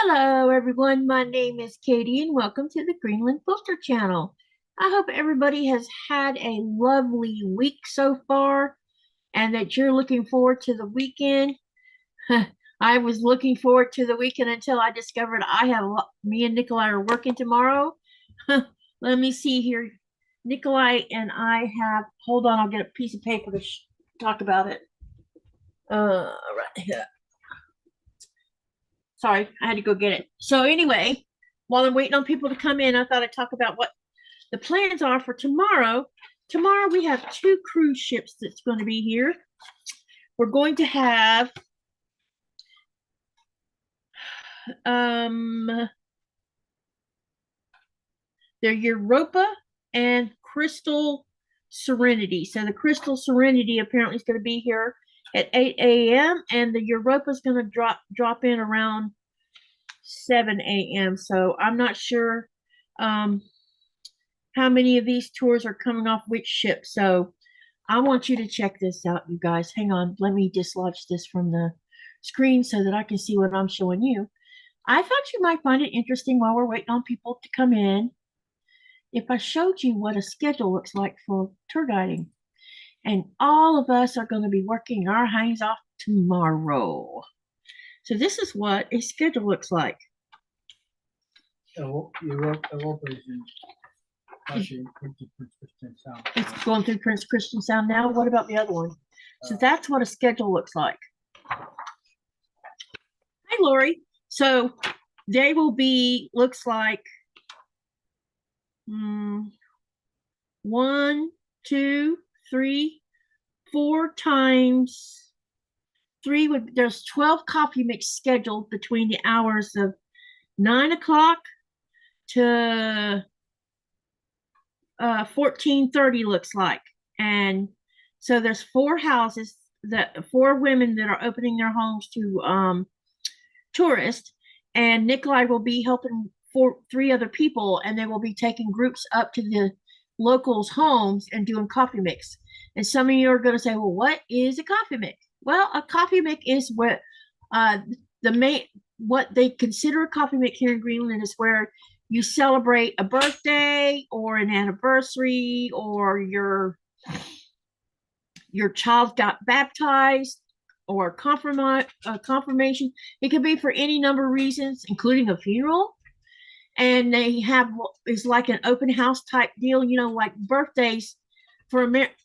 Hello, everyone. My name is Katie, and welcome to the Greenland Quilter channel. I hope everybody has had a lovely week so far and that you're looking forward to the weekend. I was looking forward to the weekend until I discovered me and Nikolai are working tomorrow. Let me see here. Nikolai and I have, hold on, I'll get a piece of paper to talk about it. Right here. Sorry, I had to go get it. So anyway, while I'm waiting on people to come in, I thought I'd talk about what the plans are for tomorrow. Tomorrow we have two cruise ships that's going to be here. We're going to have the Europa and Crystal Serenity. So the Crystal Serenity apparently is going to be here at 8 a.m. and the Europa is going to drop in around 7 a.m. So I'm not sure how many of these tours are coming off which ship. So I want you to check this out, you guys. Hang on, let me dislodge this from the screen so that I can see what I'm showing you. I thought you might find it interesting while we're waiting on people to come in if I showed you what a schedule looks like for tour guiding. And all of us are going to be working our hands off tomorrow. So this is what a schedule looks like. It's going through Prince Christian Sound now. What about the other one? So that's what a schedule looks like. Hi, Lori. So they will be, looks like 1, 2, 3, 4 times 3 there's 12 coffee mix scheduled between the hours of 9 o'clock to 14:30 looks like. And so there's 4 houses, that 4 women that are opening their homes to tourists, and Nikolai will be helping 3 other people, and they will be taking groups up to the locals' homes and doing coffee mix. And some of you are going to say, well, what is a coffee mix? Well, a coffee mix is what what they consider a coffee mix here in Greenland is where you celebrate a birthday or an anniversary, or your child got baptized or confirmation. It could be for any number of reasons, including a funeral. And they have is like an open house type deal, you know, like birthdays.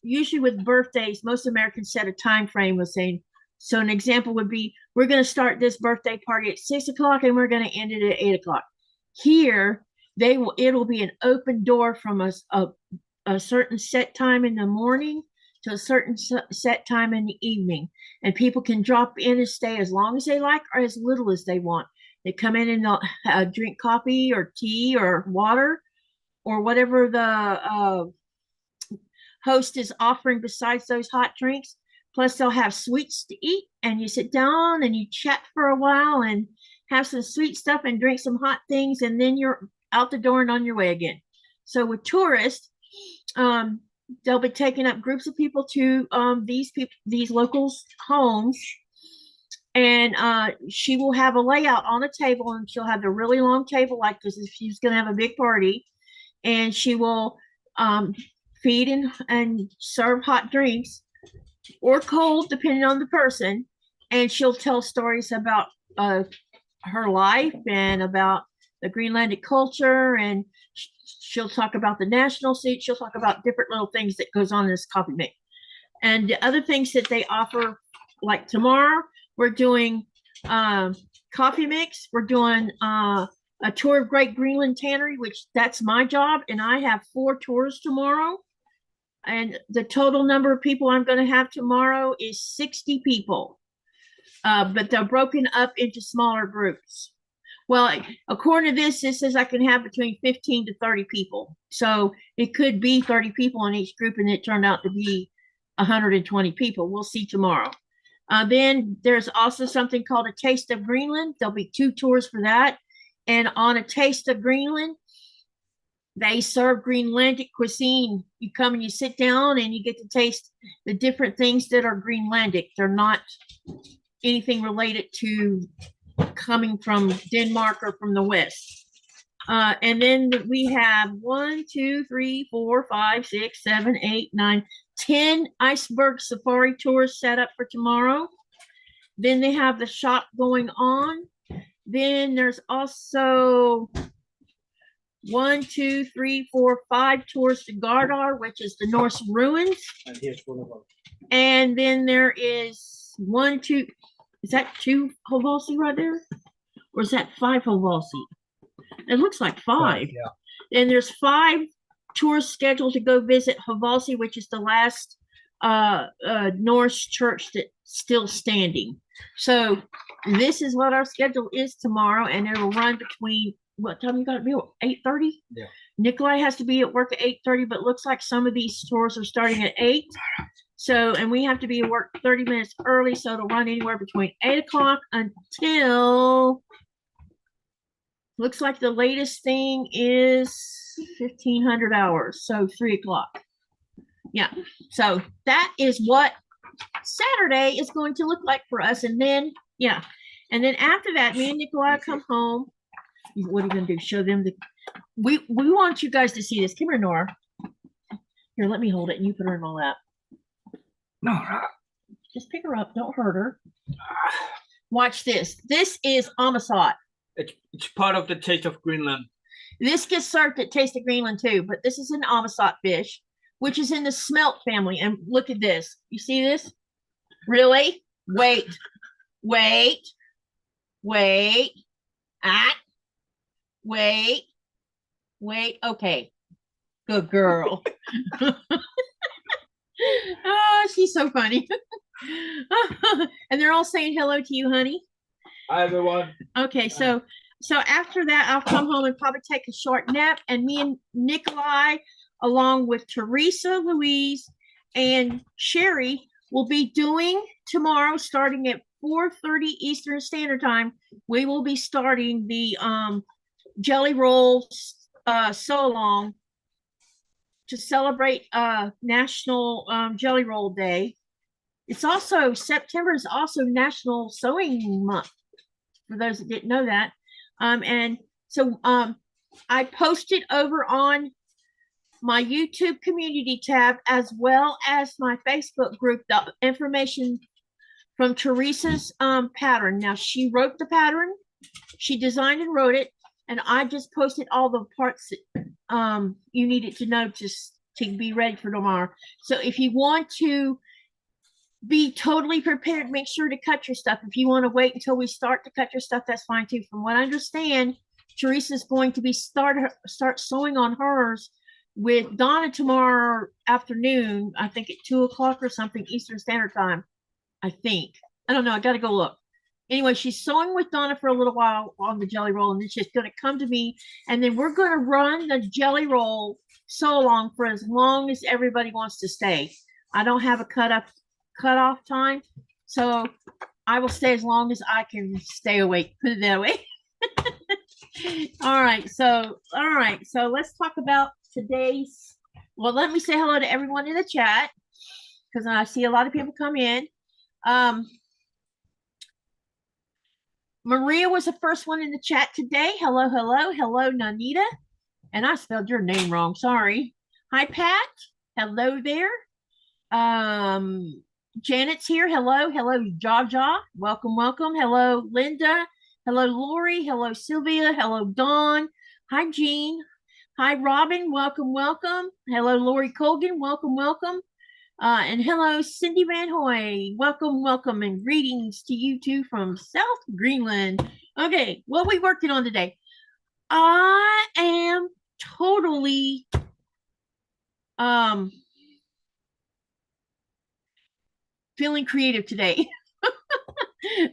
Usually with birthdays, most Americans set a time frame of saying. So an example would be, we're going to start this birthday party at 6 o'clock and we're going to end it at 8 o'clock. Here, it'll be an open door from a certain set time in the morning to a certain set time in the evening, and people can drop in and stay as long as they like or as little as they want. They come in and they'll drink coffee or tea or water or whatever the host is offering besides those hot drinks. Plus, they'll have sweets to eat, and you sit down and you chat for a while and have some sweet stuff and drink some hot things, and then you're out the door and on your way again. So with tourists, they'll be taking up groups of people to these locals' homes, and she will have a layout on a table, and she'll have a really long table like this if she's going to have a big party, and she will feed and serve hot drinks or cold depending on the person, and she'll tell stories about her life and about the Greenlandic culture, and she'll talk about the national seat. She'll talk about different little things that goes on in this coffee mix. And the other things that they offer, like tomorrow, we're doing coffee mix. We're doing a tour of Great Greenland Tannery, which that's my job, and I have 4 tours tomorrow. And the total number of people I'm going to have tomorrow is 60 people, but they're broken up into smaller groups. Well, according to this, it says I can have between 15 to 30 people. So it could be 30 people in each group, and it turned out to be 120 people. We'll see tomorrow. Then there's also something called a Taste of Greenland. There'll be 2 tours for that. And on a Taste of Greenland, they serve Greenlandic cuisine. You come and you sit down and you get to taste the different things that are Greenlandic. They're not anything related to coming from Denmark or from the west. And then we have 1, 2, 3, 4, 5, 6, 7, 8, 9, 10 iceberg safari tours set up for tomorrow. Then they have the shop going on. Then there's also 1, 2, 3, 4, 5 tours to Gardar, which is the Norse ruins. And here's one of them. And then there is 1, 2, is that 2 Hovalsi right there? Or is that 5 Hovalsi? It looks like 5. Yeah. And there's 5 tours scheduled to go visit Hovalsi, which is the last Norse church that's still standing. So this is what our schedule is tomorrow, and it'll run between, what time you got to be? 8:30? Yeah. Nikolai has to be at work at 8:30, but looks like some of these tours are starting at 8. So, and we have to be at work 30 minutes early, so it'll run anywhere between 8 o'clock until, looks like the latest thing is 1,500 hours, so 3 o'clock. Yeah, so that is what Saturday is going to look like for us. And then, yeah, and then after that, me and Nikolai come home. What are you going to do? Show them the, we want you guys to see this. Come here, Nora. Here, let me hold it and you put her in my lap. Nora. Just pick her up. Don't hurt her. Watch this. This is Amasat. It's part of the taste of Greenland. This gets served at Taste of Greenland too, but this is an Amasat fish, which is in the smelt family. And look at this. You see this? Really? Wait. Ah. Wait. Okay. Good girl. Oh, she's so funny. And they're all saying hello to you, honey. Hi, everyone. Okay, so after that, I'll come home and probably take a short nap, and me and Nikolai, along with Teresa, Louise, and Sherry, will be doing tomorrow, starting at 4:30 Eastern Standard Time. We will be starting the Jelly Rolls sew-along to celebrate National Jelly Roll Day. It's also, September is also National Sewing Month, for those that didn't know that. And so I posted over on my YouTube community tab, as well as my Facebook group, the information from Teresa's pattern. Now, she wrote the pattern, she designed and wrote it, and I just posted all the parts that you needed to know to be ready for tomorrow. So if you want to be totally prepared, make sure to cut your stuff. If you want to wait until we start to cut your stuff, that's fine too. From what I understand, Teresa's going to be start sewing on hers with Donna tomorrow afternoon, I think at 2 o'clock or something Eastern Standard Time. I think. I don't know. I got to go look. Anyway, she's sewing with Donna for a little while on the jelly roll, and then she's going to come to me, and then we're going to run the jelly roll sew along for as long as everybody wants to stay. I don't have a cutoff time, so I will stay as long as I can stay awake. Put it that way. All right, so let's talk about today's. Well, let me say hello to everyone in the chat, because I see a lot of people come in. Maria was the first one in the chat today. Hello, Nanita. And I spelled your name wrong. Sorry. Hi, Pat. Hello there. Janet's here. Hello, Jaja. Welcome. Hello, Linda. Hello, Lori. Hello, Sylvia. Hello, Dawn. Hi, Jean. Hi, Robin. Welcome. Hello, Lori Colgan. Welcome. And hello, Cindy Van Hoy. Welcome, and greetings to you two from South Greenland. Okay, what are we working on today? I am totally feeling creative today.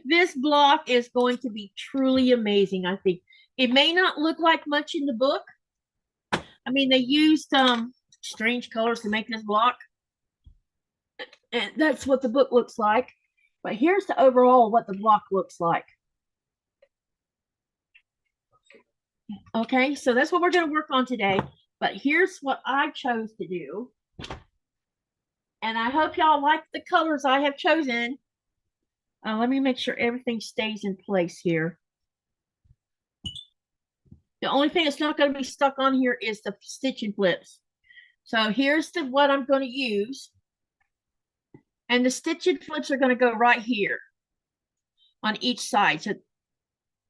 This block is going to be truly amazing, I think. It may not look like much in the book. I mean, they used strange colors to make this block. And that's what the book looks like. But here's the overall what the block looks like. Okay, so that's what we're going to work on today. But here's what I chose to do. And I hope y'all like the colors I have chosen. Let me make sure everything stays in place here. The only thing that's not going to be stuck on here is the stitch and flips. So here's what I'm going to use. And the stitch and flips are going to go right here on each side. So,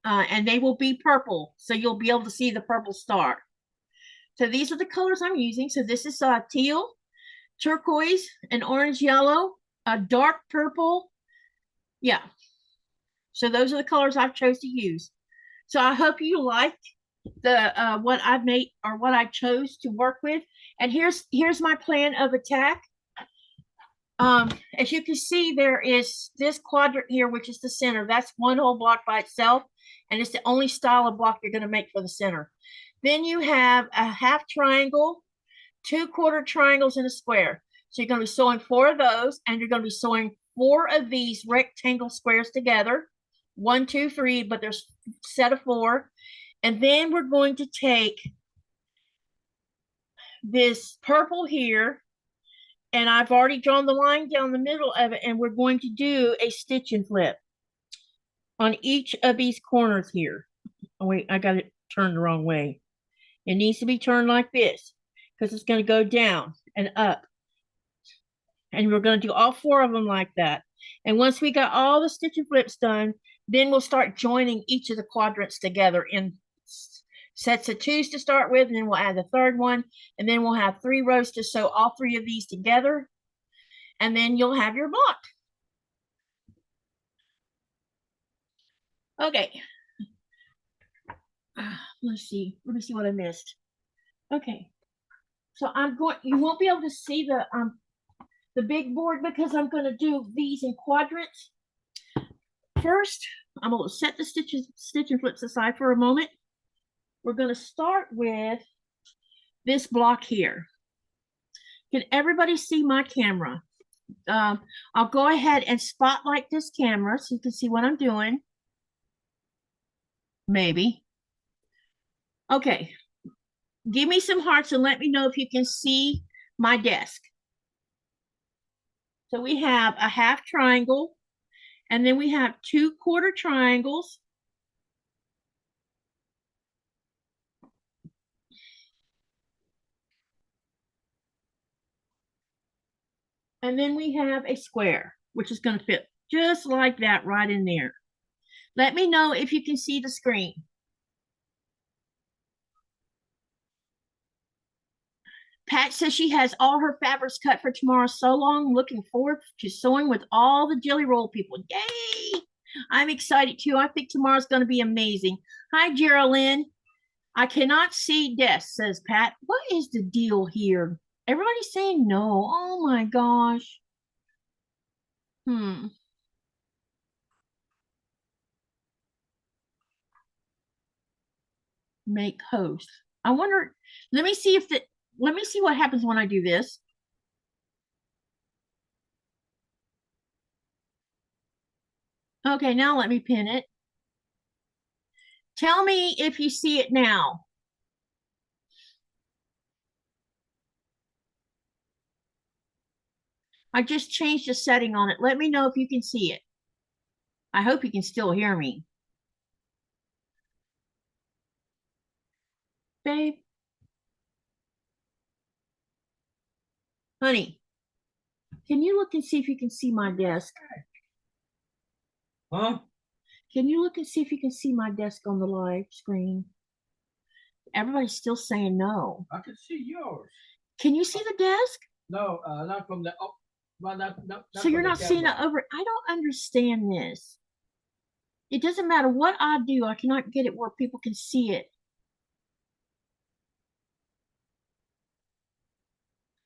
and they will be purple. So you'll be able to see the purple star. So these are the colors I'm using. So this is teal, turquoise, an orange yellow, a dark purple. Yeah. So those are the colors I've chose to use. So I hope you liked the what I've made or what I chose to work with. And here's my plan of attack. As you can see, there is this quadrant here, which is the center. That's one whole block by itself, and it's the only style of block you're going to make for the center. Then you have a half triangle, 2 quarter triangles, and a square. So you're going to be sewing 4 of those, and you're going to be sewing 4 of these rectangle squares together. 1, 2, 3, but there's a set of 4. And then we're going to take this purple here, and I've already drawn the line down the middle of it, and we're going to do a stitch and flip on each of these corners here. Oh wait, I got it turned the wrong way. It needs to be turned like this because it's going to go down and up. And we're going to do all 4 of them like that. And once we got all the stitch and flips done, then we'll start joining each of the quadrants together in sets of 2s to start with, and then we'll add the 3rd one, and then we'll have 3 rows to sew all 3 of these together, and then you'll have your block. Okay. Let's see. Let me see what I missed. Okay. So you won't be able to see the big board because I'm going to do these in quadrants. First, I'm going to set the stitch and flips aside for a moment. We're going to start with this block here. Can everybody see my camera? I'll go ahead and spotlight this camera so you can see what I'm doing. Maybe. Okay. Give me some hearts and let me know if you can see my desk. So we have a half triangle, and then we have 2 quarter triangles. And then we have a square, which is going to fit just like that right in there. Let me know if you can see the screen. Pat says she has all her fabrics cut for tomorrow. So long. Looking forward to sewing with all the Jelly Roll people. Yay! I'm excited too. I think tomorrow's going to be amazing. Hi, Geraldine. I cannot see desk, says Pat. What is the deal here? Everybody's saying no. Oh my gosh. Make host. I wonder, let me see what happens when I do this. Okay, now let me pin it. Tell me if you see it now. I just changed the setting on it. Let me know if you can see it. I hope you can still hear me. Babe. Honey, can you look and see if you can see my desk? Huh? Can you look and see if you can see my desk on the live screen? Everybody's still saying no. I can see yours. Can you see the desk? No, not from the well, not so you're not seeing it over. I don't understand this. It doesn't matter what I do, I cannot get it where people can see it.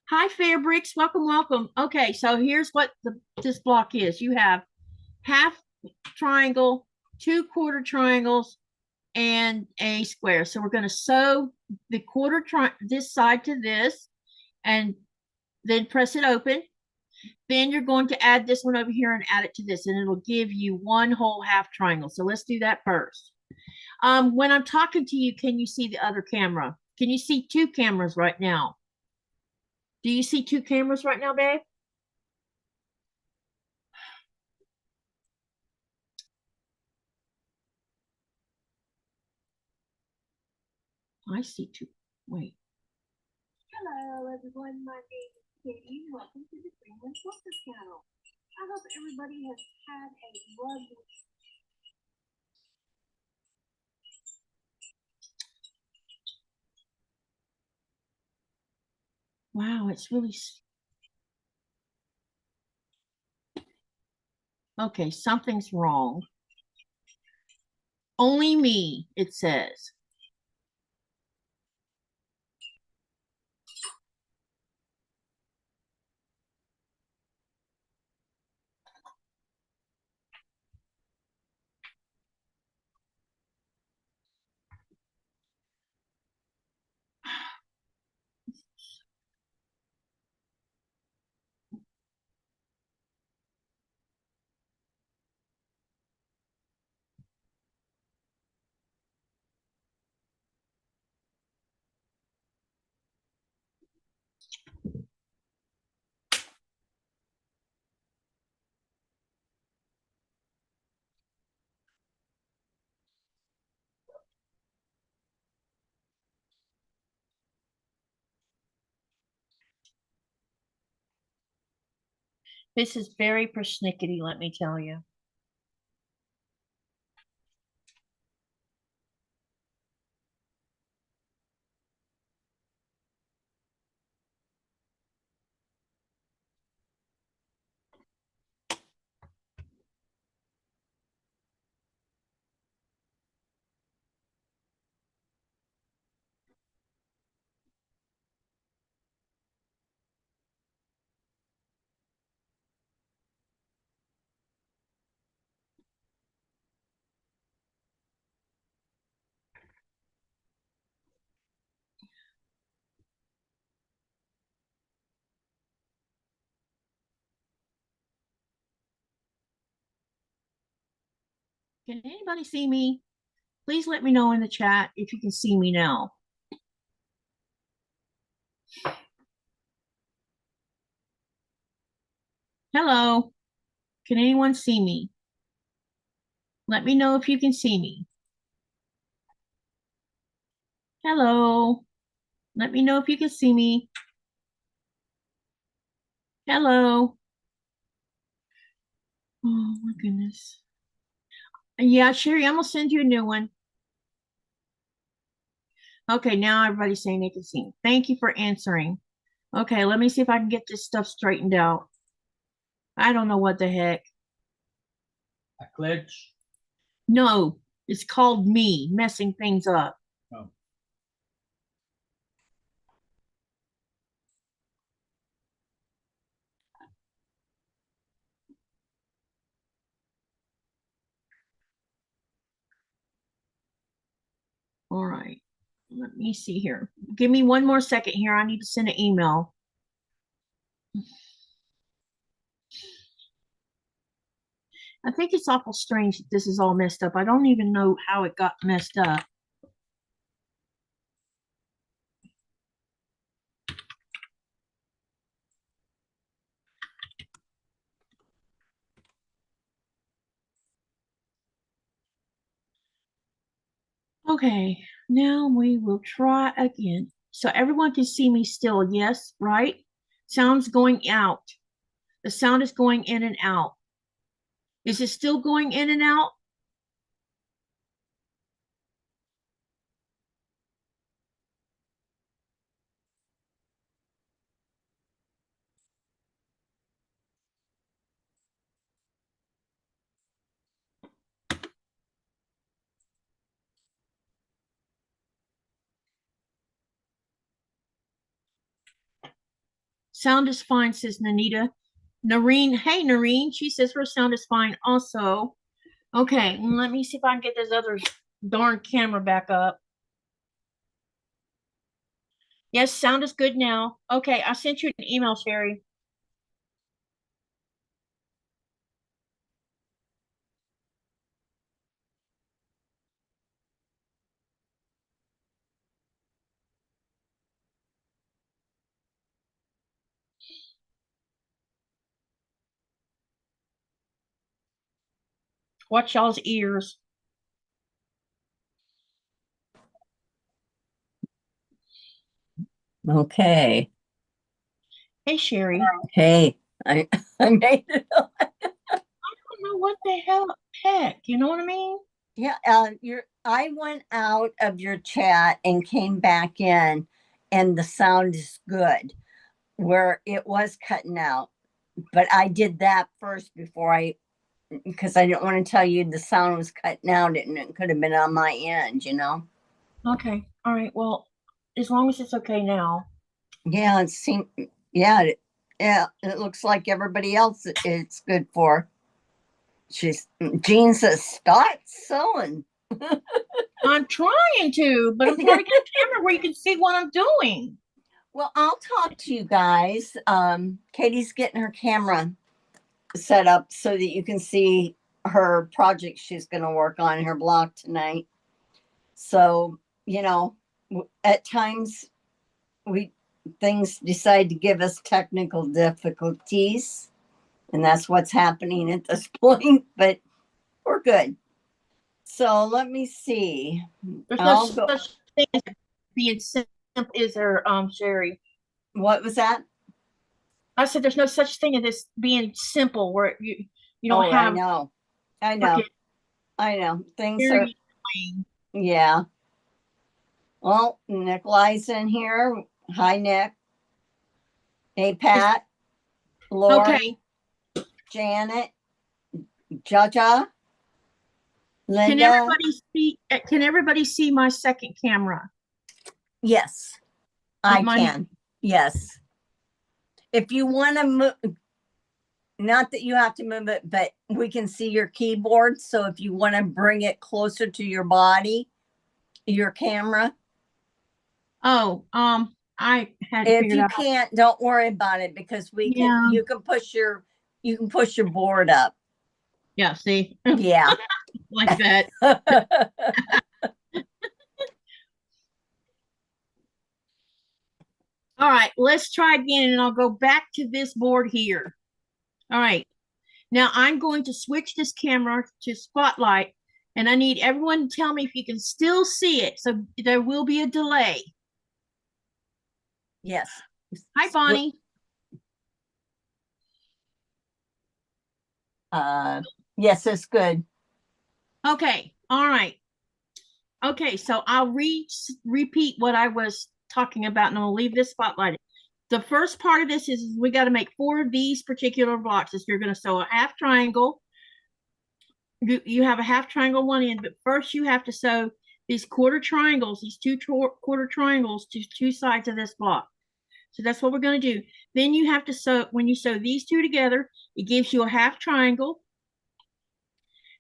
Hi, Fairbricks. Welcome, welcome. Okay, so here's what this block is. You have half triangle, 2 quarter triangles, and a square. So we're going to sew the this side to this, and then press it open. Then you're going to add this one over here and add it to this, and it'll give you one whole half triangle. So let's do that first. When I'm talking to you, can you see the other camera? Can you see 2 cameras right now? Do you see 2 cameras right now, babe? I see two. Wait. Hello, everyone. My name is Katie. Welcome to the Greenland Quilter channel. I hope everybody has had a lovely. Wow, it's really. Okay, something's wrong. Only me, it says. This is very persnickety, let me tell you. Can anybody see me? Please let me know in the chat if you can see me now. Hello. Can anyone see me? Let me know if you can see me. Hello. Let me know if you can see me. Hello. Oh my goodness. Yeah, Sherry, I'm gonna send you a new one. Okay, now everybody's saying they can see me. Thank you for answering. Okay, let me see if I can get this stuff straightened out. I don't know what the heck. A glitch. No, it's called me messing things up. Oh. All right, let me see here. Give me one more second here. I need to send an email. I think it's awful strange that this is all messed up. I don't even know how it got messed up. Okay, now we will try again. So everyone can see me still, yes, right? Sound's going out. The sound is going in and out. Is it still going in and out? Sound is fine, says Nanita. Noreen, hey Noreen, she says her sound is fine also. Okay, let me see if I can get this other darn camera back up. Yes, sound is good now. Okay, I sent you an email, Sherry. Watch y'all's ears. Okay. Hey, Sherry. Hey, I I made it. I don't know what the heck. You know what I mean? Yeah, I went out of your chat and came back in, and the sound is good where it was cutting out. But I did that first because I didn't want to tell you the sound was cutting out and it could have been on my end, you know? Okay. All right. Well, as long as it's okay now. Yeah, yeah, it looks like everybody else it's good for. Jean says, start sewing. I'm trying to, but I'm trying to get a camera where you can see what I'm doing. Well, I'll talk to you guys. Katie's getting her camera set up so that you can see her project she's going to work on her block tonight. So, you know, at times things decide to give us technical difficulties, and that's what's happening at this point, but we're good. So let me see. There's no such thing as being simple, is there, Sherry? What was that? I said there's no such thing as this being simple where you don't have. I know. Things are. Yeah. Well, Nikolai's in here. Hi, Nick. Hey, Pat. Lori. Okay. Janet. Jaja. Linda. Can everybody see my second camera? Yes, I can. Yes. If you want to move, not that you have to move it, but we can see your keyboard. So if you want to bring it closer to your body, your camera. Oh, I had. If you can't, don't worry about it because you can push your board up. Yeah, see? Yeah. Like that. All right, let's try again and I'll go back to this board here. All right. Now I'm going to switch this camera to spotlight and I need everyone to tell me if you can still see it. So there will be a delay. Yes. Hi, Bonnie. Yes, it's good. Okay. All right. Okay, so I'll repeat what I was talking about and I'll leave this spotlighted. The first part of this is we got to make 4 of these particular blocks. If you're going to sew a half triangle, you have a half triangle on one end, but first you have to sew these quarter triangles, these 2 quarter triangles to 2 sides of this block. So that's what we're going to do. Then you have to sew, when you sew these 2 together, it gives you a half triangle.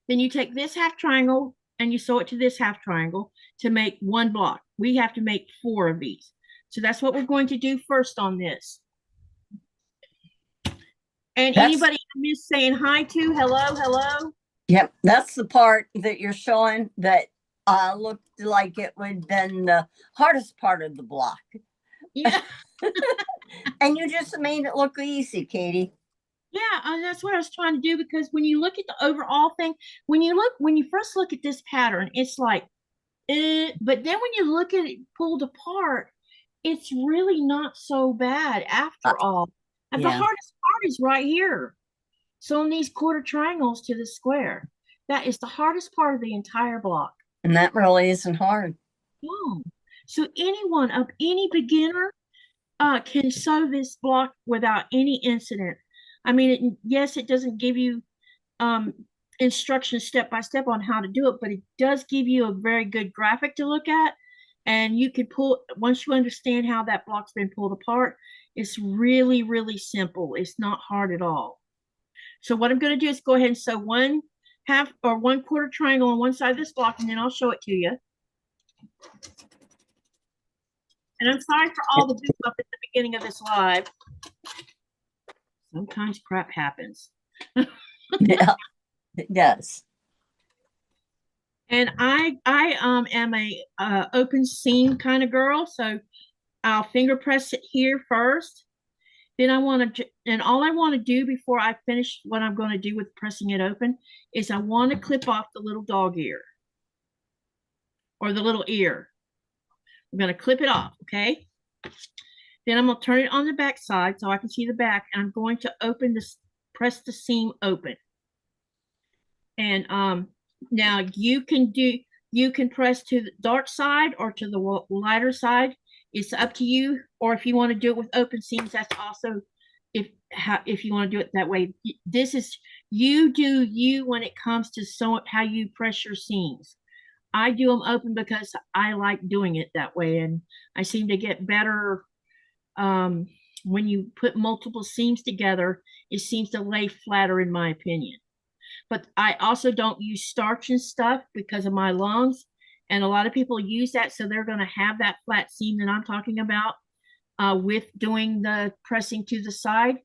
Then you take this half triangle and you sew it to this half triangle to make 1 block. We have to make 4 of these. So that's what we're going to do first on this. And anybody I miss saying hi to, hello. Yep, that's the part that you're showing that looked like it would have been the hardest part of the block. Yeah. And you just made it look easy, Katie. Yeah, that's what I was trying to do, because when you look at the overall thing, when you first look at this pattern, it's like, but then when you look at it pulled apart, it's really not so bad after all. And the hardest part is right here. Sewing these quarter triangles to the square. That is the hardest part of the entire block. And that really isn't hard. No. So anyone of any beginner can sew this block without any incident. I mean, yes, it doesn't give you instructions step by step on how to do it, but it does give you a very good graphic to look at. And you could once you understand how that block's been pulled apart, it's really, really simple. It's not hard at all. So what I'm going to do is go ahead and sew 1 half or 1 quarter triangle on one side of this block, and then I'll show it to you. And I'm sorry for all the big up at the beginning of this live. Sometimes crap happens. Yeah, it does. And I am a open seam kind of girl, so I'll finger press it here first. Then all I want to do before I finish what I'm going to do with pressing it open is I want to clip off the little dog ear or the little ear. I'm going to clip it off, okay? Then I'm going to turn it on the back side so I can see the back. And I'm going to open this, press the seam open. And now you can press to the dark side or to the lighter side. It's up to you. Or if you want to do it with open seams, that's also if you want to do it that way. This is you do you when it comes to how you press your seams. I do them open because I like doing it that way, and I seem to get better when you put multiple seams together. It seems to lay flatter, in my opinion. But I also don't use starch and stuff because of my lungs. And a lot of people use that, so they're going to have that flat seam that I'm talking about with doing the pressing to the side.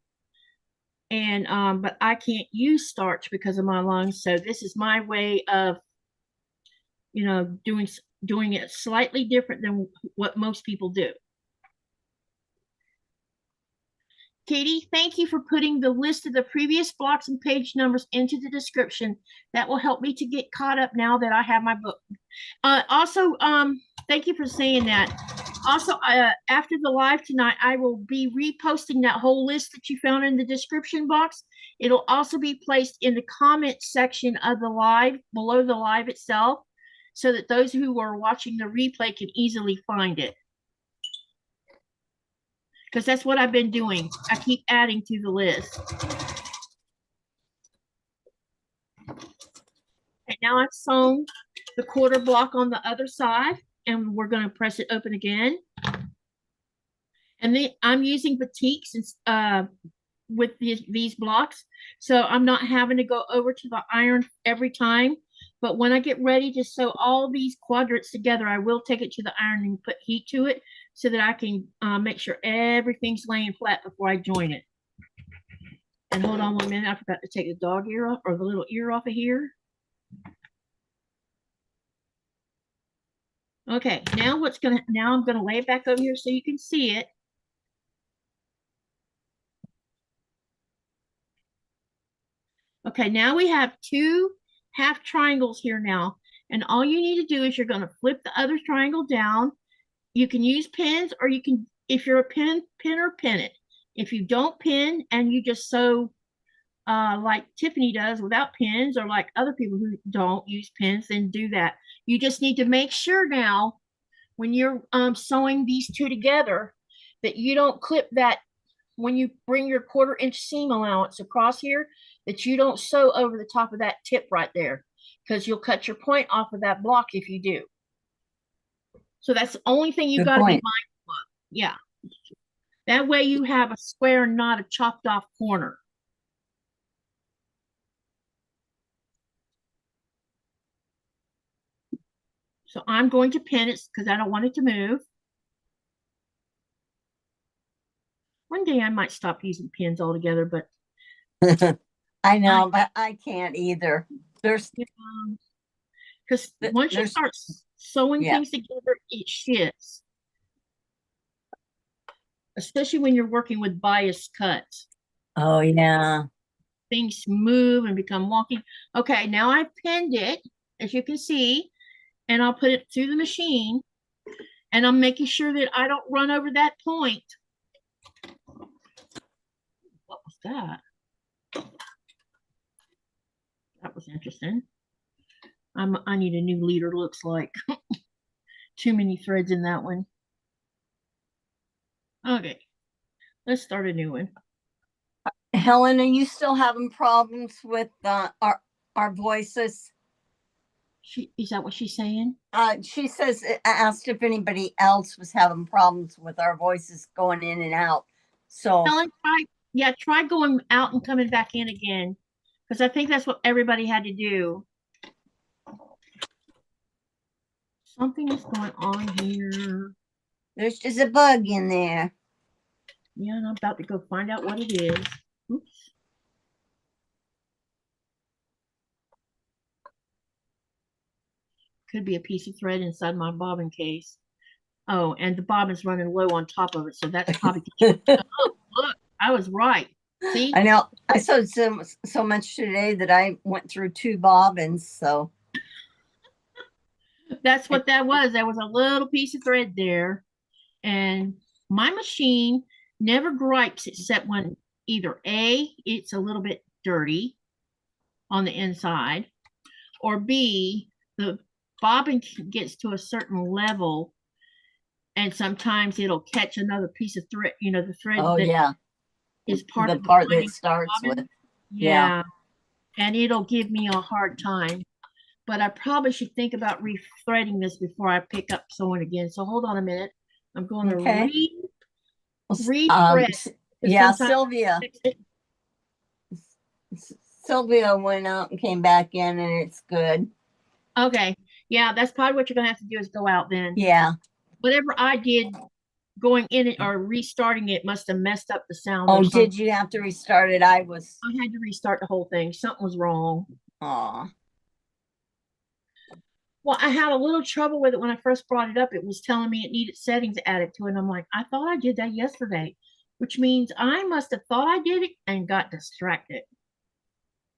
And but I can't use starch because of my lungs. So this is my way of, doing it slightly different than what most people do. Katie, thank you for putting the list of the previous blocks and page numbers into the description. That will help me to get caught up now that I have my book. Also, thank you for saying that. Also, after the live tonight, I will be reposting that whole list that you found in the description box. It'll also be placed in the comment section of the live, below the live itself, so that those who are watching the replay can easily find it. Because that's what I've been doing. I keep adding to the list. And now I've sewn the quarter block on the other side, and we're going to press it open again. And then I'm using batiks with these blocks, so I'm not having to go over to the iron every time. But when I get ready to sew all these quadrants together, I will take it to the iron and put heat to it so that I can make sure everything's laying flat before I join it. And hold on 1 minute, I forgot to take the dog ear off, or the little ear off of here. Okay, now I'm gonna lay it back over here so you can see it. Okay, now we have 2 half triangles here now. And all you need to do is you're going to flip the other triangle down. You can use pins, or you can, if you're a pinner, pin it. If you don't pin and you just sew like Tiffany does without pins, or like other people who don't use pins, then do that. You just need to make sure now when you're sewing these 2 together that you don't clip that when you bring your 1/4 inch seam allowance across here, that you don't sew over the top of that tip right there, because you'll cut your point off of that block if you do. So that's the only thing you got to be mindful of. Yeah. That way you have a square, not a chopped off corner. So I'm going to pin it because I don't want it to move. One day I might stop using pins altogether, but I know, but I can't either. There's because once you start sewing things together, it shifts. Especially when you're working with biased cuts. Oh yeah. Things move and become wonky. Okay, now I've pinned it, as you can see, and I'll put it through the machine, and I'm making sure that I don't run over that point. What was that? That was interesting. I need a new leader, looks like. Too many threads in that one. Okay, let's start a new one. Helen, are you still having problems with our voices? Is that what she's saying? She says, asked if anybody else was having problems with our voices going in and out. So Helen, try going out and coming back in again, because I think that's what everybody had to do. Something is going on here. There's just a bug in there. Yeah, and I'm about to go find out what it is. Oops. Could be a piece of thread inside my bobbin case. Oh, and the bobbin's running low on top of it, so that's probably. Oh, look, I was right. See? I know. I sewed so much today that I went through 2 bobbins. So that's what that was. There was a little piece of thread there, and My machine never gripes except when either A, it's a little bit dirty on the inside, or B, the bobbin gets to a certain level and sometimes it'll catch another piece of thread, the thread Oh that yeah, is part the of the part that binding it starts bobbin. with. Yeah. Yeah. And it'll give me a hard time. But I probably should think about rethreading this before I pick up sewing again. So hold on a minute. I'm going to Okay. rethread. Yeah, Sometimes Sylvia went out and came back in, and it's good. Okay. Yeah, that's probably what you're gonna have to do is go out then. Yeah. Whatever I did going in it or restarting it must have messed up the sound. Oh, or something. did you have to restart it? I I had to restart the whole thing. Something was wrong. Aw. Well, I had a little trouble with it when I first brought it up. It was telling me it needed settings added to it. And I'm like, I thought I did that yesterday, which means I must have thought I did it and got distracted.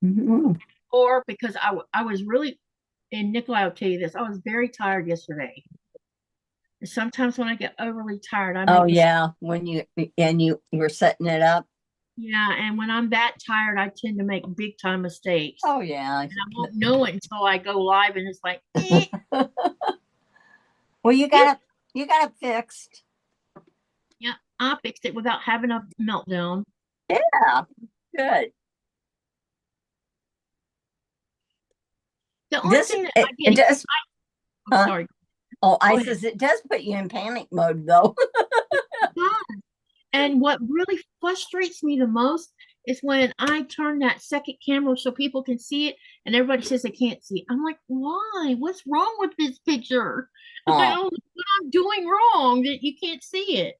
Mhm. Or because I was really, and Nikolai will tell you this, I was very tired yesterday. And sometimes when I get overly tired, I Oh make yeah, when you were setting it up. yeah, and when I'm that tired, I tend to make big time mistakes. Oh yeah. And I won't know it until I go live and it's like, eh. Well, you got it fixed. Yeah, I fixed it without having a meltdown. Yeah, good. The only This thing that it, I it get, does. I'm Huh? sorry. Oh, I Go ahead. says it does put you in panic mode though. And what really frustrates me the most is when I turn that second camera so people can see it and everybody says they can't see it. I'm like, why? What's wrong with this picture? I Oh, don't know what I'm doing wrong that you can't see it.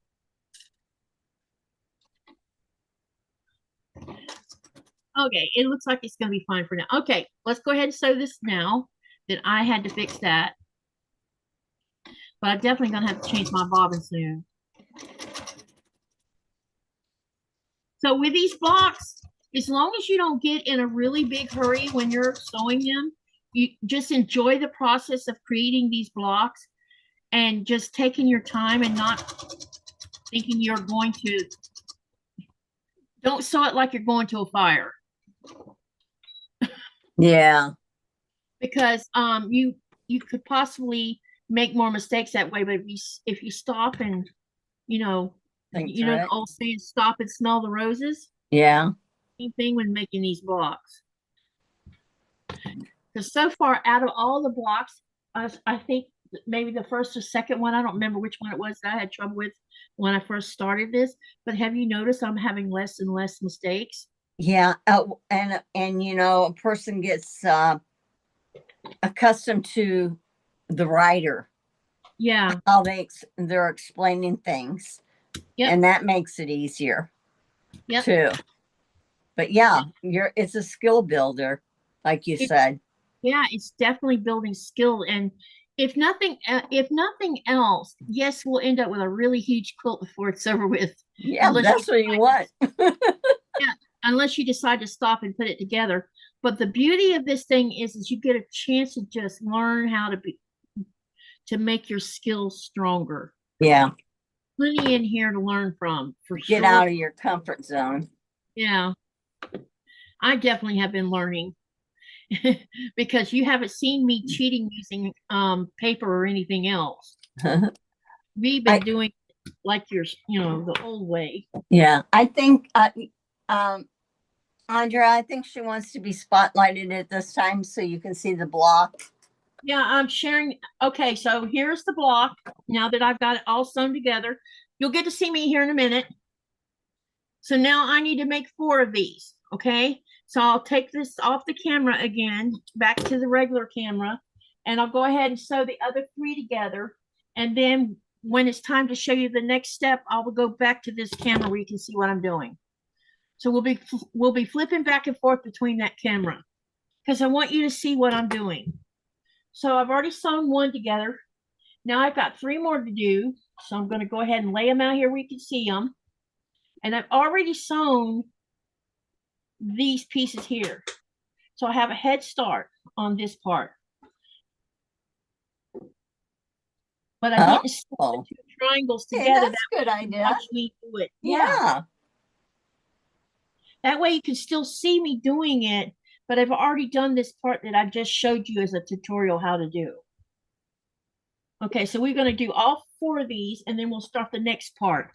Okay, it looks like it's going to be fine for now. Okay, let's go ahead and sew this now. That I had to fix that. But I'm definitely going to have to change my bobbin soon. So with these blocks, as long as you don't get in a really big hurry when you're sewing them, you just enjoy the process of creating these blocks and just taking your time and not thinking you're going to, don't sew it like you're going to a fire. yeah. Because you could possibly make more mistakes that way, but if you stop and Think the through it. old saying, stop and smell the roses. Yeah. Same thing when making these blocks. Because so far, out of all the blocks, I think maybe the first or second one, I don't remember which one it was that I had trouble with when I first started this. But have you noticed I'm having less and less mistakes? Yeah. And a person gets accustomed to the writer, Yeah. how they're explaining things. Yep. And that makes it easier. Yep. Too. But yeah, it's a skill builder, like you said. Yeah, it's definitely building skill. And if nothing else, yes, we'll end up with a really huge quilt before it's over with. Yeah, that's what you want. Yeah, unless you decide to stop and put it together. But the beauty of this thing is you get a chance to just learn how to make your skills stronger. Yeah. Plenty in here to learn from, for sure. Get out of your comfort zone. Yeah. I definitely have been learning because you haven't seen me cheating using paper or anything else. We've been doing like the old way. Yeah, I think Andrea, I think she wants to be spotlighted at this time so you can see the block. Yeah, I'm sharing. Okay, so here's the block. Now that I've got it all sewn together, you'll get to see me here in a minute. So now I need to make 4 of these. Okay, so I'll take this off the camera again, back to the regular camera, and I'll go ahead and sew the other 3 together. And then when it's time to show you the next step, I will go back to this camera where you can see what I'm doing. So we'll be flipping back and forth between that camera because I want you to see what I'm doing. So I've already sewn 1 together. Now I've got 3 more to do. So I'm going to go ahead and lay them out here where you can see them. And I've already sewn these pieces here. So I have a head start on this part. But I didn't sew it too triangles Okay, together. that's a good idea. Watch me do it. Yeah. That way you can still see me doing it, but I've already done this part that I just showed you as a tutorial how to do. Okay, so we're going to do all 4 of these and then we'll start the next part.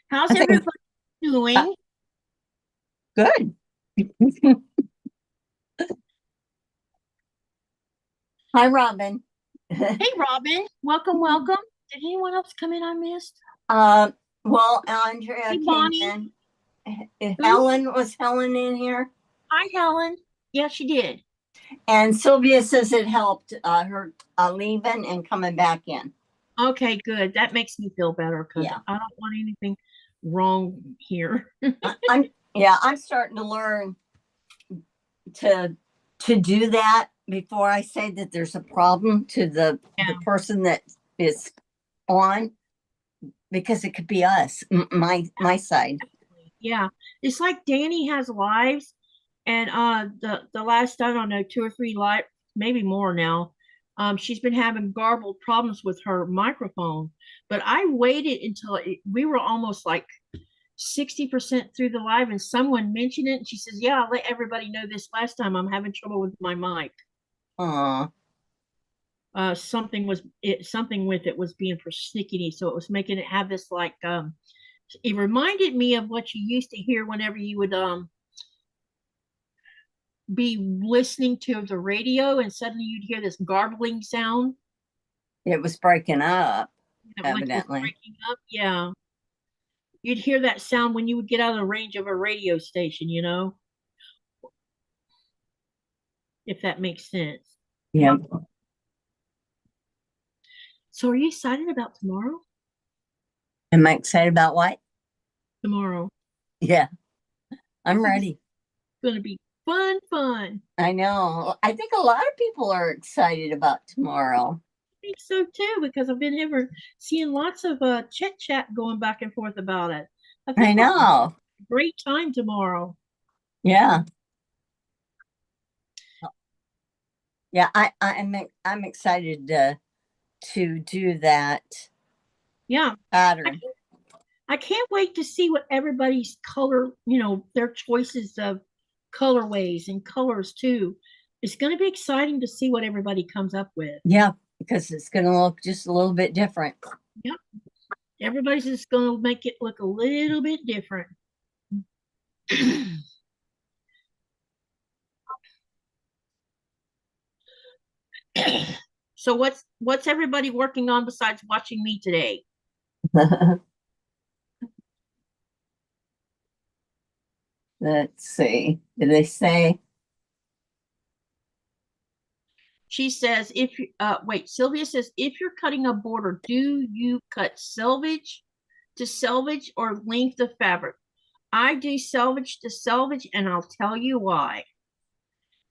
How's I think- everybody doing? Good. Hi, Robin. Hey, Robin. Welcome, welcome. Did anyone else come in I missed? Well, Andrea Hey, came Bonnie. in. Who? Was Helen in here? Hi, Helen. Yeah, she did. And Sylvia says it helped her leaving and coming back in. Okay, good. That makes me feel better because Yeah. I don't want anything wrong here. I'm starting to learn to do that before I say that there's a problem to the person that is on, because it could be us, my side. Yeah, it's like Danny has lives, and the last, I don't know, 2 or 3 live, maybe more now. She's been having garbled problems with her microphone, but I waited until we were almost like 60% through the live, and someone mentioned it. And she says, "Yeah, I'll let everybody know this last time. I'm having trouble with my mic." Something with it was being persnickety, so it was making it have this like it reminded me of what you used to hear whenever you would be listening to the radio and suddenly you'd hear this garbling sound. It was breaking up, Like it was evidently. breaking up. Yeah, you'd hear that sound when you would get out of the range of a radio station, you know, if that makes sense. Yeah. So are you excited about tomorrow? Am I excited about what? Tomorrow. Yeah, I'm ready. It's going to be fun. I know. I think a lot of people are excited about tomorrow. I think so too, because I've been seeing lots of chit chat going back and forth about it. I know. Great time tomorrow. Yeah. Yeah, I'm excited to do that. Yeah. Pattern. I can't wait to see what everybody's color, their choices of colorways and colors too. It's going to be exciting to see what everybody comes up with. Yeah, because it's going to look just a little bit different. Yep. Everybody's just going to make it look a little bit different. So what's everybody working on besides watching me today? Let's see. Did they say? She says, Sylvia says, if you're cutting a border, do you cut selvage to selvage or length of fabric? I do selvage to selvage, and I'll tell you why.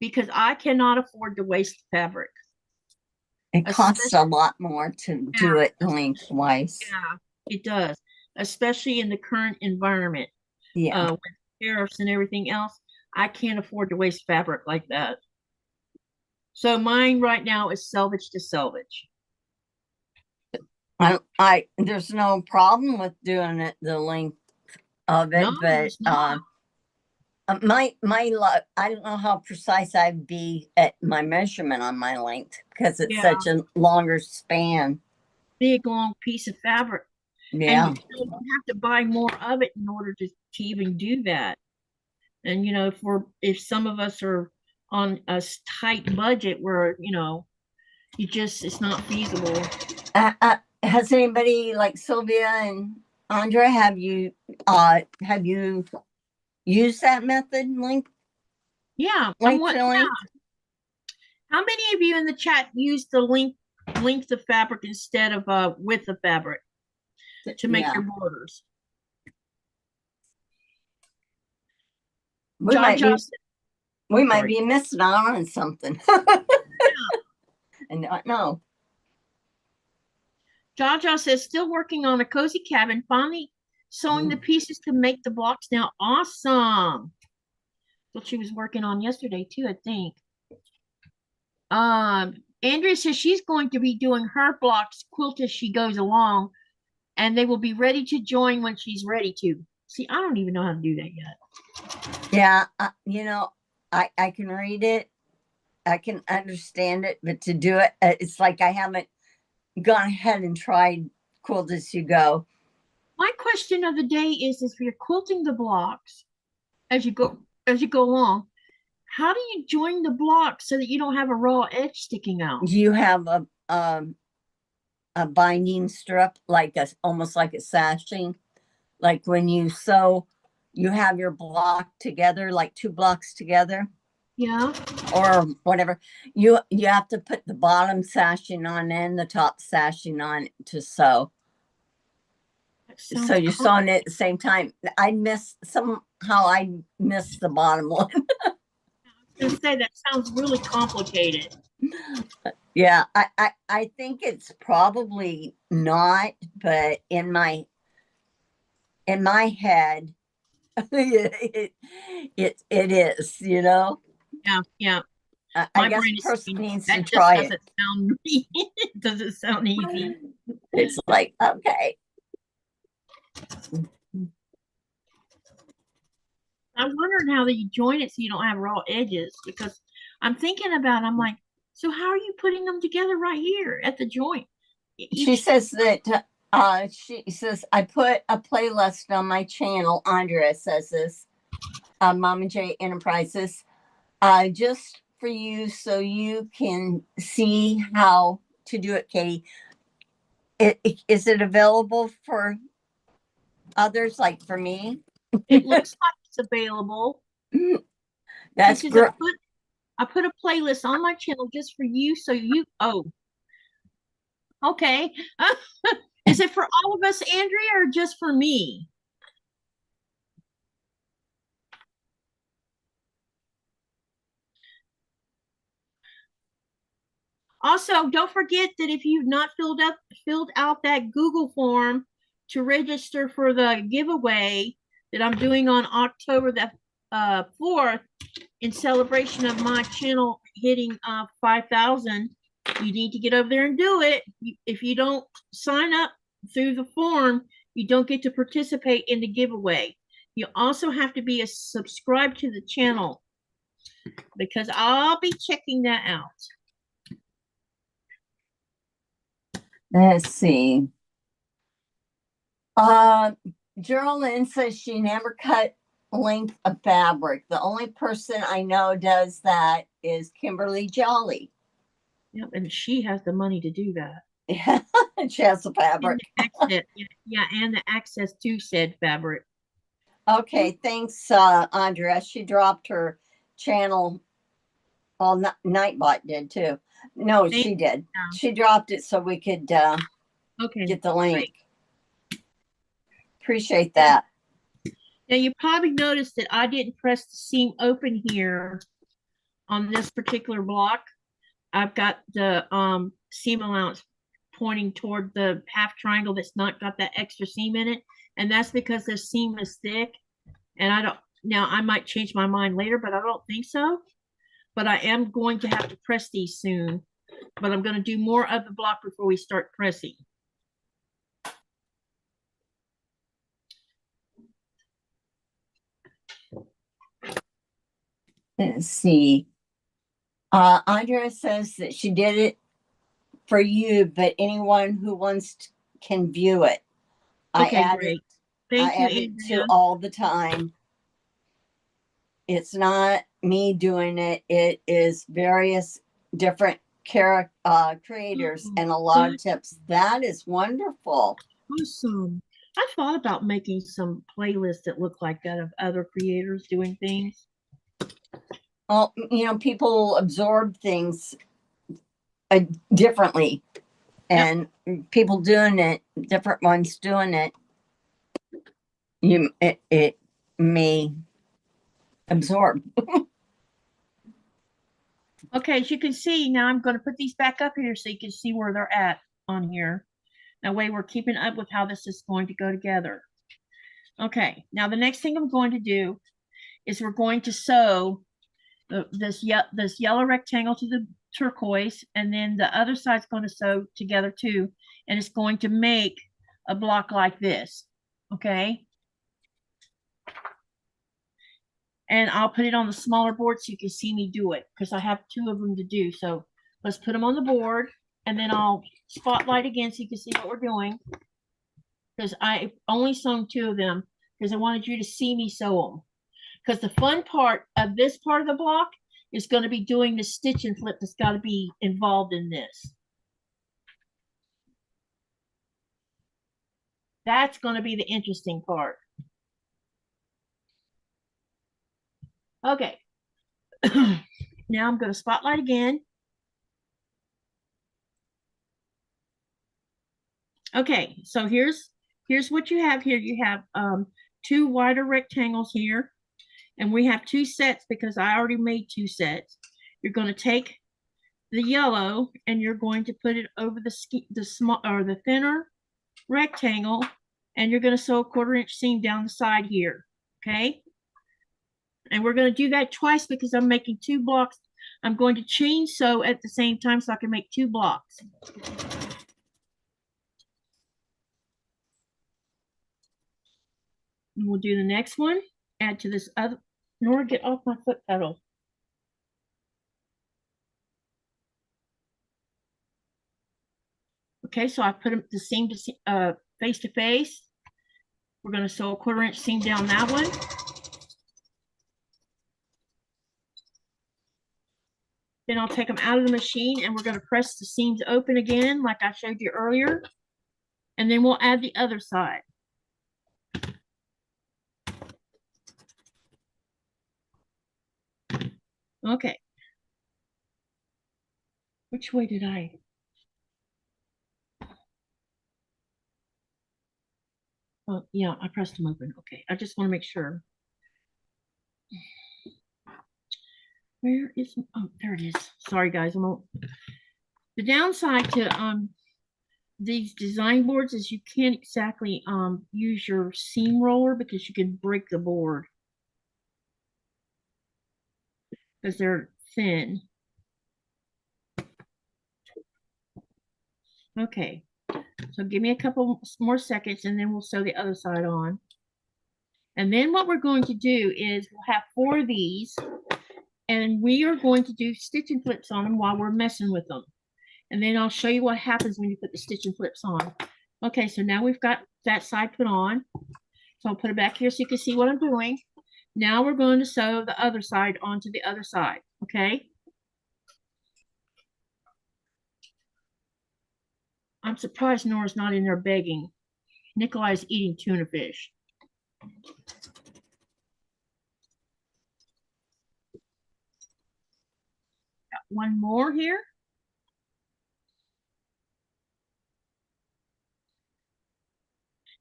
Because I cannot afford to waste fabric. It costs a lot more to do it lengthwise. Yeah, it does, especially in the current environment. Yeah. With tariffs and everything else, I can't afford to waste fabric like that. So mine right now is selvage to selvage. There's no problem with doing it the length of it, No, but I don't know how precise I'd be at my measurement on my length because it's such a longer span. Big long piece of fabric. Yeah. And you have to buy more of it in order to even do that. And if some of us are on a tight budget where it's not feasible. Has anybody like Sylvia and Andrea, have you used that method length? Yeah. Length. How many of you in the chat use the length of fabric instead of width of fabric to make your borders? We might be missing out on something. And not know. Jaja says, still working on a cozy cabin, finally sewing the pieces to make the blocks now. Awesome. What she was working on yesterday too, I think. Andrea says she's going to be doing her blocks quilt as she goes along, and they will be ready to join when she's ready to. See, I don't even know how to do that yet. Yeah, you know, I can read it, I can understand it, but to do it, it's like I haven't gone ahead and tried quilt as you go. My question of the day is if you're quilting the blocks as you go along, how do you join the blocks so that you don't have a raw edge sticking out? You have a binding strip, like almost like a sashing. Like when you sew, you have your block together, like 2 blocks together. Yeah. Or whatever. You have to put the bottom sashing on and the top sashing on to sew. So you're sewing it at the same time. I missed the bottom one. I was gonna say that sounds really complicated. Yeah, I think it's probably not, but in my head, it is, you know. Yeah. I guess a person needs to that try just it. Doesn't sound easy. It's like, okay. I'm wondering how you join it so you don't have raw edges, because I'm like, so how are you putting them together right here at the joint? She says that she says I put a playlist on my channel. Andrea says this, Mama J Enterprises, just for you so you can see how to do it, Katie. Is it available for others, like for me? It looks like it's available. That's great. I put a playlist on my channel just for you, so you. Oh, okay. Is it for all of us, Andrea, or just for me? Also, don't forget that if you've not filled out that Google form to register for the giveaway that I'm doing on October the 4th in celebration of my channel hitting 5,000, you need to get over there and do it. If you don't sign up through the form, you don't get to participate in the giveaway. You also have to be subscribed to the channel, because I'll be checking that out. Let's see. Geraldine says she never cut length of fabric. The only person I know does that is Kimberly Jolly. Yep, and she has the money to do that. Yeah, she has the fabric. And the access to said fabric. Okay, thanks, Andrea. She dropped her channel. Well, Nightbot did too. No, she did. Yeah. She dropped it so we could get the link. Great. Appreciate that. Now, you probably noticed that I didn't press the seam open here on this particular block. I've got the seam allowance pointing toward the half triangle that's not got that extra seam in it. And that's because the seam is thick. And now I might change my mind later, but I don't think so. But I am going to have to press these soon. But I'm going to do more of the block before we start pressing. Let's see. Andrea says that she did it for you, but anyone who wants can view it. Okay, I add great. Thank you, Andrea. To all the time. It's not me doing it. It is various different creators and a lot of tips. That is wonderful. Awesome. I thought about making some playlists that look like that of other creators doing things. Well, you know, people absorb things differently, and people doing it, different ones doing it, it may absorb. Okay, as you can see, now I'm going to put these back up here so you can see where they're at on here. That way we're keeping up with how this is going to go together. Okay, now the next thing I'm going to do is we're going to sew this yellow rectangle to the turquoise, and then the other side's going to sew together too, and it's going to make a block like this. Okay. And I'll put it on the smaller board so you can see me do it, because I have 2 of them to do. So let's put them on the board, and then I'll spotlight again so you can see what we're doing, because I only sewn 2 of them because I wanted you to see me sew them. Because the fun part of this part of the block is going to be doing the stitch and flip that's got to be involved in this. That's going to be the interesting part. Okay. Now I'm going to spotlight again. Okay, so here's what you have here. You have 2 wider rectangles here, and we have 2 sets because I already made 2 sets. You're going to take the yellow and you're going to put it over the small or the thinner rectangle, and you're going to sew a 1/4 inch seam down the side here. Okay, and we're going to do that twice because I'm making 2 blocks. I'm going to chain sew at the same time so I can make 2 blocks. And we'll do the next one. Add to this other. Nora, get off my foot pedal. Okay, so I put the seam to face to face. We're going to sew a 1/4 inch seam down that one. Then I'll take them out of the machine and we're going to press the seams open again like I showed you earlier. And then we'll add the other side. Okay. Which way did I? Oh, yeah, I pressed them open. Okay, I just want to make sure. Where is, oh, there it is. Sorry guys, the downside to these design boards is you can't exactly use your seam roller because you can break the board because they're thin. Okay, so give me a couple more seconds and then we'll sew the other side on. And then what we're going to do is we'll have 4 of these, and we are going to do stitch and flips on them while we're messing with them. And then I'll show you what happens when you put the stitch and flips on. Okay, so now we've got that side put on. So I'll put it back here so you can see what I'm doing. Now we're going to sew the other side onto the other side, okay? I'm surprised Nora's not in there begging. Nikolai's eating tuna fish. Got one more here.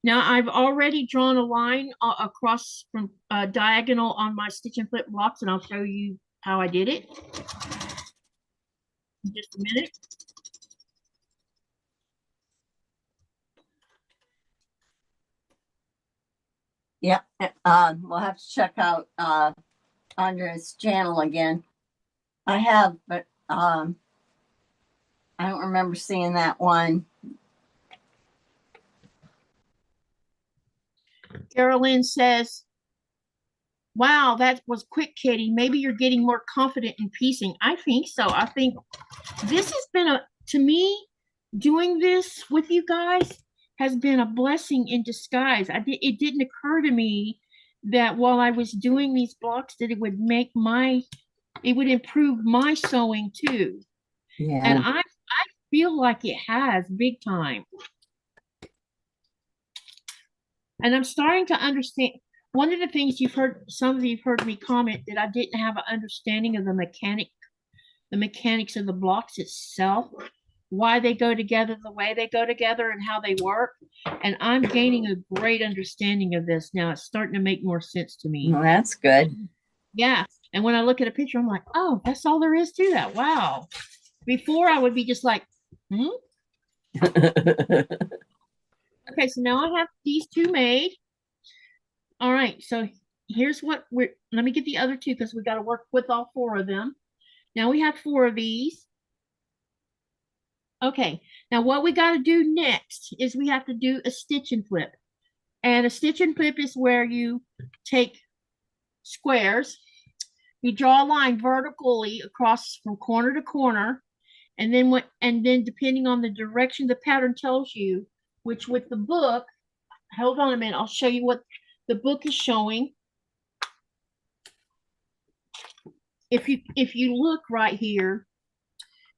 Now I've already drawn a line across from diagonal on my stitch and flip blocks, and I'll show you how I did it in just a minute. Yeah, we'll have to check out Andre's channel again. I have, but I don't remember seeing that one. Carolyn says, wow, that was quick, Katie. Maybe you're getting more confident in piecing. I think so. I think this has been to me, doing this with you guys has been a blessing in disguise. It didn't occur to me that while I was doing these blocks that it would improve my sewing too. Yeah. And I feel like it has big time. And I'm starting to understand. One of the things some of you have heard me comment that I didn't have an understanding of the mechanics of the blocks itself, why they go together the way they go together and how they work. And I'm gaining a great understanding of this now. It's starting to make more sense to me. Well, that's good. Yeah. And when I look at a picture, I'm like, oh, that's all there is to that. Wow. Before I would be just like, Okay, so now I have these 2 made. All right, so here's what we're, let me get the other two because we got to work with all four of them. Now we have four of these. Okay, now what we got to do next is we have to do a stitch and flip. And a stitch and flip is where you take squares, you draw a line vertically across from corner to corner, and then depending on the direction the pattern tells you, which with the book, hold on a minute, I'll show you what the book is showing. If you look right here,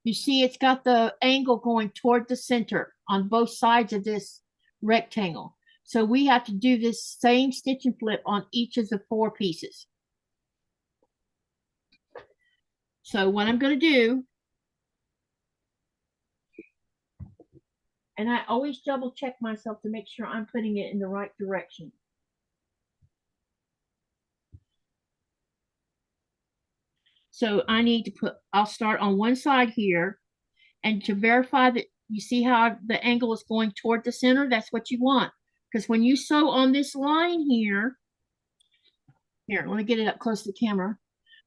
you see it's got the angle going toward the center on both sides of this rectangle. So we have to do this same stitch and flip on each of the four pieces. So what I'm going to do, and I always double check myself to make sure I'm putting it in the right direction. So I need to put, I'll start on one side here, and to verify that you see how the angle is going toward the center, that's what you want. Because when you sew on this line here, let me get it up close to the camera.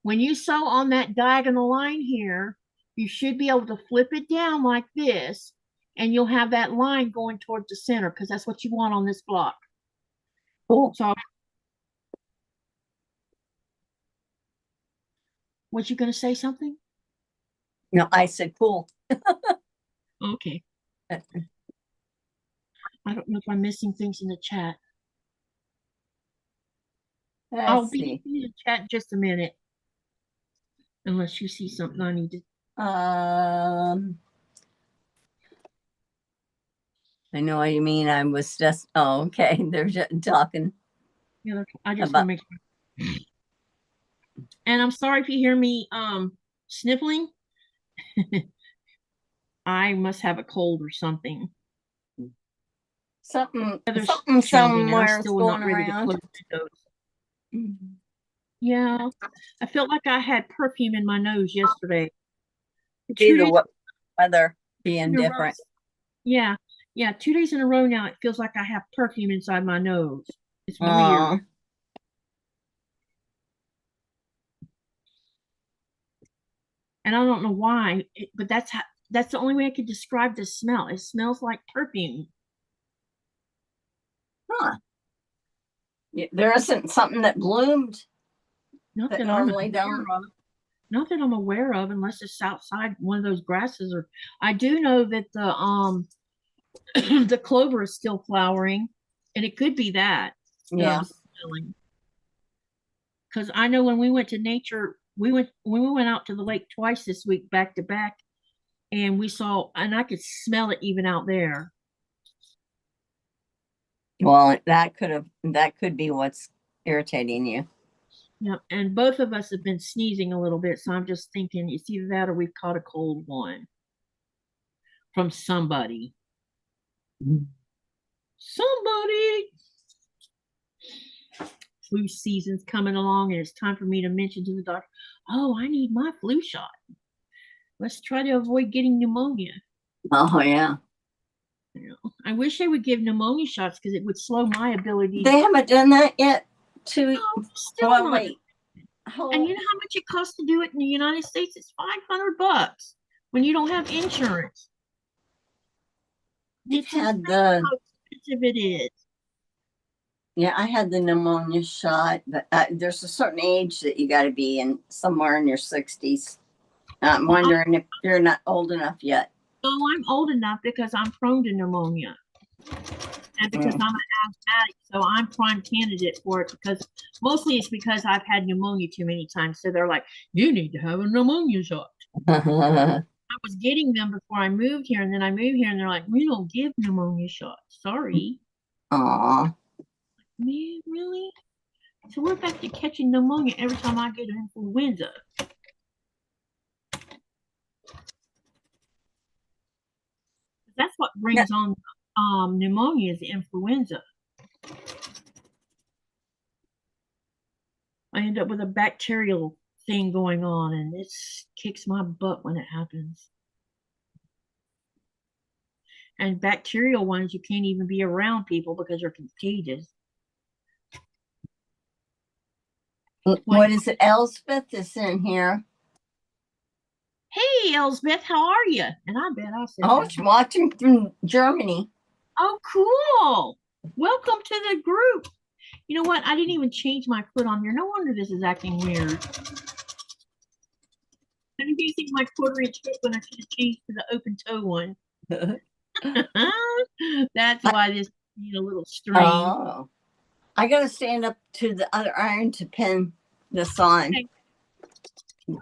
When you sew on that diagonal line here, you should be able to flip it down like this, and you'll have that line going toward the center because that's what you want on this block. Cool. So, was you going to say something? No, I said cool. Okay. I don't know if I'm missing things in the chat. I'll Let's be see. in the chat in just a minute. Unless you see something I need to. I know what you mean. I was just, oh, okay. They're just talking. Yeah, I just want to make sure. And I'm sorry if you hear me sniffling. I must have a cold or something. Something Changing, somewhere still going not ready to around. close the windows. Yeah, I felt like I had perfume in my nose yesterday. Be the weather being different. Yeah, 2 days in a row now. It feels like I have perfume inside my nose. It's weird. And I don't know why, but that's the only way I could describe the smell. It smells like perfume. Huh. There isn't something that bloomed Not that that normally don't. Not that I'm aware of, unless it's outside one of those grasses. Or I do know that the the clover is still flowering, and it could be that. Yeah. Because I know when we went to nature, when we went out to the lake twice this week, back to back, and we saw, and I could smell it even out there. Well, that could be what's irritating you. Yeah, and both of us have been sneezing a little bit, so I'm just thinking it's either that or we've caught a cold one from somebody. Somebody. Flu season's coming along, and it's time for me to mention to the doctor, oh, I need my flu shot. Let's try to avoid getting pneumonia. Oh, yeah. I wish they would give pneumonia shots because it would slow my ability. They haven't done that yet. Still wait. And you know how much it costs to do it in the United States? It's $500 when you don't have insurance. It's had how expensive it is. Yeah, I had the pneumonia shot, but there's a certain age that you got to be in, somewhere in your 60s. I'm wondering if you're not old enough yet. No, I'm old enough because I'm prone to pneumonia. And because I'm an asthmatic, so I'm prime candidate for it, because mostly it's because I've had pneumonia too many times. So they're like, you need to have a pneumonia shot. I was getting them before I moved here, and then I moved here and they're like, we don't give pneumonia shots. Sorry. Aw. Man, really? So we're back to catching pneumonia every time I get an influenza. That's what brings on pneumonia, is the influenza. I end up with a bacterial thing going on, and it kicks my butt when it happens. And bacterial ones, you can't even be around people because they're contagious. What is it? Elspeth is in here. Hey, Elsbeth, how are you? And I bet I said, Oh, that. she's watching from Germany. Oh, cool. Welcome to the group. You know what? I didn't even change my foot on here. No wonder this is acting weird. I'm using my 1/4-inch foot when I should have changed to the open toe one. That's why this need a little strain. Oh, I gotta stand up to the other iron to pin this on. Okay.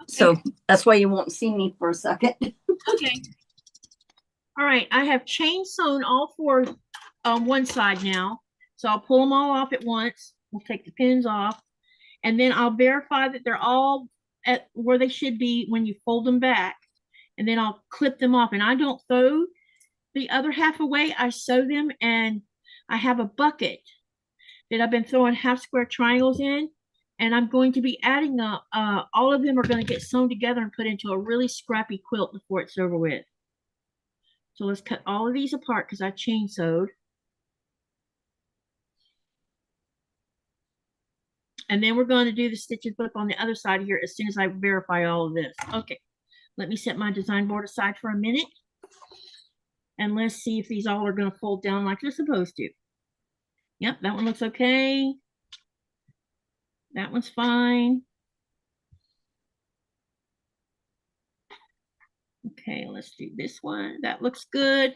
So that's why you won't see me for a second. Okay. All right. I have chain sewn all four on one side now. So I'll pull them all off at once. We'll take the pins off. And then I'll verify that they're all at where they should be when you fold them back. And then I'll clip them off. And I don't throw the other half away. I sew them, and I have a bucket that I've been throwing half square triangles in. And I'm going to be adding all of them are going to get sewn together and put into a really scrappy quilt before it's over with. So let's cut all of these apart because I chain sewed. And then we're going to do the stitch and flip on the other side here as soon as I verify all of this. Okay, let me set my design board aside for a minute. And let's see if these all are going to fold down like they're supposed to. Yep, that one looks okay. That one's fine. Okay, let's do this one. That looks good.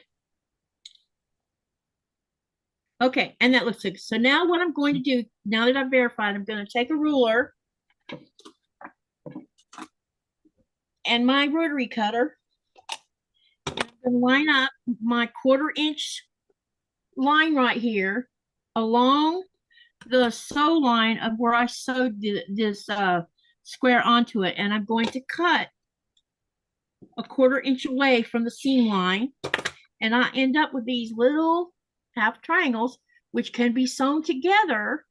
Okay, and that looks good. So now what I'm going to do, now that I've verified, I'm going to take a ruler and my rotary cutter. And I'm going to line up my 1/4-inch line right here along the sew line of where I sewed this square onto it. And I'm going to cut a 1/4 inch away from the seam line. And I end up with these little half triangles, which can be sewn together,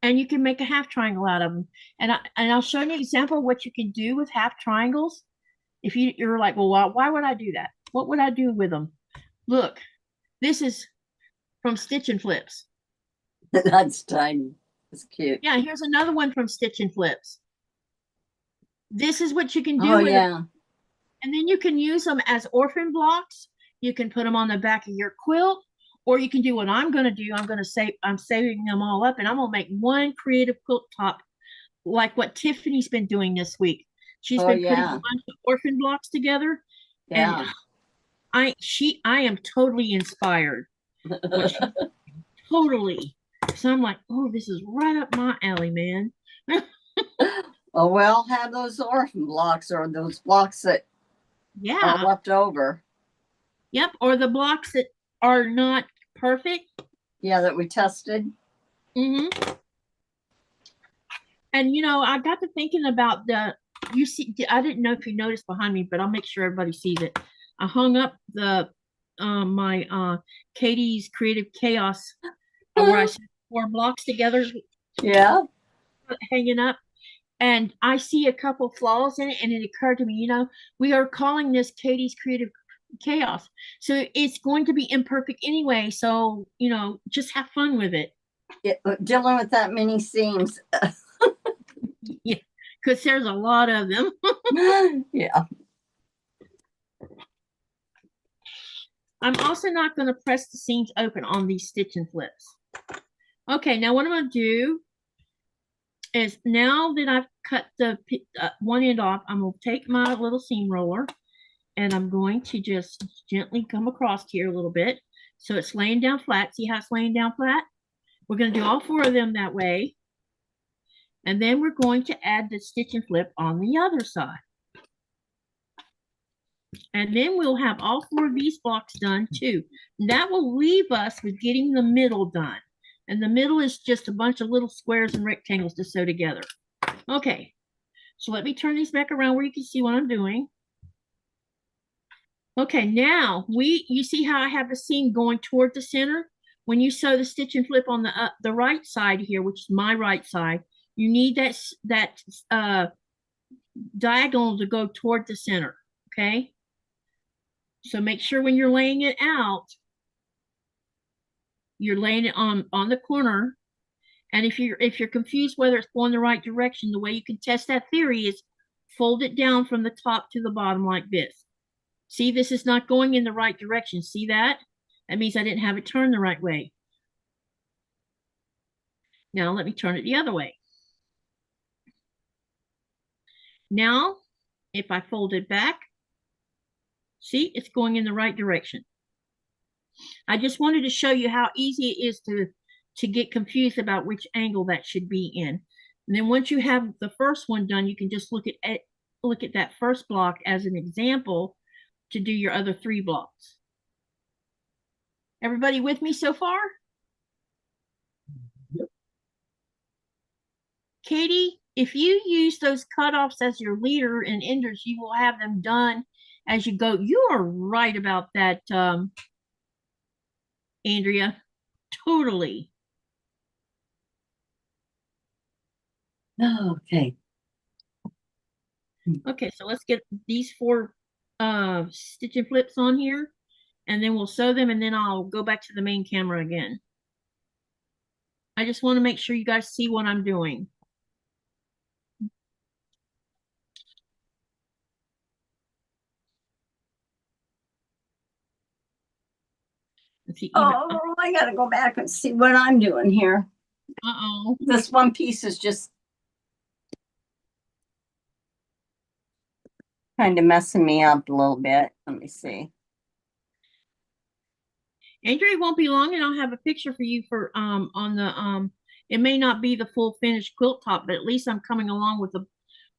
and you can make a half triangle out of them. And I'll show you an example of what you can do with half triangles. If you're like, well, why would I do that? What would I do with them? Look, this is from Stitch and Flips. That's tiny. It's cute. Yeah, here's another one from Stitch and Flips. This is what you can do Oh, with yeah. it. And then you can use them as orphan blocks. You can put them on the back of your quilt, or you can do what I'm going to do. I'm saving them all up, and I'm going to make one creative quilt top like what Tiffany's been doing this week. She's been putting a bunch of orphan blocks together. Yeah. And I am totally inspired. Totally. So I'm like, oh, this is right up my alley, man. Well, we'll have those orphan blocks or those blocks that are left over. Yep, or the blocks that are not perfect. Yeah, that we tested. Mm-hmm. And you know, I got to thinking about you see, I didn't know if you noticed behind me, but I'll make sure everybody sees it. I hung up my Katie's Creative Chaos where I set 4 blocks together. Yeah. Hanging up. And I see a couple flaws in it, and it occurred to me, you know, we are calling this Katie's Creative Chaos. So it's going to be imperfect anyway. So, you know, just have fun with it. Dealing with that many seams. Yeah, because there's a lot of them. Yeah. I'm also not going to press the seams open on these stitch and flips. Okay, now what I'm going to do is, now that I've cut the one end off, I'm going to take my little seam roller and I'm going to just gently come across here a little bit. So it's laying down flat. See how it's laying down flat? We're going to do all 4 of them that way. And then we're going to add the stitch and flip on the other side. And then we'll have all 4 of these blocks done too. And that will leave us with getting the middle done. And the middle is just a bunch of little squares and rectangles to sew together. Okay, so let me turn these back around where you can see what I'm doing. Okay, now you see how I have the seam going toward the center? When you sew the stitch and flip on the right side here, which is my right side, you need that diagonal to go toward the center, okay? So make sure when you're laying it out, you're laying it on the corner, And if you're confused whether it's going the right direction, the way you can test that theory is fold it down from the top to the bottom like this. See, this is not going in the right direction. See that? That means I didn't have it turned the right way. Now let me turn it the other way. Now, if I fold it back, see, it's going in the right direction. I just wanted to show you how easy it is to get confused about which angle that should be in. And then once you have the first one done, you can just look at that first block as an example to do your other 3 blocks. Everybody with me so far? Yep. Katie, if you use those cutoffs as your leader and enders, you will have them done as you go. You are right about that, Andrea. Totally. Okay. Okay, so let's get these 4 stitch and flips on here, and then we'll sew them, and then I'll go back to the main camera again. I just want to make sure you guys see what I'm doing. Let's see. Oh, I gotta go back and see what I'm doing here. Uh-oh. This one piece is just kind of messing me up a little bit. Let me see. Andrea won't be long, and I'll have a picture for you for on the it may not be the full finished quilt top, but at least I'm coming along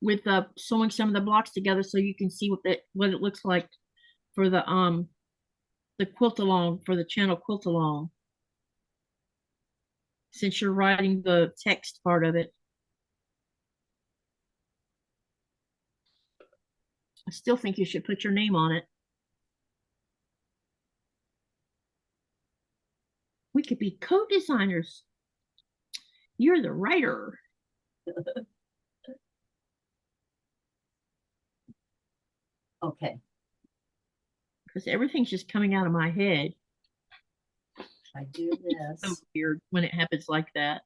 with sewing some of the blocks together so you can see what it looks like for the quilt along, for the channel quilt along, since you're writing the text part of it. I still think you should put your name on it. We could be co-designers. You're the writer. Okay. Because everything's just coming out of my head. I do It's so this. weird when it happens like that.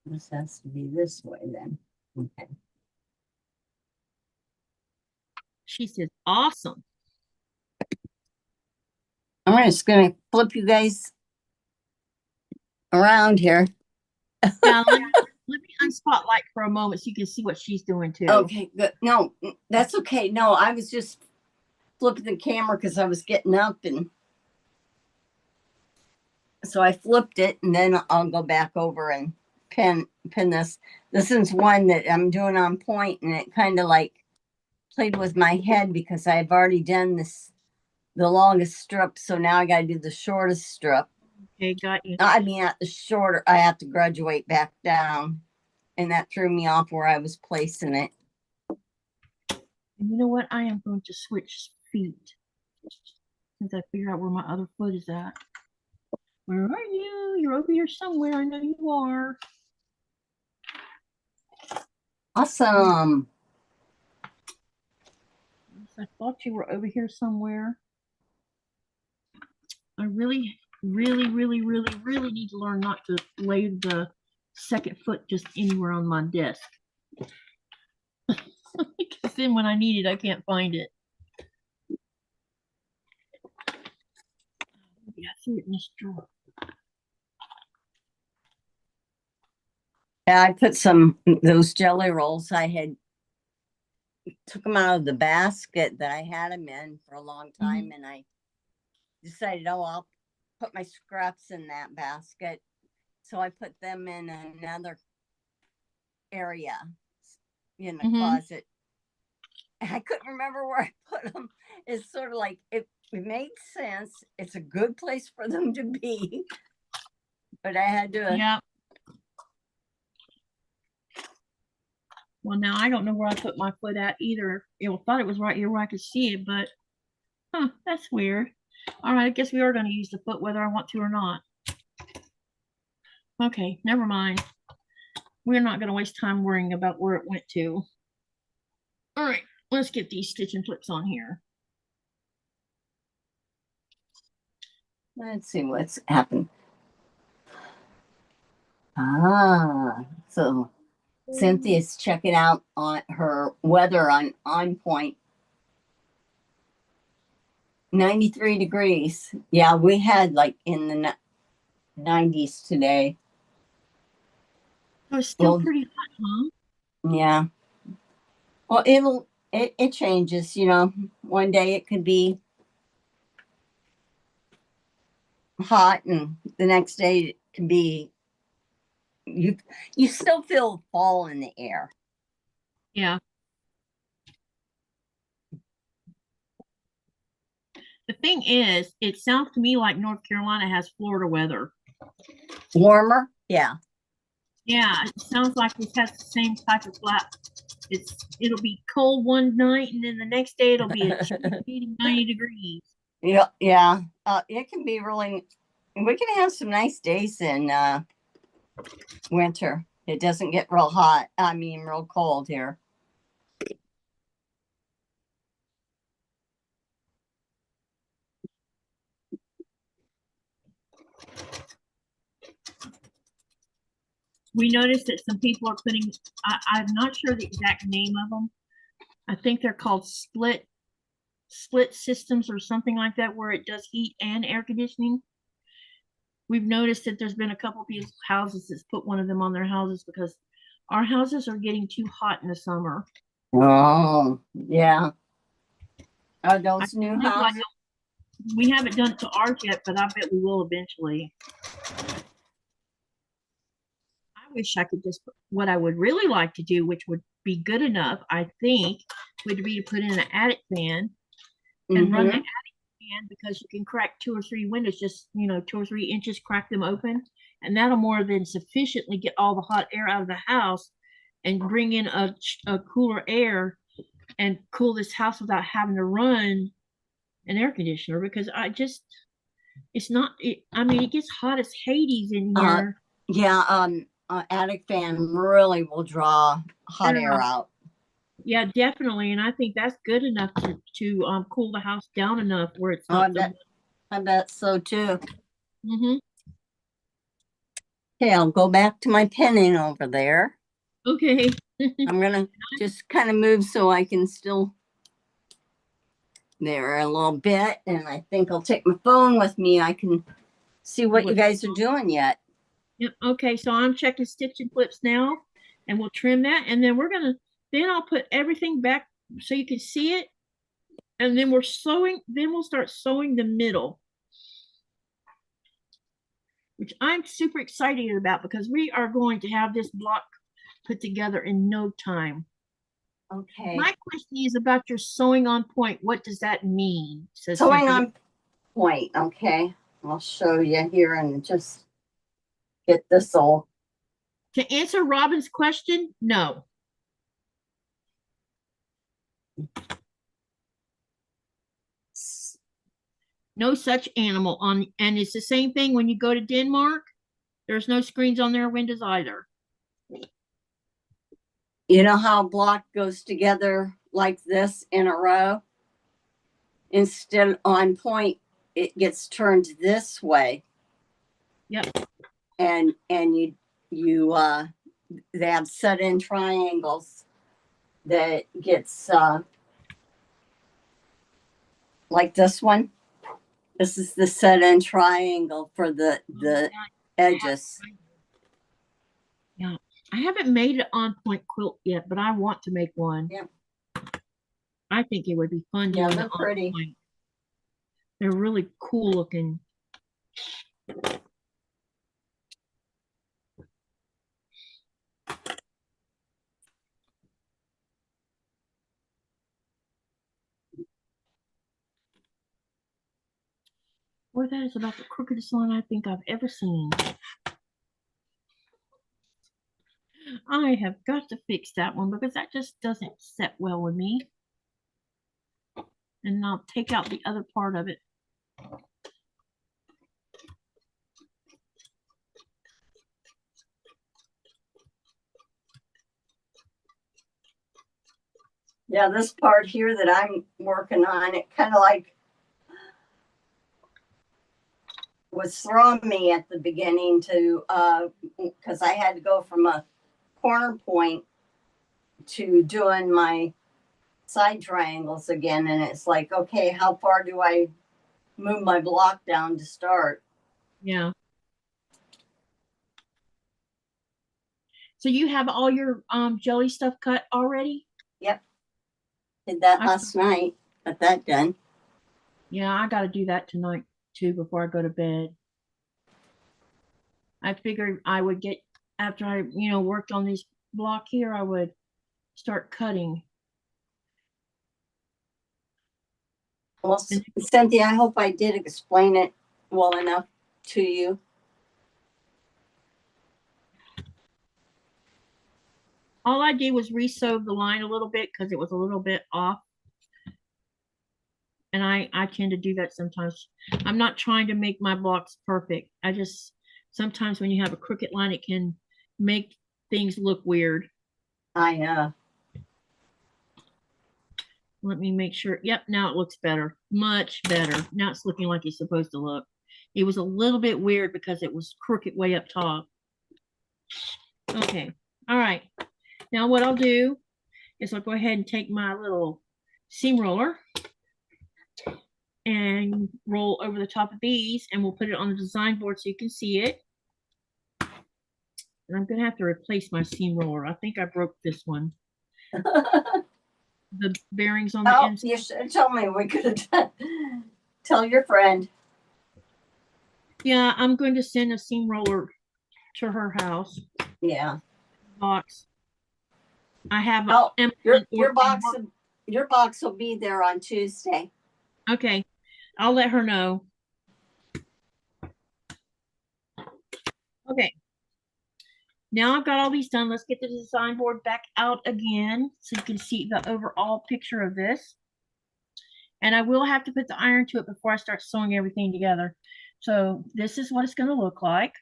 This has to be this way then. Okay. She says, awesome. I'm just gonna flip you guys around here. Now, let me unspotlight for a moment so you can see what she's doing too. Okay, good. No, that's okay. No, I was just flipping the camera because I was getting up, and so I flipped it, and then I'll go back over and pin this. This is one that I'm doing on point, and it kind of like played with my head because I've already done the longest strip, so now I got to do the shortest strip. Okay, got you. I mean, at the shorter, I have to graduate back down, and that threw me off where I was placing it. And you know what? I am going to switch feet since I figure out where my other foot is at. Where are you? You're over here somewhere. I know you are. Awesome. I thought you were over here somewhere. I really, really, really, really, really need to learn not to lay the second foot just anywhere on my desk. Because then when I need it, I can't find it. Maybe I threw it in this drawer. Yeah, I put those jelly rolls. I had took them out of the basket that I had them in for a long time, and I decided, oh, I'll put my scraps in that basket. So I put them in another area in the closet. I couldn't remember where I put them. It's sort of like it made sense. It's a good place for them to be, but I had to. Yeah. Well, now I don't know where I put my foot at either. I thought it was right here where I could see it, but that's weird. All right, I guess we are going to use the foot whether I want to or not. Okay, never mind. We're not going to waste time worrying about where it went to. All right, let's get these stitch and flips on here. Let's see what's happened. Ah, so Cynthia's checking out on her weather on point. 93 degrees. Yeah, we had like in the 90s today. So it's still Well, pretty hot, huh? yeah. Well, it changes, you know. One day it could be hot and the next day it can be you still feel fall in the air. Yeah. The thing is, it sounds to me like North Carolina has Florida weather. Warmer? Yeah. Yeah, it sounds like it has the same type of flat. It'll be cold one night, and then the next day it'll be a 90 degrees. Yeah, yeah. It can be really. We can have some nice days in winter. It doesn't get real hot. I mean, real cold here. We noticed that some people are putting. I'm not sure the exact name of them. I think they're called split systems or something like that, where it does heat and air conditioning. We've noticed that there's been a couple of people's houses that's put one of them on their houses because our houses are getting too hot in the summer. Oh, yeah. Are those I new think like houses? we haven't done it to ours yet, but I bet we will eventually. I wish I could just, what I would really like to do, which would be good enough, I think, would be to put in an attic fan and run the Mm-hmm. attic fan because you can crack 2 or 3 windows, just, 2 or 3 inches, crack them open. And that'll more than sufficiently get all the hot air out of the house and bring in a cooler air and cool this house without having to run an air conditioner because it's not, I mean, it gets hot as Hades in here. Yeah. Attic fan really will draw hot air out. Yeah, definitely. And I think that's good enough to cool the house down enough where it's not. I bet so too. Mm-hmm. Okay, I'll go back to my penning over there. Okay. I'm gonna just kind of move so I can still there a little bit, and I think I'll take my phone with me. I can see what you guys are doing yet. Yep. Okay, so I'm checking stitch and flips now, and we'll trim that, and then then I'll put everything back so you can see it, and then we'll start sewing the middle, which I'm super excited about because we are going to have this block put together in no time. Okay. My question is about your sewing on point. What does that mean? Sewing on point. Okay. I'll show you here and just get this all. To answer Robin's question, no. No such animal on, and it's the same thing when you go to Denmark. There's no screens on their windows either. You know how a block goes together like this in a row? Instead on point, it gets turned this way. Yep. And they have set in triangles that gets like this one. This is the set in triangle for the edges. Yeah. I haven't made an on point quilt yet, but I want to make one. Yeah. I think it would be fun doing they're pretty. Point. They're really cool looking. Boy, that is about the crookedest line I think I've ever seen. I have got to fix that one because that just doesn't set well with me. And I'll take out the other part of it. Yeah, this part here that I'm working on, it kind of like was was throwing me at the beginning to, because I had to go from a corner point to doing my side triangles again. And it's like, okay, how far do I move my block down to start? Yeah. So you have all your jelly stuff cut already? Yep. Did that I- last night. Got that done. Yeah, I got to do that tonight too before I go to bed. I figured I would get, after I, worked on this block here, I would start cutting. Well, Cynthia, I hope I did explain it well enough to you. All I did was re-sew the line a little bit because it was a little bit off. And I tend to do that sometimes. I'm not trying to make my blocks perfect. I just, sometimes when you have a crooked line, it can make things look weird. I Let me make sure. Yep, now it looks better. Much better. Now it's looking like it's supposed to look. It was a little bit weird because it was crooked way up top. Okay. All right. Now what I'll do is I'll go ahead and take my little seam roller and roll over the top of these, and we'll put it on the design board so you can see it. And I'm going to have to replace my seam roller. I think I broke this one. The bearings on the Oh, inside. you should have told me. We could have done. Tell your friend. Yeah, I'm going to send a seam roller to her house Yeah. box. I have Oh, your your box will be there on Tuesday. Okay, I'll let her know. Okay. Now I've got all these done. Let's get the design board back out again so you can see the overall picture of this. And I will have to put the iron to it before I start sewing everything together. So this is what it's going to look like.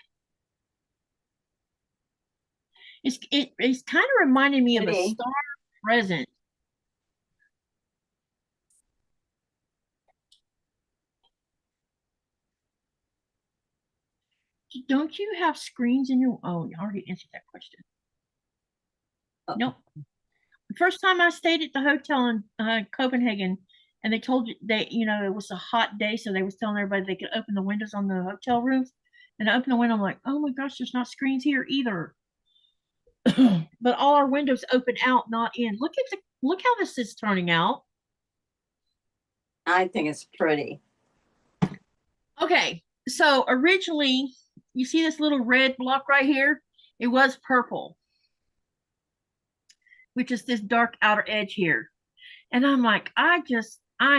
It's kind of reminding me of a Pretty. star present. Don't you have screens in your, oh, you already answered that question. Oh. Nope. The first time I stayed at the hotel in Copenhagen, and they told you that, it was a hot day, so they was telling everybody they could open the windows on the hotel rooms. And I opened the window, I'm like, oh my gosh, there's not screens here either. But all our windows open out, not in. Look how this is turning out. I think it's pretty. Okay, so originally, you see this little red block right here? It was purple, which is this dark outer edge here. And I'm like, I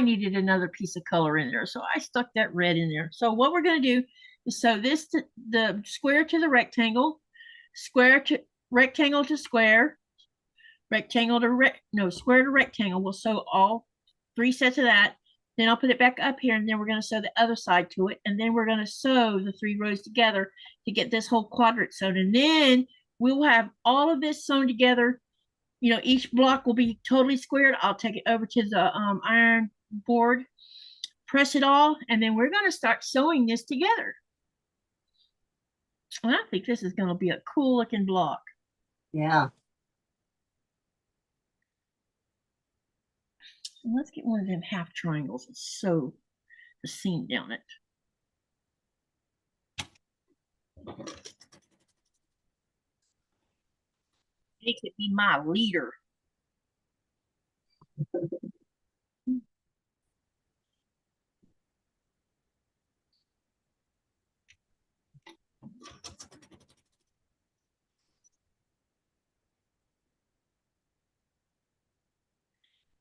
needed another piece of color in there. So I stuck that red in there. So what we're going to do is sew this to the square to the rectangle, square to rectangle to square, rectangle to square to rectangle. We'll sew all 3 sets of that. Then I'll put it back up here, and then we're going to sew the other side to it. And then we're going to sew the 3 rows together to get this whole quadrant sewn. And then we'll have all of this sewn together. Each block will be totally squared. I'll take it over to the iron board, press it all, and then we're going to start sewing this together. And I think this is going to be a cool looking block. Yeah. And let's get one of them half triangles and sew the seam down it. Make it be my leader.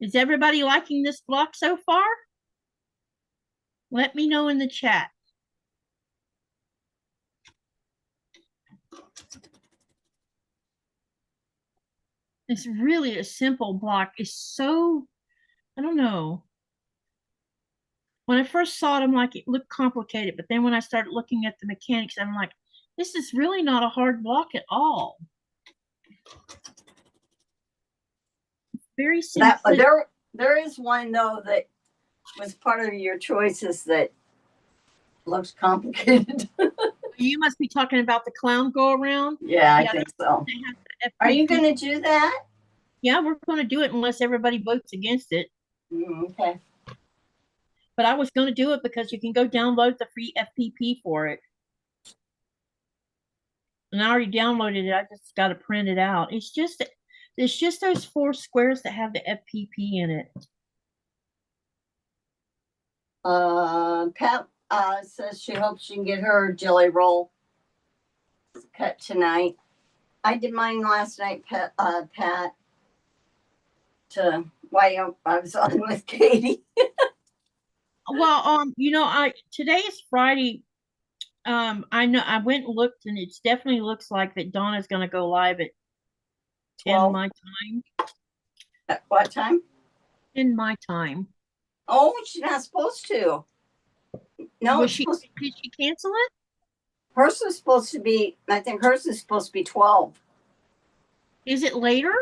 Is everybody liking this block so far? Let me know in the chat. It's really a simple block. It's so, I don't know. When I first saw it, I'm like, it looked complicated. But then when I started looking at the mechanics, I'm like, this is really not a hard block at all. Very simple. There is one though that was part of your choices that Looks complicated. You must be talking about the clown go around. Yeah, I Yeah, think so. they have the Are you FPP. going to do that? Yeah, we're going to do it unless everybody votes against it. Okay. But I was going to do it because you can go download the free FPP for it. And I already downloaded it. I just got to print it out. It's just those 4 squares that have the FPP in it. Pat says she hopes she can get her jelly roll cut tonight. I did mine last night, Pat. I was on with Katie. Well, today is Friday. I know I went and looked, and it definitely looks like that Donna's going to go live at 10 12. my time. At what time? 10 my time. Oh, she's not supposed to. No, Was did she cancel it? hers is supposed to be. I think hers is supposed to be 12. Is it later?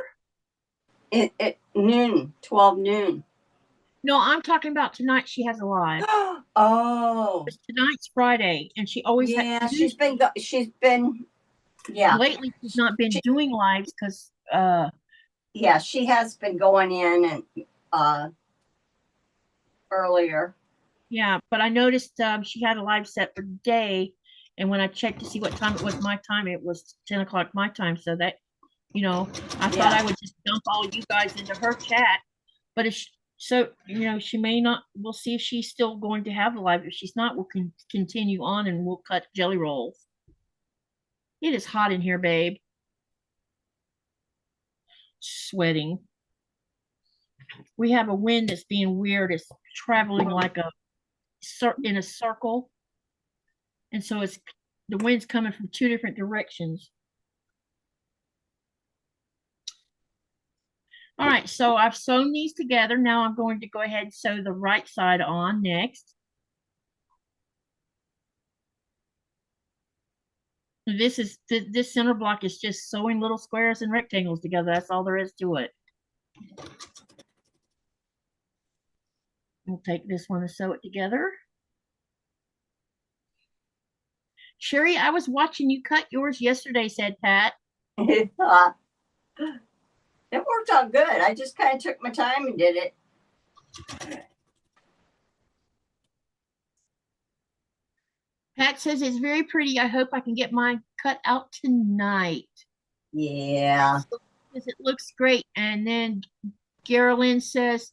At noon, 12 noon. No, I'm talking about tonight. She has a live. Oh, Tonight's Friday, and she always yeah. She's been. Yeah. Lately she's not been doing lives because Yeah, she has been going in and earlier. yeah, but I noticed she had a live set for today, and when I checked to see what time it was my time, it was 10 o'clock my time. So that I thought I would just dump all you guys into her chat, but if she may not. We'll see if she's still going to have the live. If she's not, we'll continue on and we'll cut jelly rolls. It is hot in here, babe. Sweating. We have a wind that's being weird. It's traveling like in a circle, and so the wind's coming from 2 different directions. All right, so I've sewn these together. Now I'm going to go ahead and sew the right side on next. This center block is just sewing little squares and rectangles together. That's all there is to it. We'll take this one and sew it together. Sherry, I was watching you cut yours yesterday, said Pat. It worked out good. I just kind of took my time and did it. Pat says it's very pretty. I hope I can get mine cut out tonight. Yeah. It looks great. And then Geraldine says,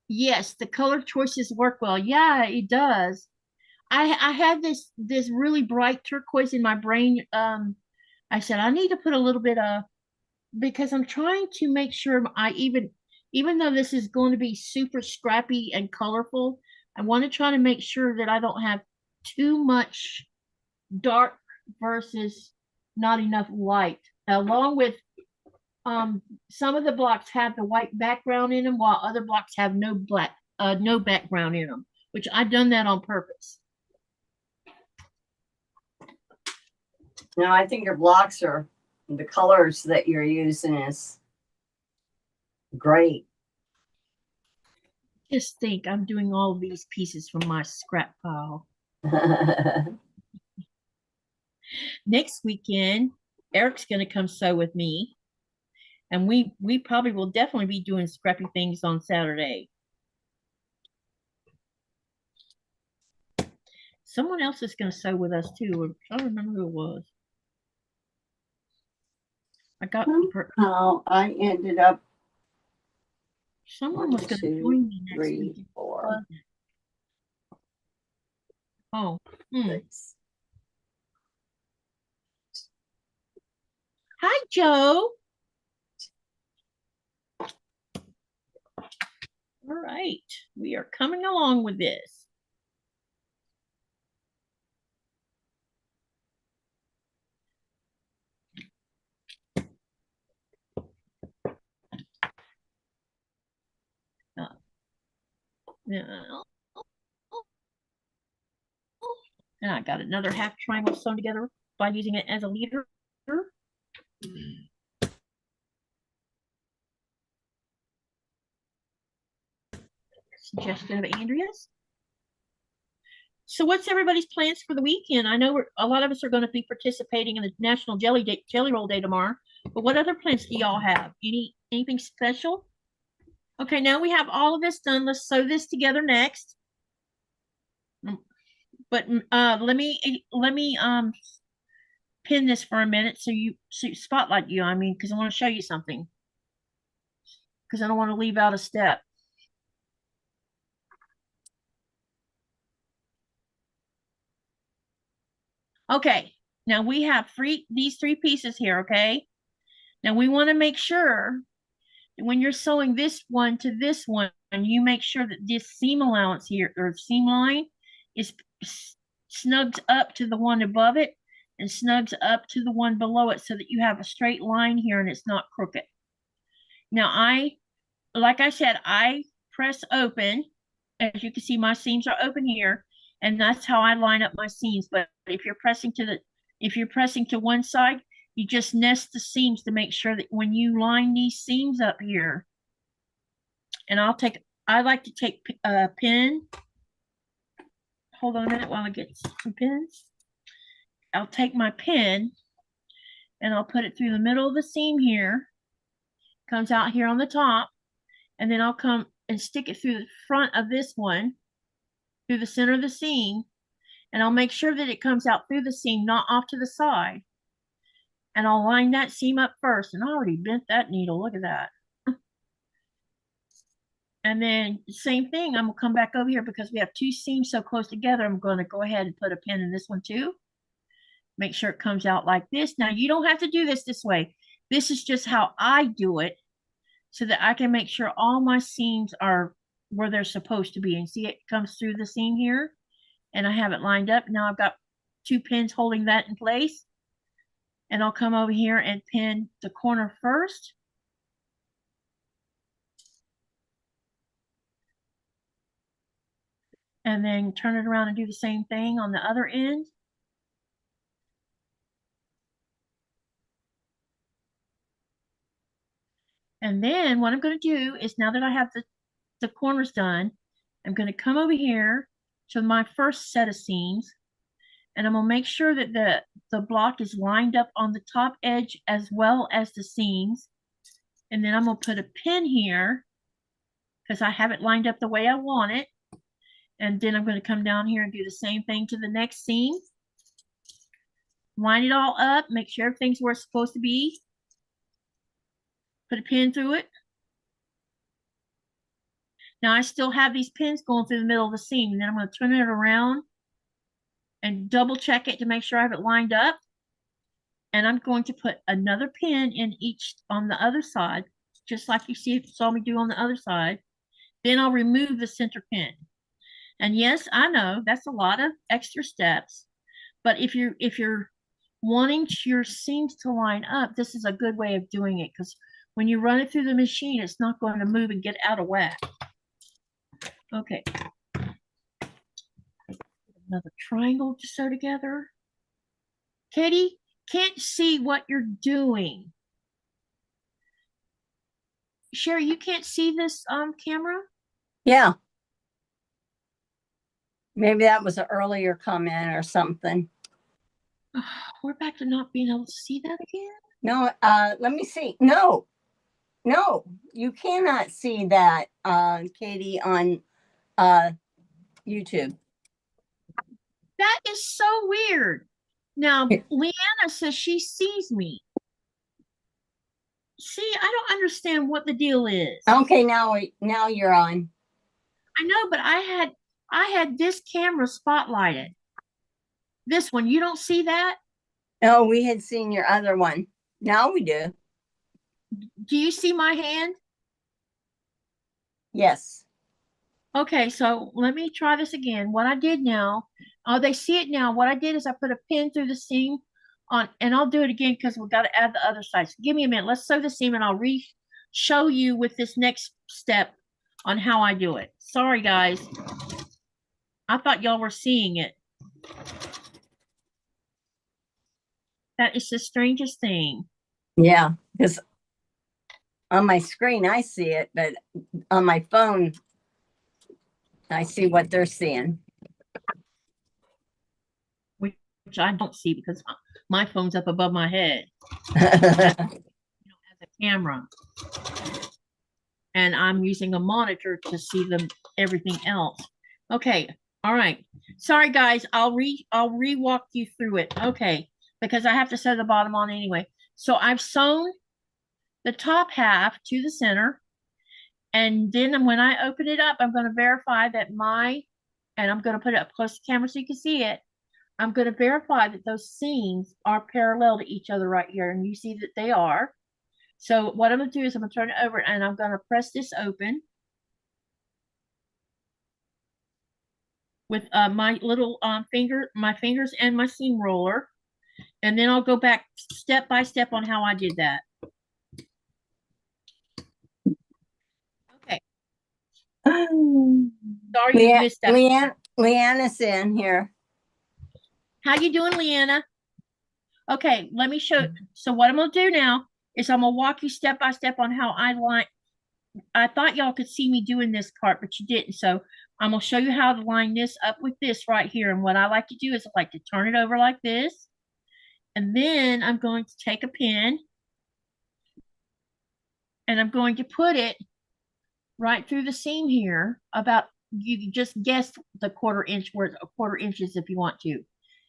yes, the color choices work well. Yeah, it does. I had this really bright turquoise in my brain. I said I need to put a little bit of, because I'm trying to make sure even though this is going to be super scrappy and colorful, I want to try to make sure that I don't have too much dark versus not enough light. Along with some of the blocks have the white background in them, while other blocks have no background in them, which I've done that on purpose. No, I think your blocks are, the colors that you're using is great. Just think, I'm doing all these pieces from my scrap pile. Next weekend, Eric's going to come sew with me, and we probably will definitely be doing scrappy things on Saturday. Someone else is going to sew with us too. I don't remember who it was. I ended up someone was going to join me next week. 4. Oh, 6. Hi, Joe. All right, we are coming along with this. And I got another half triangle sewn together by using it as a leader. Suggestion of Andrea's. So what's everybody's plans for the weekend? I know a lot of us are going to be participating in the National Jelly Roll Day tomorrow. But what other plans do y'all have? Anything special? Okay, now we have all of this done. Let's sew this together next. But let me pin this for a minute so you spotlight you. I mean, because I want to show you something. Because I don't want to leave out a step. Okay, now we have these three pieces here, okay? Now we want to make sure that when you're sewing this one to this one, you make sure that this seam allowance here, or seam line, is snugs up to the one above it and snugs up to the one below it so that you have a straight line here and it's not crooked. Now like I said, I press open. As you can see, my seams are open here, and that's how I line up my seams. But if you're pressing to one side, you just nest the seams to make sure that when you line these seams up here, and I like to take a pin. Hold on a minute while I get some pins. I'll take my pin and I'll put it through the middle of the seam here. Comes out here on the top, and then I'll come and stick it through the front of this one, through the center of the seam, and I'll make sure that it comes out through the seam, not off to the side. And I'll line that seam up first, and I already bent that needle. Look at that. And then same thing, I'm gonna come back over here because we have two seams so close together. I'm gonna go ahead and put a pin in this one too. Make sure it comes out like this. Now you don't have to do this way. This is just how I do it so that I can make sure all my seams are where they're supposed to be. And see, it comes through the seam here and I have it lined up. Now I've got two pins holding that in place. And I'll come over here and pin the corner first. And then turn it around and do the same thing on the other end. And then what I'm going to do is, now that I have the corners done, I'm going to come over here to my first set of seams, and I'm going to make sure that the block is lined up on the top edge as well as the seams. And then I'm going to put a pin here because I have it lined up the way I want it. And then I'm going to come down here and do the same thing to the next seam. Line it all up, make sure everything's where it's supposed to be. Put a pin through it. Now I still have these pins going through the middle of the seam, and then I'm going to turn it around and double check it to make sure I have it lined up. And I'm going to put another pin in each on the other side, just like you saw me do on the other side. Then I'll remove the center pin. And yes, I know that's a lot of extra steps, but if you're wanting your seams to line up, this is a good way of doing it, because when you run it through the machine, it's not going to move and get out of whack. Okay. Another triangle to sew together. Katie, can't see what you're doing. Sherry, you can't see this camera? Yeah. Maybe that was an earlier comment or something. We're back to not being able to see that again? No, let me see. No, you cannot see that, Katie, on YouTube. That is so weird. Now, Leanna says she sees me. See, I don't understand what the deal is. Okay, now you're on. I know, but I had this camera spotlighted. This one, you don't see that? Oh, we had seen your other one. Now we do. Do you see my hand? Yes. Okay, so let me try this again. What I did now, oh, they see it now. What I did is I put a pin through the seam on, and I'll do it again because we've got to add the other side. So give me a minute. Let's sew the seam and I'll show you with this next step on how I do it. Sorry, guys. I thought y'all were seeing it. That is the strangest thing. Yeah, because on my screen I see it, but on my phone I see what they're seeing. which I don't see because my phone's up above my head as a camera. And I'm using a monitor to see everything else. Okay, all right. Sorry guys, I'll re-walk you through it. Okay, because I have to sew the bottom on anyway. So I've sewn the top half to the center, and then when I open it up, I'm going to verify that and I'm going to put it up close to the camera so you can see it. I'm going to verify that those seams are parallel to each other right here, and you see that they are. So what I'm going to do is I'm going to turn it over and I'm going to press this open with my little my fingers and my seam roller. And then I'll go back step by step on how I did that. Okay. Sorry you missed that. Leanna's in here. How you doing, Leanna? Okay, let me show. So what I'm going to do now is I'm going to walk you step by step on how I line. I thought y'all could see me doing this part, but you didn't. So I'm going to show you how to line this up with this right here. And what I like to do is I like to turn it over like this. And then I'm going to take a pin and I'm going to put it right through the seam here. About, you can just guess the 1/4 inch, where it's 1/4 inches if you want to.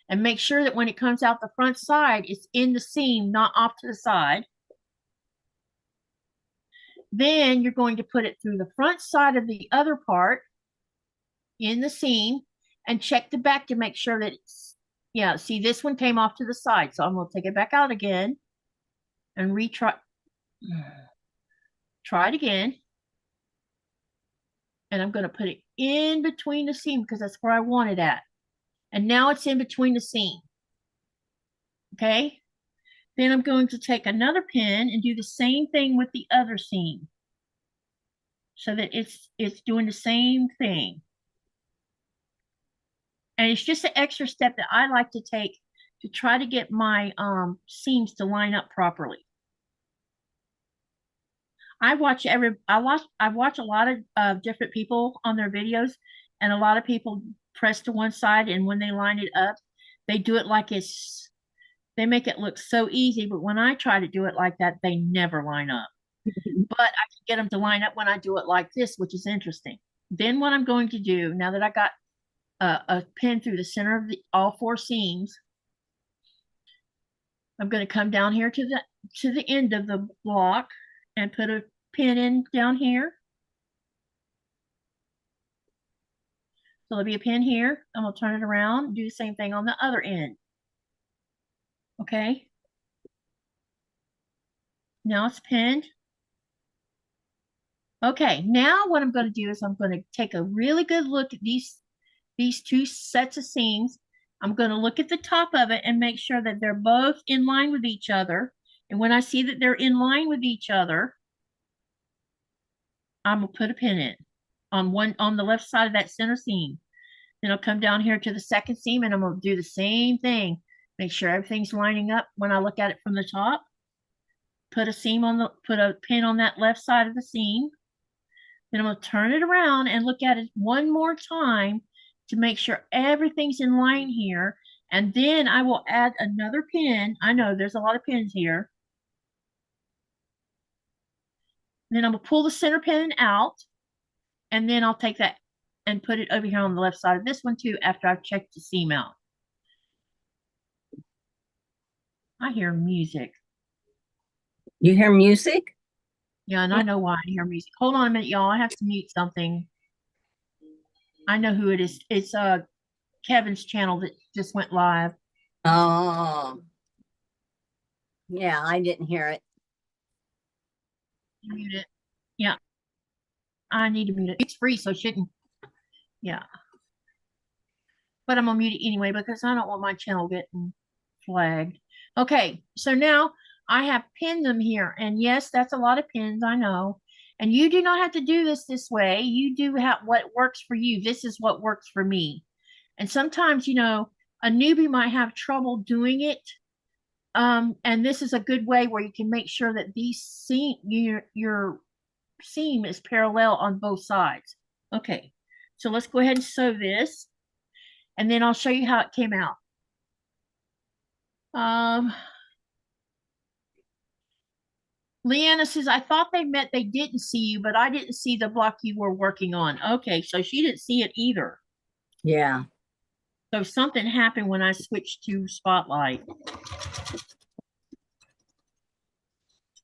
And make sure that when it comes out the front side, it's in the seam, not off to the side. Then you're going to put it through the front side of the other part in the seam and check the back to make sure that it's, yeah, see, this one came off to the side. So I'm going to take it back out again and try it again. And I'm going to put it in between the seam because that's where I want it at. And now it's in between the seam. Okay. Then I'm going to take another pin and do the same thing with the other seam so that it's doing the same thing. And it's just an extra step that I like to take to try to get my seams to line up properly. I watch a lot of different people on their videos, and a lot of people press to one side, and when they line it up, they do it like they make it look so easy, but when I try to do it like that, they never line up. But I can get them to line up when I do it like this, which is interesting. Then what I'm going to do, now that I got a pin through the center of all 4 seams, I'm going to come down here to the end of the block and put a pin in down here. So there'll be a pin here. I'm going to turn it around, do the same thing on the other end. Okay. Now it's pinned. Okay, now what I'm going to do is I'm going to take a really good look at these 2 sets of seams. I'm going to look at the top of it and make sure that they're both in line with each other. And when I see that they're in line with each other, I'm going to put a pin in on the left side of that center seam. Then I'll come down here to the second seam and I'm going to do the same thing. Make sure everything's lining up when I look at it from the top. Put a pin on that left side of the seam. Then I'm going to turn it around and look at it one more time to make sure everything's in line here. And then I will add another pin. I know there's a lot of pins here. Then I'm going to pull the center pin out. And then I'll take that and put it over here on the left side of this one too after I've checked the seam out. I hear music. You hear music? Yeah, and I know why I hear music. Hold on a minute, y'all. I have to mute something. I know who it is. It's Kevin's channel that just went live. Oh. Yeah, I didn't hear it. Mute it. Yeah. I need to mute it. It's free, so it shouldn't. Yeah. But I'm going to mute it anyway because I don't want my channel getting flagged. Okay, so now I have pinned them here. And yes, that's a lot of pins, I know. And you do not have to do this way. You do have what works for you. This is what works for me. And sometimes, you know, a newbie might have trouble doing it. And this is a good way where you can make sure that your seam is parallel on both sides. Okay, so let's go ahead and sew this. And then I'll show you how it came out. Um, Leanna says, I thought they meant they didn't see you, but I didn't see the block you were working on. Okay, so she didn't see it either. Yeah. So something happened when I switched to Spotlight.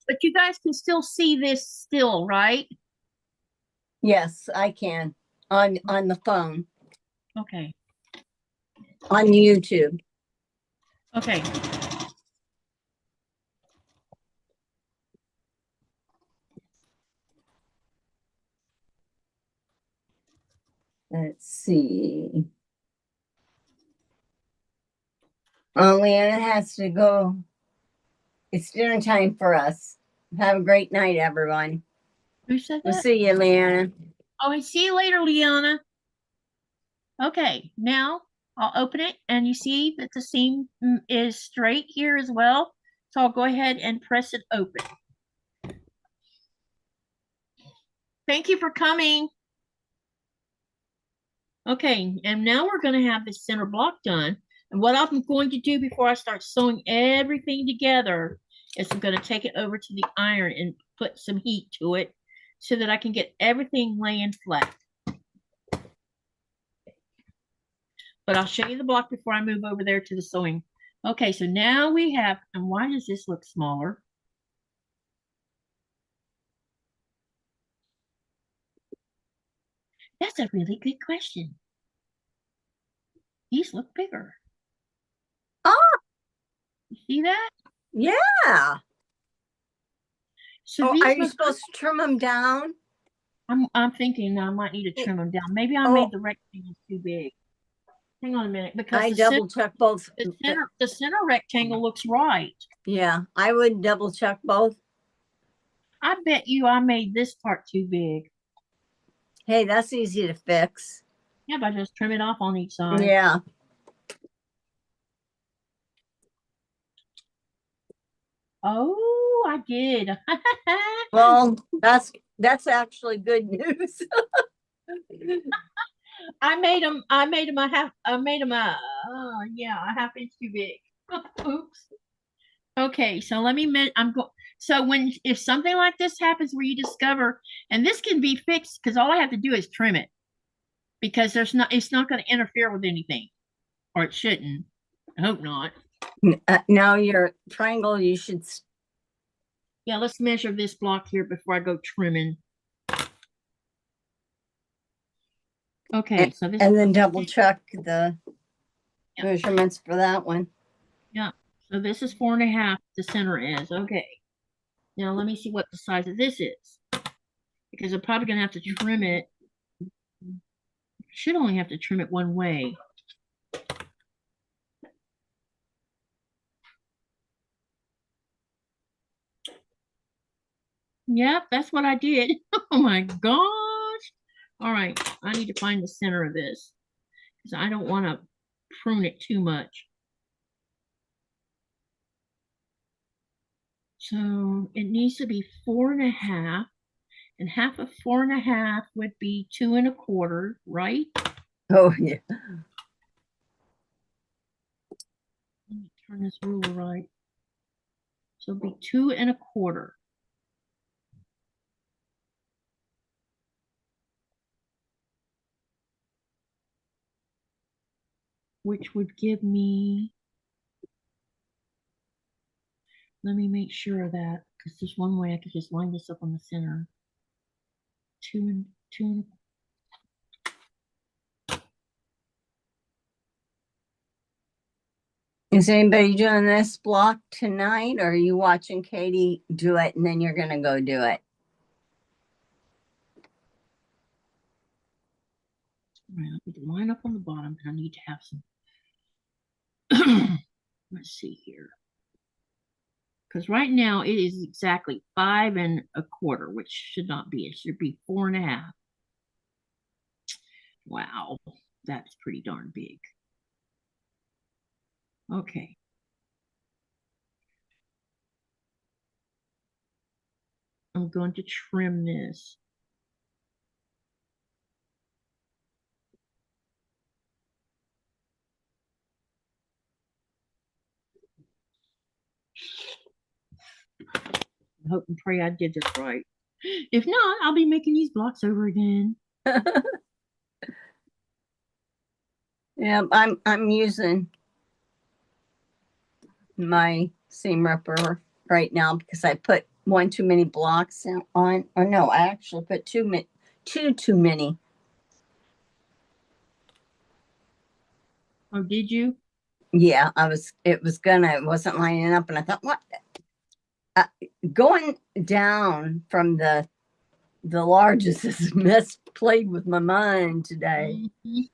But you guys can still see this still, right? Yes, I can. On the phone. Okay. On YouTube. Okay. Let's see. Leanna has to go. It's dinner time for us. Have a great night, everyone. Who said We'll that? see you, Leanna. Oh, I see you later, Liana. Okay, now I'll open it and you see that the seam is straight here as well. So I'll go ahead and press it open. Thank you for coming. Okay, and now we're going to have the center block done. And what I'm going to do before I start sewing everything together is I'm going to take it over to the iron and put some heat to it so that I can get everything laying flat. But I'll show you the block before I move over there to the sewing. Okay, so now we have, and why does this look smaller? That's a really good question. These look bigger. Oh, You see that? yeah. So Oh, these are you look, supposed to trim them down? I'm thinking I might need to trim them down. Maybe I Oh. made the rectangles too big. Hang on a minute, because I double check both. the center rectangle looks right. Yeah, I would double check both. I bet you I made this part too big. Hey, that's easy to fix. Yeah, but I just trim it off on each side. Yeah. Oh, I did. Well, that's actually good news. I made them a half. I made them a half inch too big. Oops. Okay, so let me. I'm going. So if something like this happens where you discover, and this can be fixed because all I have to do is trim it, because it's not going to interfere with anything, or it shouldn't. I hope not. Now your triangle, you should. Yeah, let's measure this block here before I go trimming. Okay, so this. And then double check the Yeah. measurements for that one. Yeah. So this is 4.5. The center is okay. Now let me see what the size of this is, because I'm probably gonna have to trim it. Should only have to trim it one way. Yep, that's what I did. Oh my gosh. All right, I need to find the center of this because I don't want to prune it too much. So it needs to be 4.5, and half of 4.5 would be 2.25, right? Oh, yeah. Let me turn this ruler right. So it'll be 2.25. Which would give me, let me make sure of that, because there's one way I could just line this up on the center. 2 and 2. Is anybody doing this block tonight, or are you watching Katie do it and then you're gonna go do it? Right, I need to line up on the bottom, and I need to have some. Let's see here. Because right now it is exactly 5.25, which should not be. It should be 4.5. Wow, that's pretty darn big. Okay. I'm going to trim this. hope and pray I did this right. If not, I'll be making these blocks over again. Yeah, I'm using my seam ripper right now because I put one too many blocks on, or no, I actually put two too many. Oh, did you? Yeah, it wasn't lining up, and I thought, what? Going down from the largest is played with my mind today. Mhm.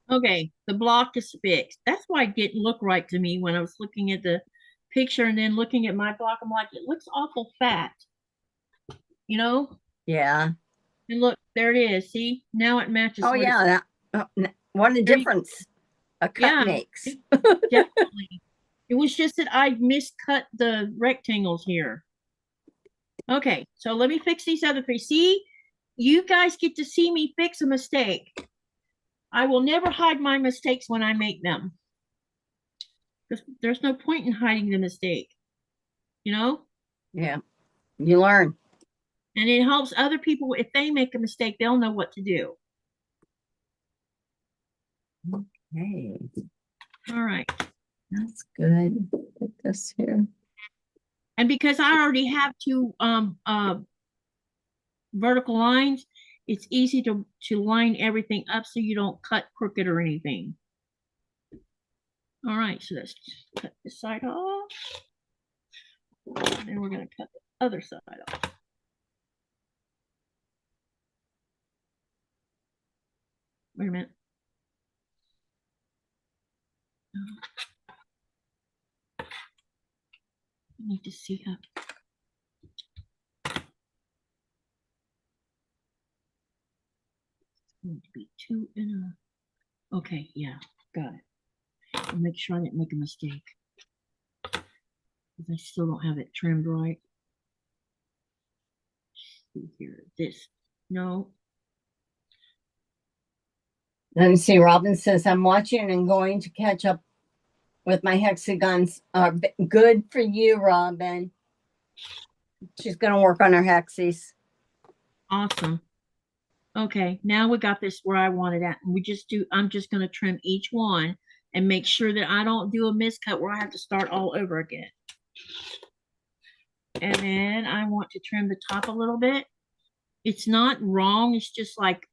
Okay, the block is fixed. That's why it didn't look right to me when I was looking at the picture and then looking at my block. I'm like, it looks awful fat, you know? Yeah. And look, there it is. See, now it matches. Oh what yeah. What a There you- difference a cut Yeah. makes. definitely. It was just that I miscut the rectangles here. Okay, so let me fix these other three. See, you guys get to see me fix a mistake. I will never hide my mistakes when I make them. There's no point in hiding the mistake, you know? Yeah. You learn. And it helps other people. If they make a mistake, they'll know what to do. Hey, All right. that's good. Put this here. And because I already have two vertical lines, it's easy to line everything up so you don't cut crooked or anything. All right, so let's cut this side off. And then we're going to cut the other side off. Wait a minute. I need to see how. It's going to be 2 and a. Okay, yeah, got it. I'll make sure I didn't make a mistake. Because I still don't have it trimmed right. See here, this. No. Let me see. Robin says, I'm watching and going to catch up with my hexagons. Good for you, Robin. She's going to work on her hexies. Awesome. Okay, now we got this where I want it at. And I'm just going to trim each one and make sure that I don't do a miscut where I have to start all over again. And then I want to trim the top a little bit. It's not wrong. It's just like,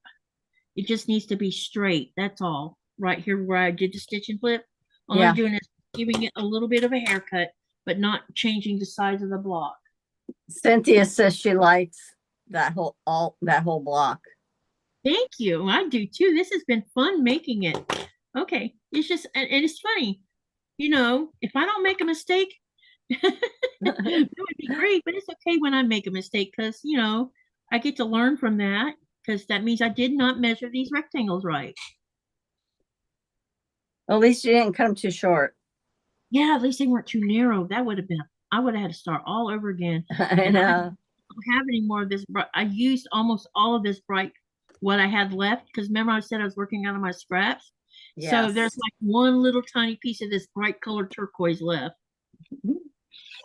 it just needs to be straight. That's all. Right here where I did the stitch and flip. All Yeah. I'm doing is giving it a little bit of a haircut, but not changing the size of the block. Cynthia says she likes that whole block. Thank you. I do too. This has been fun making it. Okay. It's just, and it's funny, you know, if I don't make a mistake, that would be great, but it's okay when I make a mistake because, you know, I get to learn from that because that means I did not measure these rectangles right. At least you didn't cut them too short. Yeah, at least they weren't too narrow. That would have been, I would have had to start all over again. I And I know. don't have any more of this. I used almost all of this bright, what I had left, because remember I said I was working out of my scraps. Yes. So there's like one little tiny piece of this bright colored turquoise left.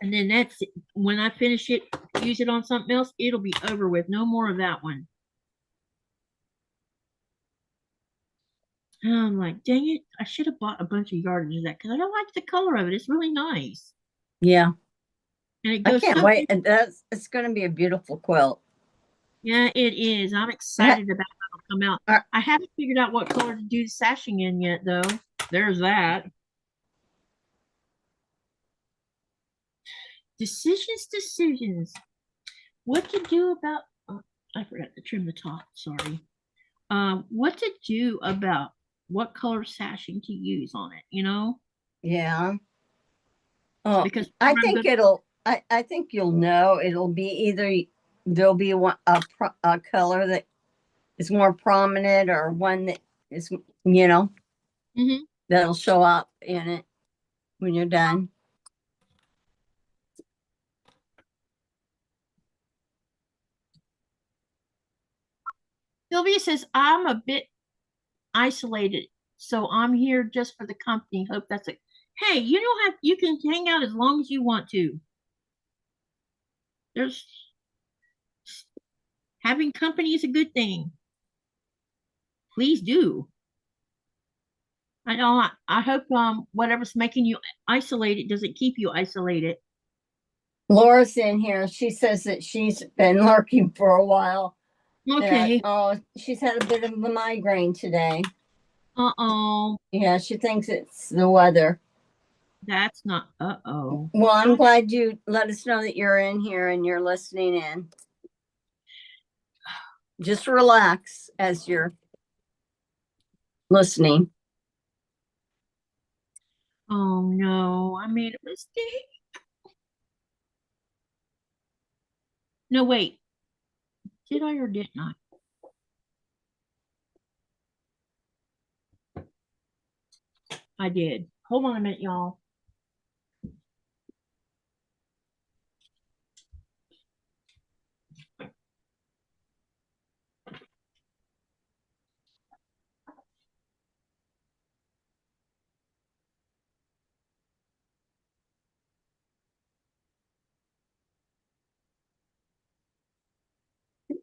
And then that's it. When I finish it, use it on something else, it'll be over with. No more of that one. And I'm like, dang it, I should have bought a bunch of yardage of that because I don't like the color of it. It's really nice. Yeah. And it I goes can't so wait. It's going to be a beautiful quilt. Yeah, it is. I'm excited about how it'll come out. I haven't figured out what color to do the sashing in yet, though. There's that. Decisions. What to do about, oh, I forgot to trim the top, sorry. What to do about what color sashing to use on it, you know? Yeah. Oh, Because I think I think you'll know. It'll be either there'll be a color that is more prominent or one that is, you know, that'll show up in it when you're done. Sylvia says, I'm a bit isolated, so I'm here just for the company. Hope that's it. Hey, you know how you can hang out as long as you want to. There's having company is a good thing. Please do. I know. I hope whatever's making you isolated doesn't keep you isolated. Laura's in here. She says that she's been lurking for a while. Okay. Oh, she's had a bit of a migraine today. Uh-oh. Yeah, she thinks it's the weather. That's not, uh-oh. Well, I'm glad you let us know that you're in here and you're listening in. Just relax as you're listening. Oh no, I made a mistake. No, wait. Did I or didn't I? I did. Hold on a minute, y'all.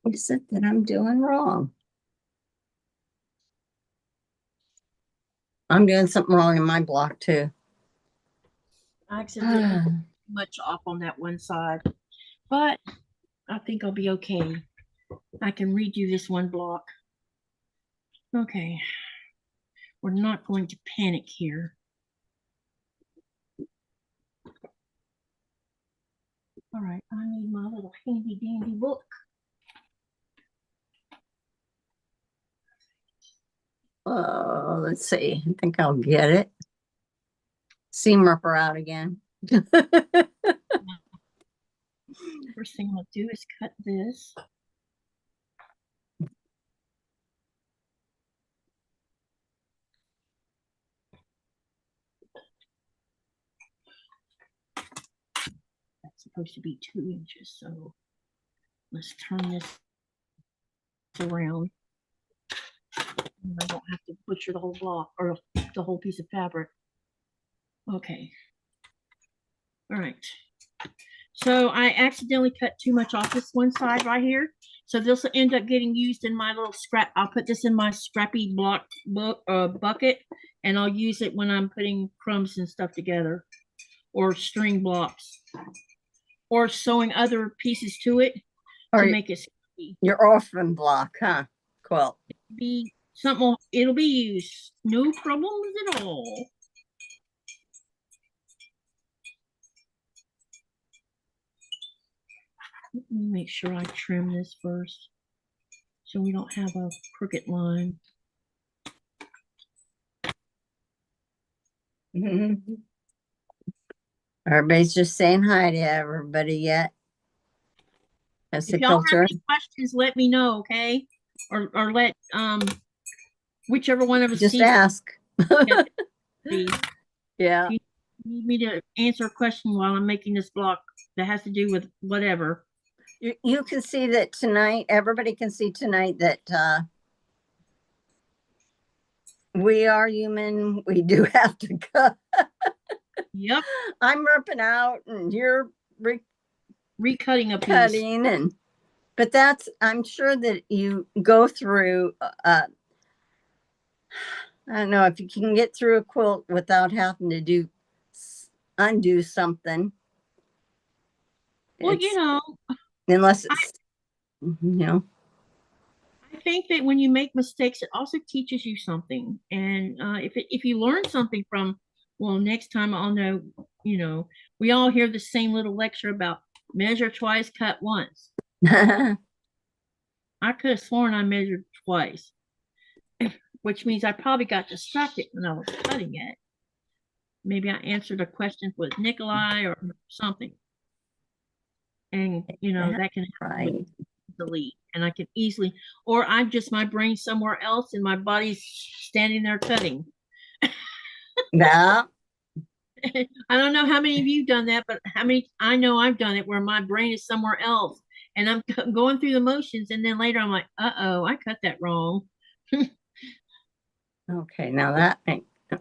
What is it that I'm doing wrong? I'm doing something wrong in my block too. I accidentally put too much off on that one side, but I think I'll be okay. I can redo this one block. Okay. We're not going to panic here. All right, I need my little handy dandy book. Let's see. I think I'll get it. Seam ripper out again. First thing I'll do is cut this. That's supposed to be 2 inches, so let's turn this around. And I don't have to butcher the whole block or the whole piece of fabric. Okay. All right. So I accidentally cut too much off this one side right here. So this will end up getting used in my little scrap. I'll put this in my scrappy block bucket, and I'll use it when I'm putting crumbs and stuff together, or string blocks, or sewing other pieces to it to make it scrappy. Your orphan block, huh? Quilt. Be something. It'll be used. No problems at all. Let me make sure I trim this first so we don't have a crooked line. Everybody's just saying hi to everybody yet. That's the If y'all have Quilter. any questions, let me know, okay? Or let whichever one of us Just sees ask. me. Yeah. If you need me to answer a question while I'm making this block that has to do with whatever. You can see that tonight, everybody can see tonight that we are human. We do have to cut. Yep. I'm ripping out and you're Recutting a piece. cutting but that's, I'm sure that you go through I don't know if you can get through a quilt without having to undo something. Well, you know, unless it's you know. I think that when you make mistakes, it also teaches you something. And if you learn something from, well, next time I'll know, you know, we all hear the same little lecture about measure twice, cut once. I could have sworn I measured twice, which means I probably got distracted when I was cutting it. Maybe I answered a question with Nikolai or something. And, you know, that can right. delete. And I can easily, or I'm just my brain somewhere else and my body's standing there cutting. Yeah. I don't know how many of you done that, but how many I know I've done it where my brain is somewhere else and I'm going through the motions, and then later I'm like, uh-oh, I cut that wrong. Okay, now that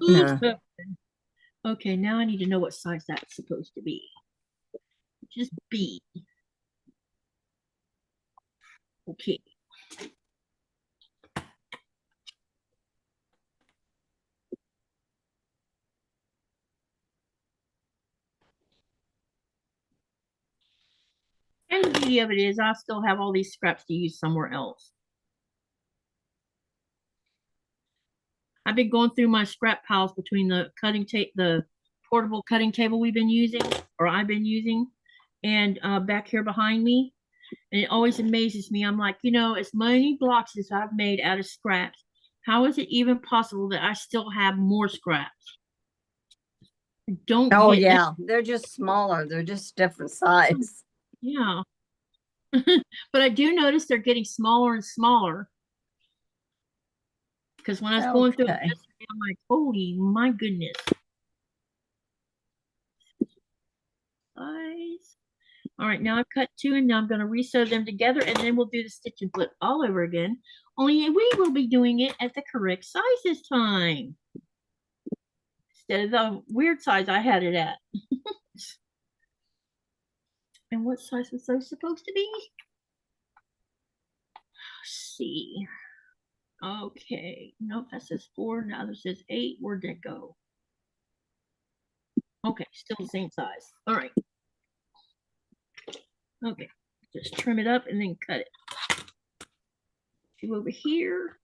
Oops. Okay, now I need to know what size that's supposed to be. Just B. Okay. And the beauty of it is I still have all these scraps to use somewhere else. I've been going through my scrap piles between the the portable cutting table we've been using, or I've been using, and back here behind me. And it always amazes me. I'm like, you know, as many blocks as I've made out of scraps, how is it even possible that I still have more scraps? I don't Oh get it. yeah, they're just smaller. They're just different size. Yeah. But I do notice they're getting smaller and smaller. Because when I was going through it Okay. yesterday, I'm like, holy my goodness. Size. All right, now I've cut two and now I'm going to resew them together and then we'll do the stitch and flip all over again. Only we will be doing it at the correct size this time. Instead of the weird size I had it at. And what size was those supposed to be? Let's see. Okay. Nope, that says 4. Now this says 8. Where'd that go? Okay, still the same size. All right. Okay. Just trim it up and then cut it. Go over here.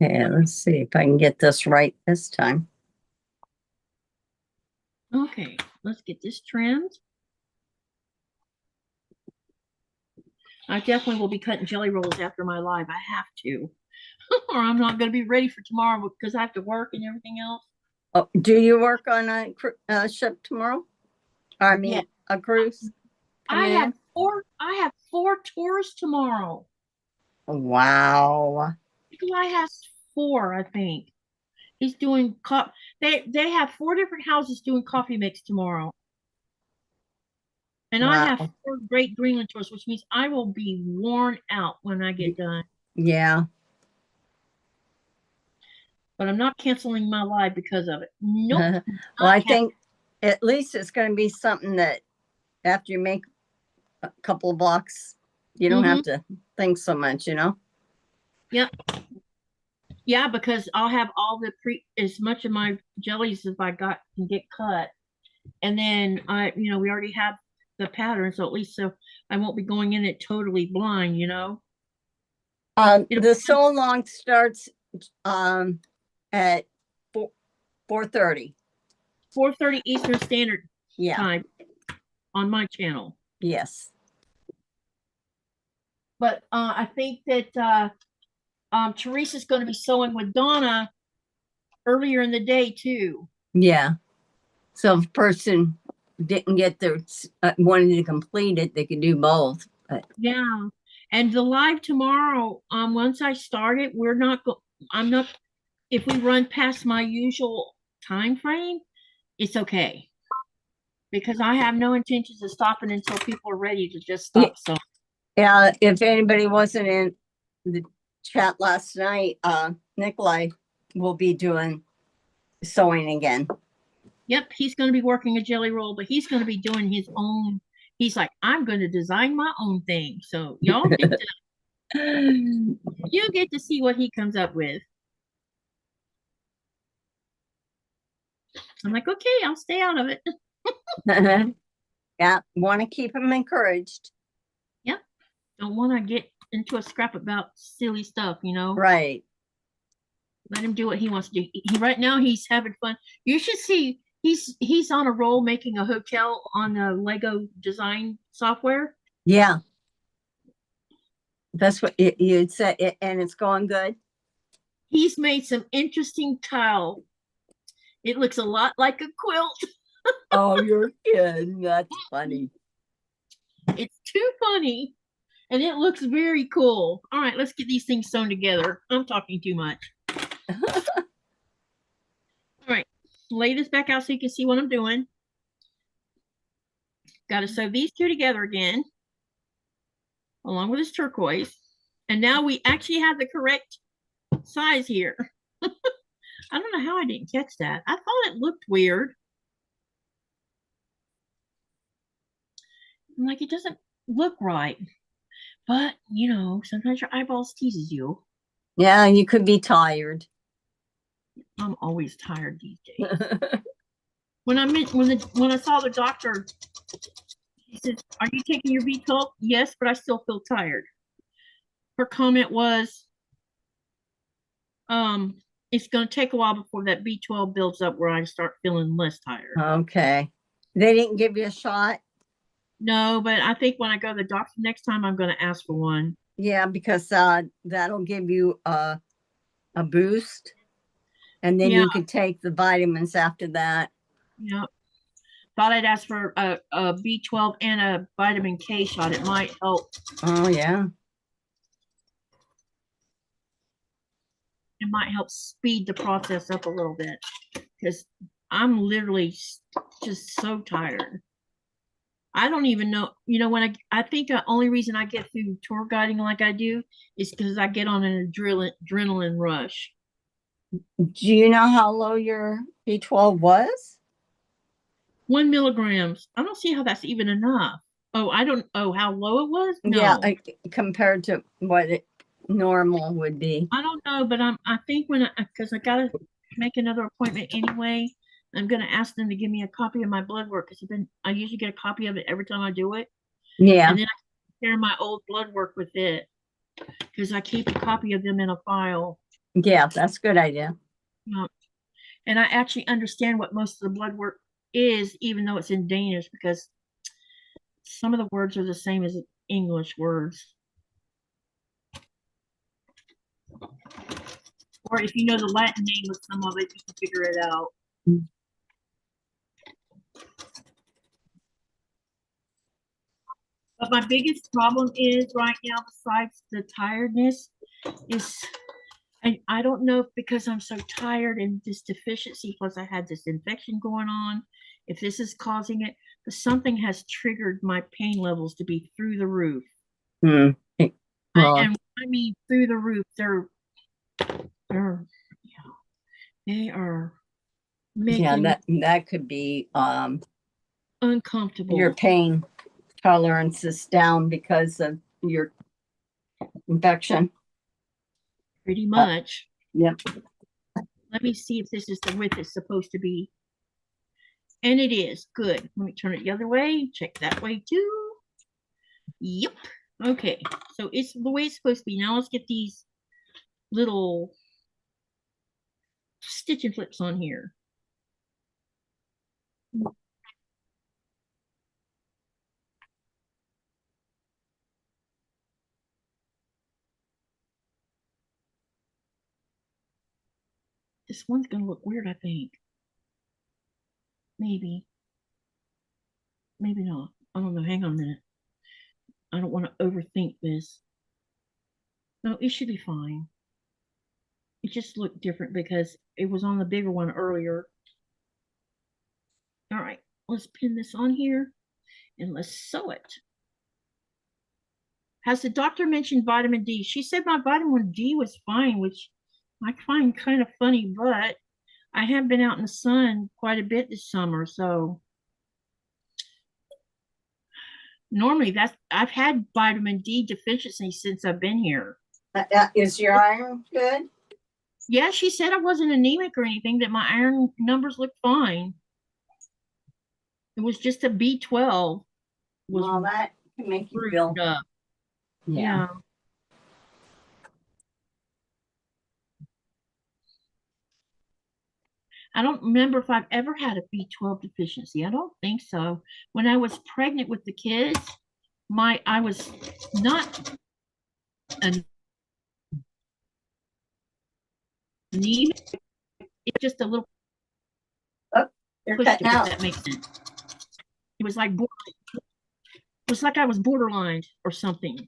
Okay, let's see if I can get this right this time. Okay, let's get this trimmed. I definitely will be cutting jelly rolls after my live. I have to. Or I'm not going to be ready for tomorrow because I have to work and everything else. Oh, do you work on a ship tomorrow? I mean, Yeah. a cruise? I have four tours tomorrow. Wow. Nikolai has 4, I think. He's doing they have 4 different houses doing coffee mix tomorrow. And I have Wow. 4 great Greenland tours, which means I will be worn out when I get done. Yeah. But I'm not canceling my live because of it. Nope. Well, I think at least it's going to be something that after you make a couple of blocks, you don't have to think so much, you know? Yep. Yeah, because I'll have all the as much of my jellies as I got can get cut. And then we already have the pattern, so at least so I won't be going in it totally blind, you know. The sew along starts at 4:30. 4:30 Eastern Standard Yeah. Time on my channel. Yes. But I think that Teresa's going to be sewing with Donna earlier in the day too. Yeah. So if a person didn't get their wanting to complete it, they could do both. But Yeah. And the live tomorrow, once I start it, I'm not, if we run past my usual time frame, it's okay. Because I have no intentions of stopping until people are ready to just stop. So yeah, if anybody wasn't in the chat last night, Nikolai will be doing sewing again. yep, he's going to be working a jelly roll, but he's going to be doing his own. He's like, I'm going to design my own thing. So y'all get you get to see what he comes up with. I'm like, okay, I'll stay out of it. Yeah, want to keep him encouraged. Yep. Don't want to get into a scrap about silly stuff, you know. Right. Let him do what he wants to do. Right now he's having fun. You should see he's on a roll making a hotel on the Lego design software. Yeah. That's what you'd say, and it's going good. He's made some interesting tile. It looks a lot like a quilt. Oh, you're kidding. That's funny. It's too funny. And it looks very cool. All right, let's get these things sewn together. I'm talking too much. All right, lay this back out so you can see what I'm doing. Got to sew these 2 together again, along with this turquoise. And now we actually have the correct size here. I don't know how I didn't catch that. I thought it looked weird. I'm like, it doesn't look right. But, you know, sometimes your eyeballs teases you. Yeah, you could be tired. I'm always tired these days. When I saw the doctor, he said, "Are you taking your B12?" Yes, but I still feel tired. Her comment was, it's going to take a while before that B12 builds up where I start feeling less tired. Okay. They didn't give you a shot? No, but I think when I go to the doctor next time, I'm going to ask for one. Yeah, because that'll give you a boost. And then Yeah. you can take the vitamins after that. Yeah. Thought I'd ask for a B12 and a vitamin K shot. It might help. Oh, yeah. It might help speed the process up a little bit because I'm literally just so tired. I don't even know, you know, when I think the only reason I get through tour guiding like I do is because I get on an adrenaline rush. Do you know how low your B12 was? 1 milligrams. I don't see how that's even enough. Oh, how low it was? No. Yeah, compared to what it normal would be. I don't know, but I think because I gotta make another appointment anyway, I'm gonna ask them to give me a copy of my blood work because I usually get a copy of it every time I do it. Yeah. And then I compare my old blood work with it because I keep a copy of them in a file. Yeah, that's a good idea. And I actually understand what most of the blood work is, even though it's in Danish, because some of the words are the same as English words. Or if you know the Latin name of some of it, you can figure it out. But my biggest problem is right now, besides the tiredness, is I don't know if because I'm so tired and this deficiency, plus I had this infection going on, if this is causing it, but something has triggered my pain levels to be through the roof. Well, And I mean through the roof. They are making that could be uncomfortable. your pain tolerance is down because of your infection. Pretty much. Yep. Let me see if this is the width it's supposed to be. And it is. Good. Let me turn it the other way. Check that way too. Yep. Okay. So it's the way it's supposed to be. Now let's get these little stitch and flips on here. This one's going to look weird, I think. Maybe. Maybe not. I don't know. Hang on a minute. I don't want to overthink this. No, it should be fine. It just looked different because it was on the bigger one earlier. All right, let's pin this on here and let's sew it. Has the doctor mentioned vitamin D? She said my vitamin D was fine, which I find kind of funny, but I have been out in the sun quite a bit this summer, so normally I've had vitamin D deficiency since I've been here. Is your iron good? Yeah, she said I wasn't anemic or anything, that my iron numbers looked fine. It was just a B12. Well, that can make you feel up. Yeah. I don't remember if I've ever had a B12 deficiency. I don't think so. When I was pregnant with the kids, I was not anemic. It's just a little. Oh, you're cutting out. That makes sense. It was like I was borderline or something.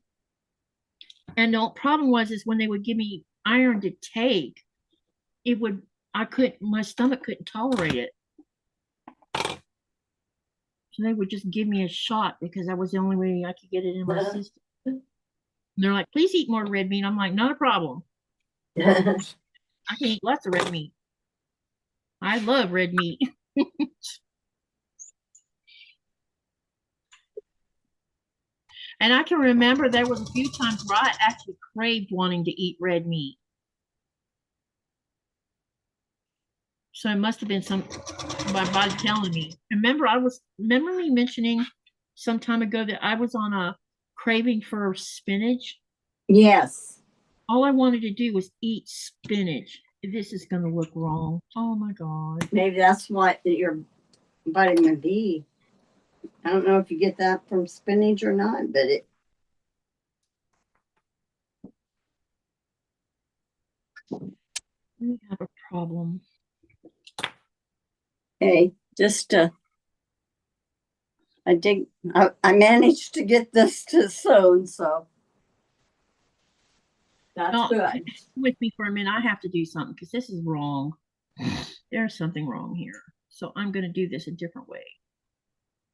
And the problem was when they would give me iron to take, my stomach couldn't tolerate it. So they would just give me a shot because that was the only way I could get it in my system. And they're like, please eat more red meat. I'm like, not a problem. I can eat lots of red meat. I love red meat. And I can remember there was a few times where I actually craved wanting to eat red meat. So it must have been my body telling me. Remember me mentioning some time ago that I was on a craving for spinach. Yes. All I wanted to do was eat spinach. This is going to look wrong. Oh my God. Maybe that's what your vitamin B. I don't know if you get that from spinach or not, but it. We have a problem. Hey, just I managed to get this to sewn, so that's No, good. with me for a minute. I have to do something because this is wrong. There's something wrong here. So I'm going to do this a different way.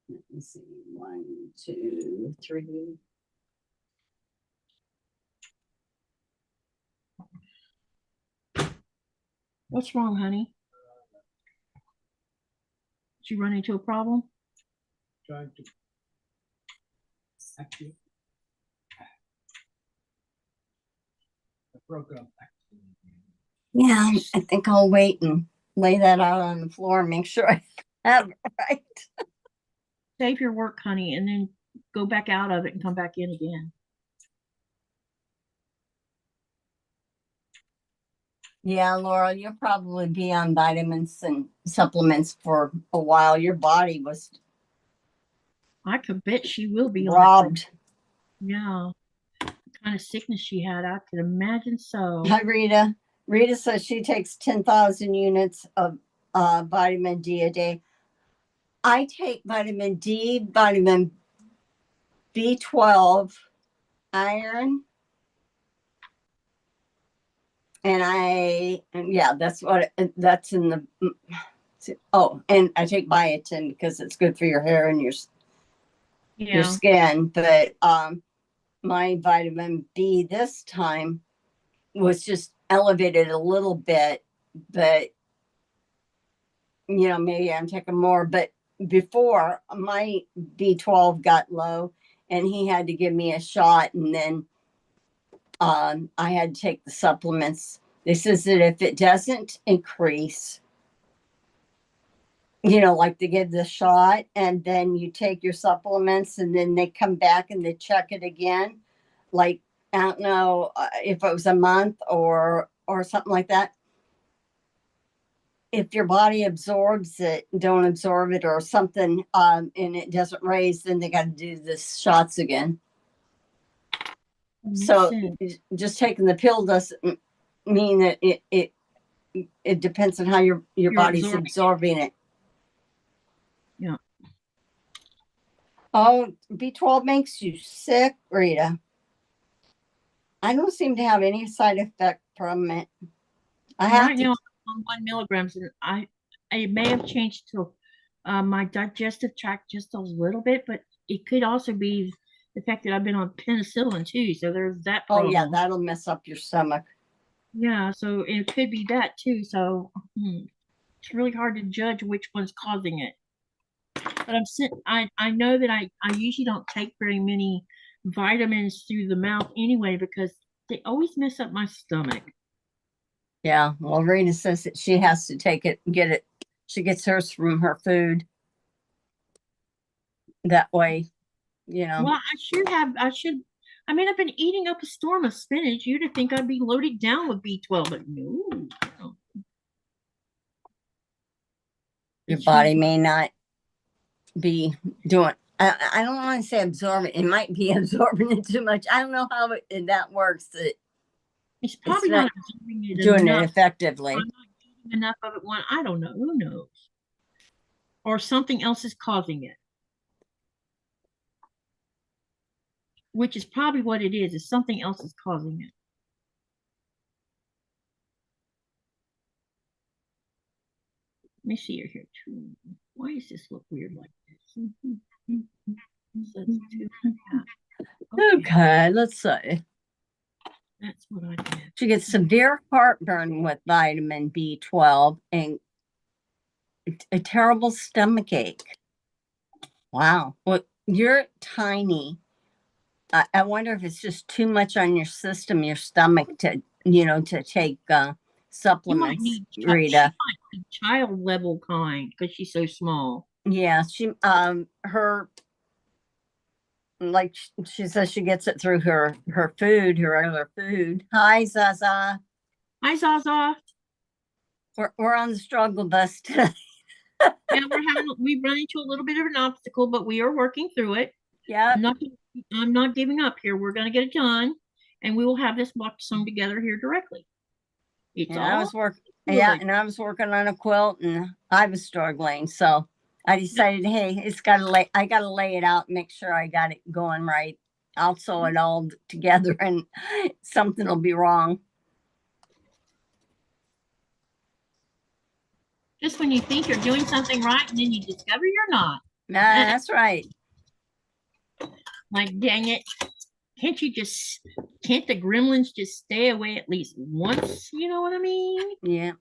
Let me see. 1, 2, 3. What's wrong, honey? Did you run into a problem? Trying to actually I broke up. Yeah, I think I'll wait and lay that out on the floor and make sure I have it right. Save your work, honey, and then go back out of it and come back in again. Yeah, Laura, you'll probably be on vitamins and supplements for a while. Your body was I could bet she will be on it. robbed. Yeah. The kind of sickness she had, I could imagine so. Hi, Rita. Rita says she takes 10,000 units of vitamin D a day. I take vitamin D, vitamin B12, iron, and yeah, that's in the. Oh, and I take biotin because it's good for your hair and your Yeah. skin. But my vitamin B this time was just elevated a little bit, but maybe I'm taking more. But before, my B12 got low, and he had to give me a shot, and then I had to take the supplements. They says that if it doesn't increase, like they give the shot and then you take your supplements and then they come back and they check it again. Like, I don't know if it was a month or something like that. If your body absorbs it, don't absorb it or something, and it doesn't raise, then they got to do the shots again. So just taking the pill doesn't mean that it depends on how your body's absorbing it. Yeah. Oh, B12 makes you sick, Rita. I don't seem to have any side effect from it. I have right now I'm on 1 milligrams, and I may have changed to my digestive tract just a little bit, but it could also be the fact that I've been on penicillin too. So there's that problem. Oh yeah, that'll mess up your stomach. Yeah, so it could be that too. So it's really hard to judge which one's causing it. But I know that I usually don't take very many vitamins through the mouth anyway because they always mess up my stomach. Yeah, well, Rita says that she has to take it, get it. She gets hers from her food. That way, Well, I mean, I've been eating up a storm of spinach. You'd think I'd be loaded down with B12, but no. Your body may not be doing. I don't want to say absorbing. It might be absorbing it too much. I don't know how that works. It's probably not doing it effectively. I'm not eating enough of it. I don't know. Who knows? Or something else is causing it. Which is probably what it is something else is causing it. Let me see here too. Why does this look weird like this? Okay, let's see. That's what I did. She gets severe heartburn with vitamin B12 and a terrible stomach ache. Wow. Well, you're tiny. I wonder if it's just too much on your system, your stomach to, to take You might supplements, need she Rita. might need child level kind because she's so small. Yeah, her, like she says, she gets it through her food, her regular food. Hi, Zaza. Hi, Zaza. We're on the struggle bus today. Yeah, we run into a little bit of an obstacle, but we are working through it. Yeah. I'm not giving up here. We're gonna get it done, and we will have this box sewn together here directly. It's And I was all working, good. yeah, and I was working on a quilt, and I was struggling. So I decided, hey, I gotta lay it out, make sure I got it going right. I'll sew it all together, and something will be wrong. Just when you think you're doing something right, and then you discover you're not. Nah, that's right. Like, dang it. Can't the gremlins just stay away at least once? You know what I mean? Yeah.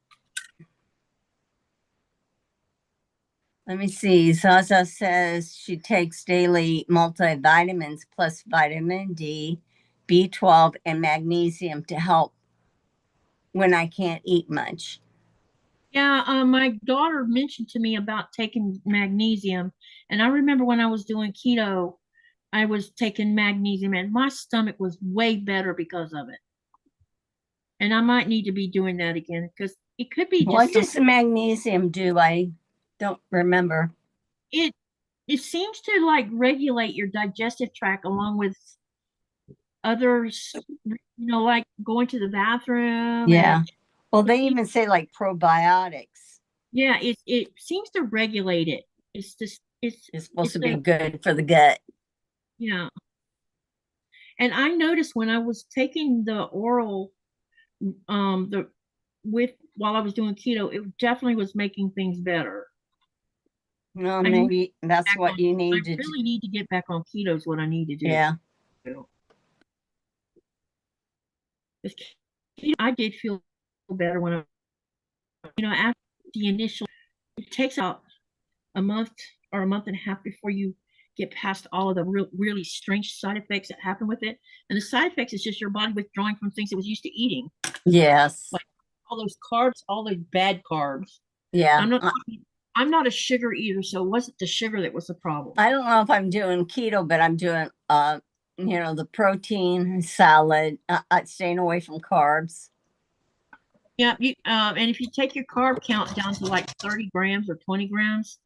Let me see. Zaza says she takes daily multivitamins plus vitamin D, B12, and magnesium to help when I can't eat much. Yeah, my daughter mentioned to me about taking magnesium, and I remember when I was doing keto, I was taking magnesium, and my stomach was way better because of it. And I might need to be doing that again because it could be What just does the magnesium do? I don't remember. it. It seems to like regulate your digestive tract along with others. Like going to the bathroom. Yeah. And Well, they even say like probiotics. yeah, it seems to regulate it. It's just It's supposed to be good for the gut. Yeah. And I noticed when I was taking the oral, while I was doing keto, it definitely was making things better. Well, I need maybe that's what you I need to do. really need to get back on keto is what I need to do. Yeah. I did feel better when after the initial, it takes out a month or a month and a half before you get past all of the really strange side effects that happen with it. And the side effects is just your body withdrawing from things it was used to eating. Yes. Like all those carbs, all those bad carbs. Yeah. I'm not a sugar eater, so it wasn't the sugar that was the problem. I don't know if I'm doing keto, but I'm doing the protein salad, staying away from carbs. Yeah, and if you take your carb count down to like 30 grams or 20 grams,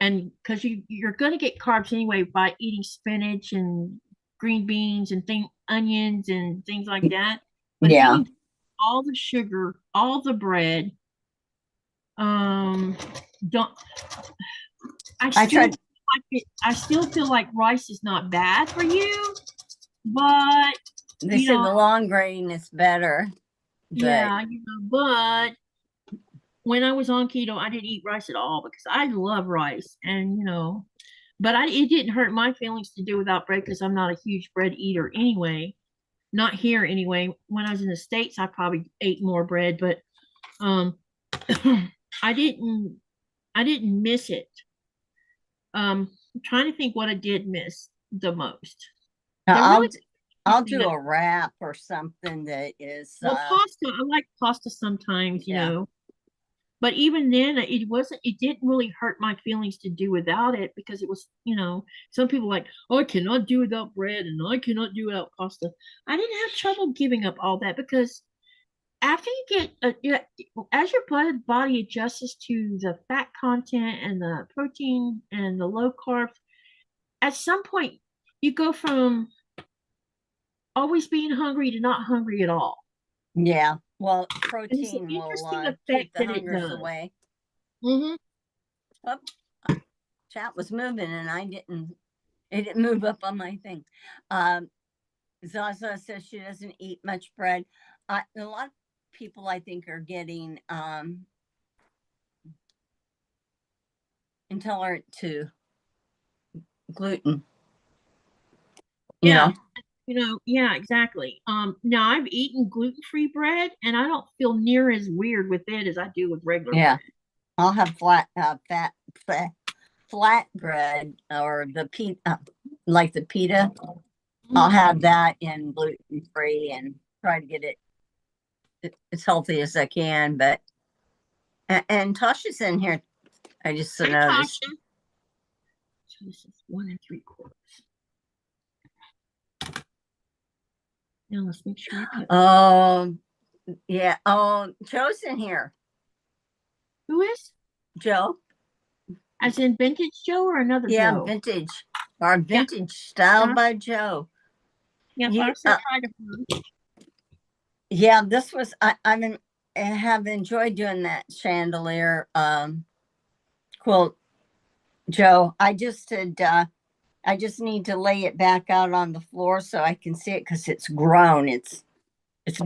and because you're going to get carbs anyway by eating spinach and green beans and onions and things like that. But if you can all the sugar, all the bread, don't. I still feel like rice is not bad for you, but they say the long grain is better. Yeah, but when I was on keto, I didn't eat rice at all because I love rice, and but it didn't hurt my feelings to do without bread because I'm not a huge bread eater anyway. Not here anyway. When I was in the States, I probably ate more bread, but I didn't miss it. I'm trying to think what I did miss the most. I'll do a wrap or something that is pasta. I like pasta sometimes, but even then it didn't really hurt my feelings to do without it because it was, some people like, oh, I cannot do without bread and I cannot do without pasta. I didn't have trouble giving up all that because after you get as your body adjusts to the fat content and the protein and the low carbs, at some point you go from always being hungry to not hungry at all. Yeah. Well, protein will keep the hungers away. Mm-hmm. Oh, chat was moving and it didn't move up on my thing. Zaza says she doesn't eat much bread. A lot of people I think are getting intolerant to gluten. Yeah. Yeah, exactly. Now I've eaten gluten-free bread and I don't feel near as weird with it as I do with regular bread. I'll have flat bread or the pita, like the pita. I'll have that in gluten free and try to get it as healthy as I can. But and Tasha's in here. I just Hi, noticed. Tasha. So this is 1 3/4. Now let's make sure you put. Yeah. Oh, Joe's in here. Who is? Joe. As in vintage Joe or another Yeah, Joe? vintage. Our vintage style Yeah. by Joe. Yeah, You, I said hi to her. yeah, this was I have enjoyed doing that chandelier quilt, Joe. I just need to lay it back out on the floor so I can see it because it's grown. It's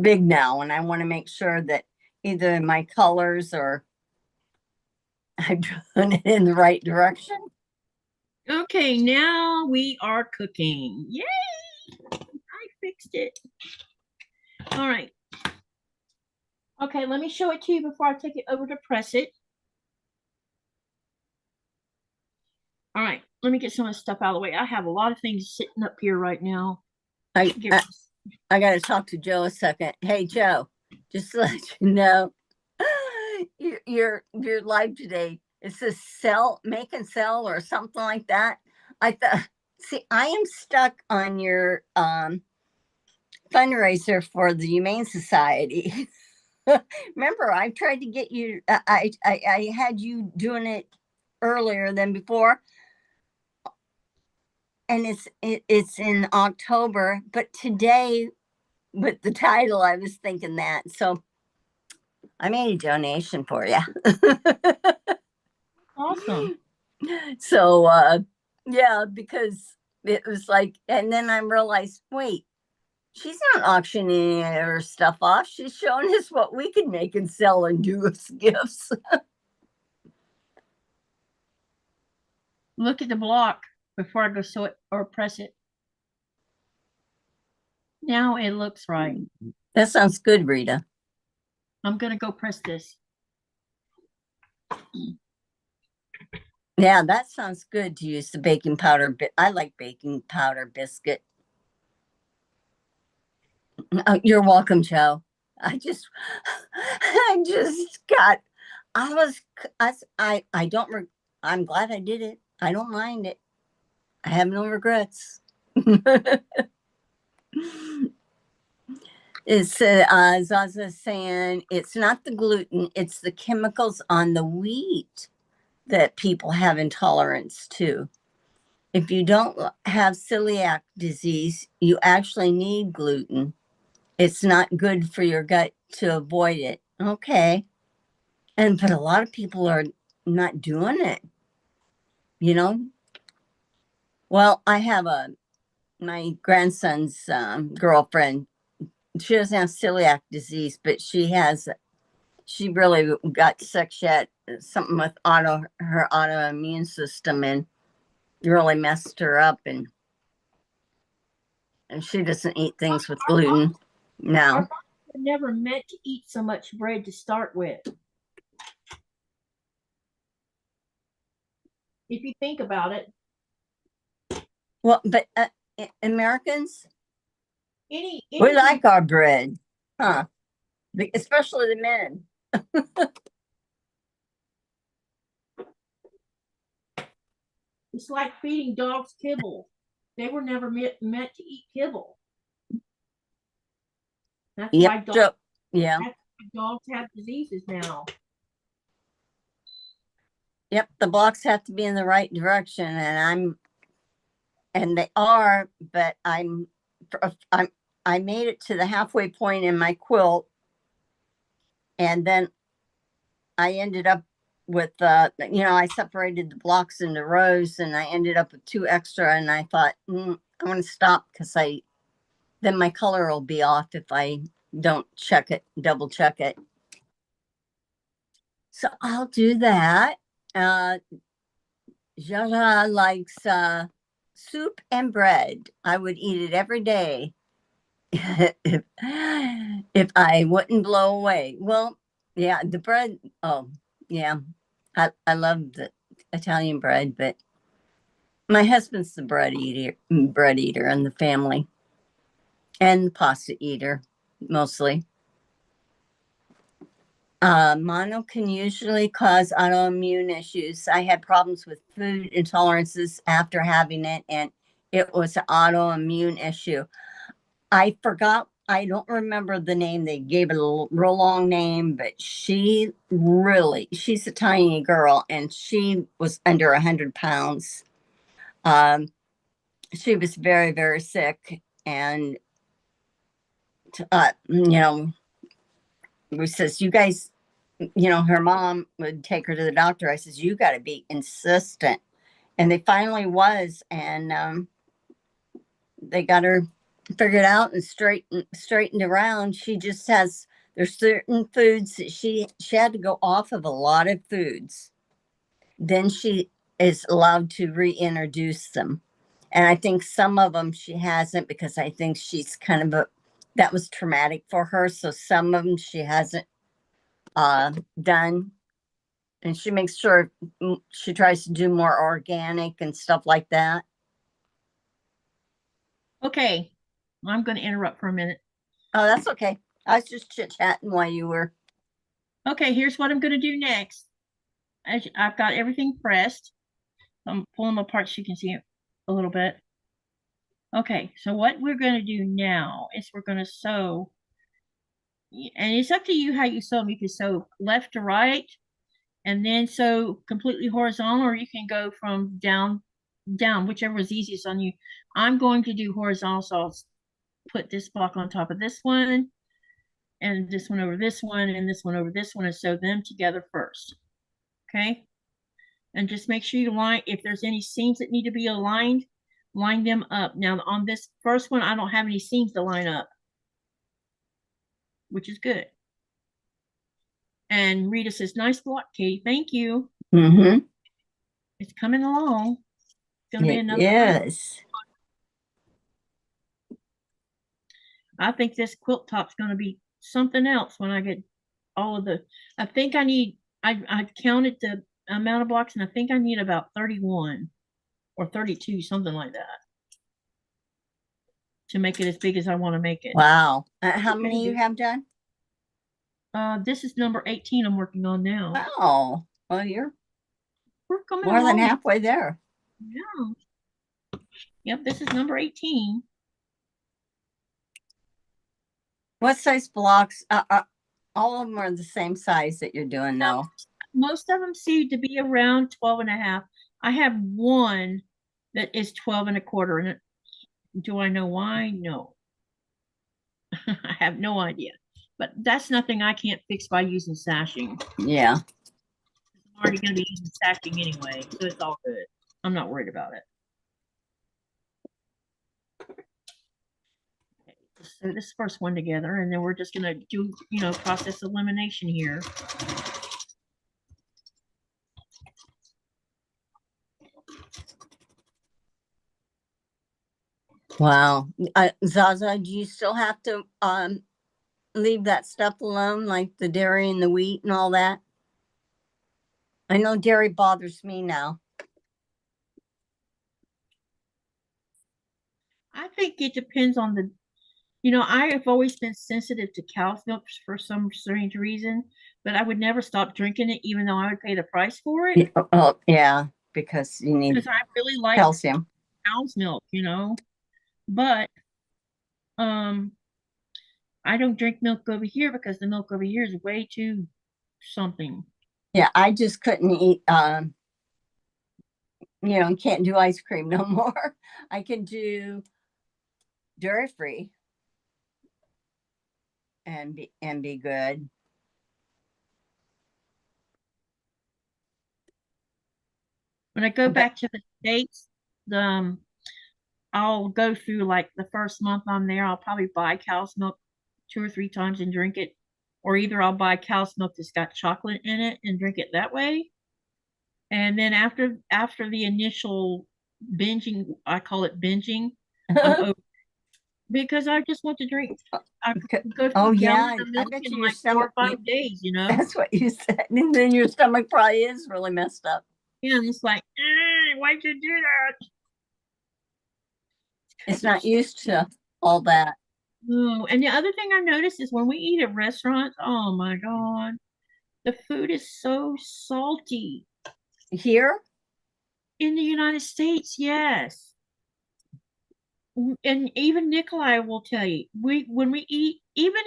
big now, and I want to make sure that either my colors or I'm doing it in the right direction. Okay, now we are cooking. Yay! I fixed it. All right. Okay, let me show it to you before I take it over to press it. All right, let me get some of the stuff out of the way. I have a lot of things sitting up here right now. I got to talk to Joe a second. Hey, Joe, just to let you know, your live today. It says make and sell or something like that. I thought, see, I am stuck on your fundraiser for the Humane Society. Remember, I tried to get you. I had you doing it earlier than before, and it's in October. But today, with the title, I was thinking that. So I made a donation for you. Awesome. So yeah, because it was like, and then I realized, wait, she's not auctioning her stuff off. She's showing us what we can make and sell and do as gifts. Look at the block before I go sew it or press it. Now it looks right. That sounds good, Rita. I'm gonna go press this. Yeah, that sounds good to use the baking powder. I like baking powder biscuit. Oh, you're welcome, Joe. I just got. I don't. I'm glad I did it. I don't mind it. I have no regrets. It's Zaza saying it's not the gluten, it's the chemicals on the wheat that people have intolerance to. If you don't have celiac disease, you actually need gluten. It's not good for your gut to avoid it. Okay. But a lot of people are not doing it, you know? Well, I have my grandson's girlfriend. She doesn't have celiac disease, but she really got sick. She had something with her autoimmune system and really messed her up. And she doesn't eat things with gluten now. I never meant to eat so much bread to start with. If you think about it. Well, but Americans, we like our bread, huh? Especially the men. It's like feeding dogs kibble. They were never meant to eat kibble. That's why dogs have diseases now. Yep, the blocks have to be in the right direction, and they are, but I made it to the halfway point in my quilt, and then I ended up with I separated the blocks into rows, and I ended up with 2 extra, and I thought I'm going to stop because then my color will be off if I don't double check it. So I'll do that. Jaja likes soup and bread. I would eat it every day if I wouldn't blow away. Well, yeah, the bread. Oh, yeah. I love the Italian bread, but my husband's the bread eater in the family, and the pasta eater mostly. Mono can usually cause autoimmune issues. I had problems with food intolerances after having it, and it was an autoimmune issue. I forgot, I don't remember the name. They gave it a real long name, but she's a tiny girl, and she was under 100 pounds. She was very, very sick, and we says, you guys, her mom would take her to the doctor. I says, you got to be insistent. And they finally was, and they got her figured out and straightened around. She just there's certain foods that she had to go off of a lot of foods. Then she is allowed to reintroduce them. And I think some of them she hasn't, because I think she's kind of that was traumatic for her. So some of them she hasn't done. And she makes sure she tries to do more organic and stuff like that. Okay, I'm going to interrupt for a minute. Oh, that's okay. I was just chit-chatting while you were. Okay, here's what I'm going to do next. I've got everything pressed. I'm pulling them apart so you can see it a little bit. Okay, so what we're going to do now is we're going to sew. And it's up to you how you sew them. You can sew left to right and then sew completely horizontal, or you can go from down, whichever is easiest on you. I'm going to do horizontal, so I'll put this block on top of this one, and this one over this one, and this one over this one, and sew them together first. Okay? And just make sure you line, if there's any seams that need to be aligned, line them up. Now on this first one, I don't have any seams to line up, which is good. And Rita says, nice block, Katie. Thank you. Mm-hmm. It's coming along. It's gonna be another. Yes. I think this quilt top's gonna be something else when I get all of the. I think I need. I counted the amount of blocks, and I think I need about 31 or 32, something like that, to make it as big as I want to make it. Wow. How many you have done? This is number 18 I'm working on now. Wow. Well, We're coming more than along. halfway there. Yeah. Yep, this is number 18. What size blocks? All of them are the same size that you're doing now. Most of them seem to be around 12 and a half. I have one that is 12 and a quarter. And do I know why? No. I have no idea. But that's nothing I can't fix by using sashing. Yeah. I'm already going to be using sashing anyway, so it's all good. I'm not worried about it. Okay, so this first one together, and then we're just going to do, process elimination here. Wow. Zaza, do you still have to leave that stuff alone, like the dairy and the wheat and all that? I know dairy bothers me now. I think it depends on the, I have always been sensitive to cow's milk for some strange reason, but I would never stop drinking it, even though I would pay the price for it. Oh, yeah, because you need Because I really like calcium. Cow's milk, but I don't drink milk over here because the milk over here is way too something. Yeah, I just couldn't eat can't do ice cream no more. I can do dairy free and be good. When I go back to the States, I'll go through like the first month I'm there, I'll probably buy cow's milk 2 or 3 times and drink it. Or either I'll buy cow's milk that's got chocolate in it and drink it that way. And then after the initial binging, I call it binging, I'm over. because I just want to drink. I Okay. could go Oh through a yeah, gallon of I milk bet in you your like 4 or stomach. 5 days, you know? That's what you said, and then your stomach probably is really messed up. Yeah, and it's like, why'd you do that? It's not used to all that. No. And the other thing I noticed is when we eat at restaurants, oh my God, the food is so salty. Here, In the United States, yes. And even Nikolai will tell you, we when we eat, even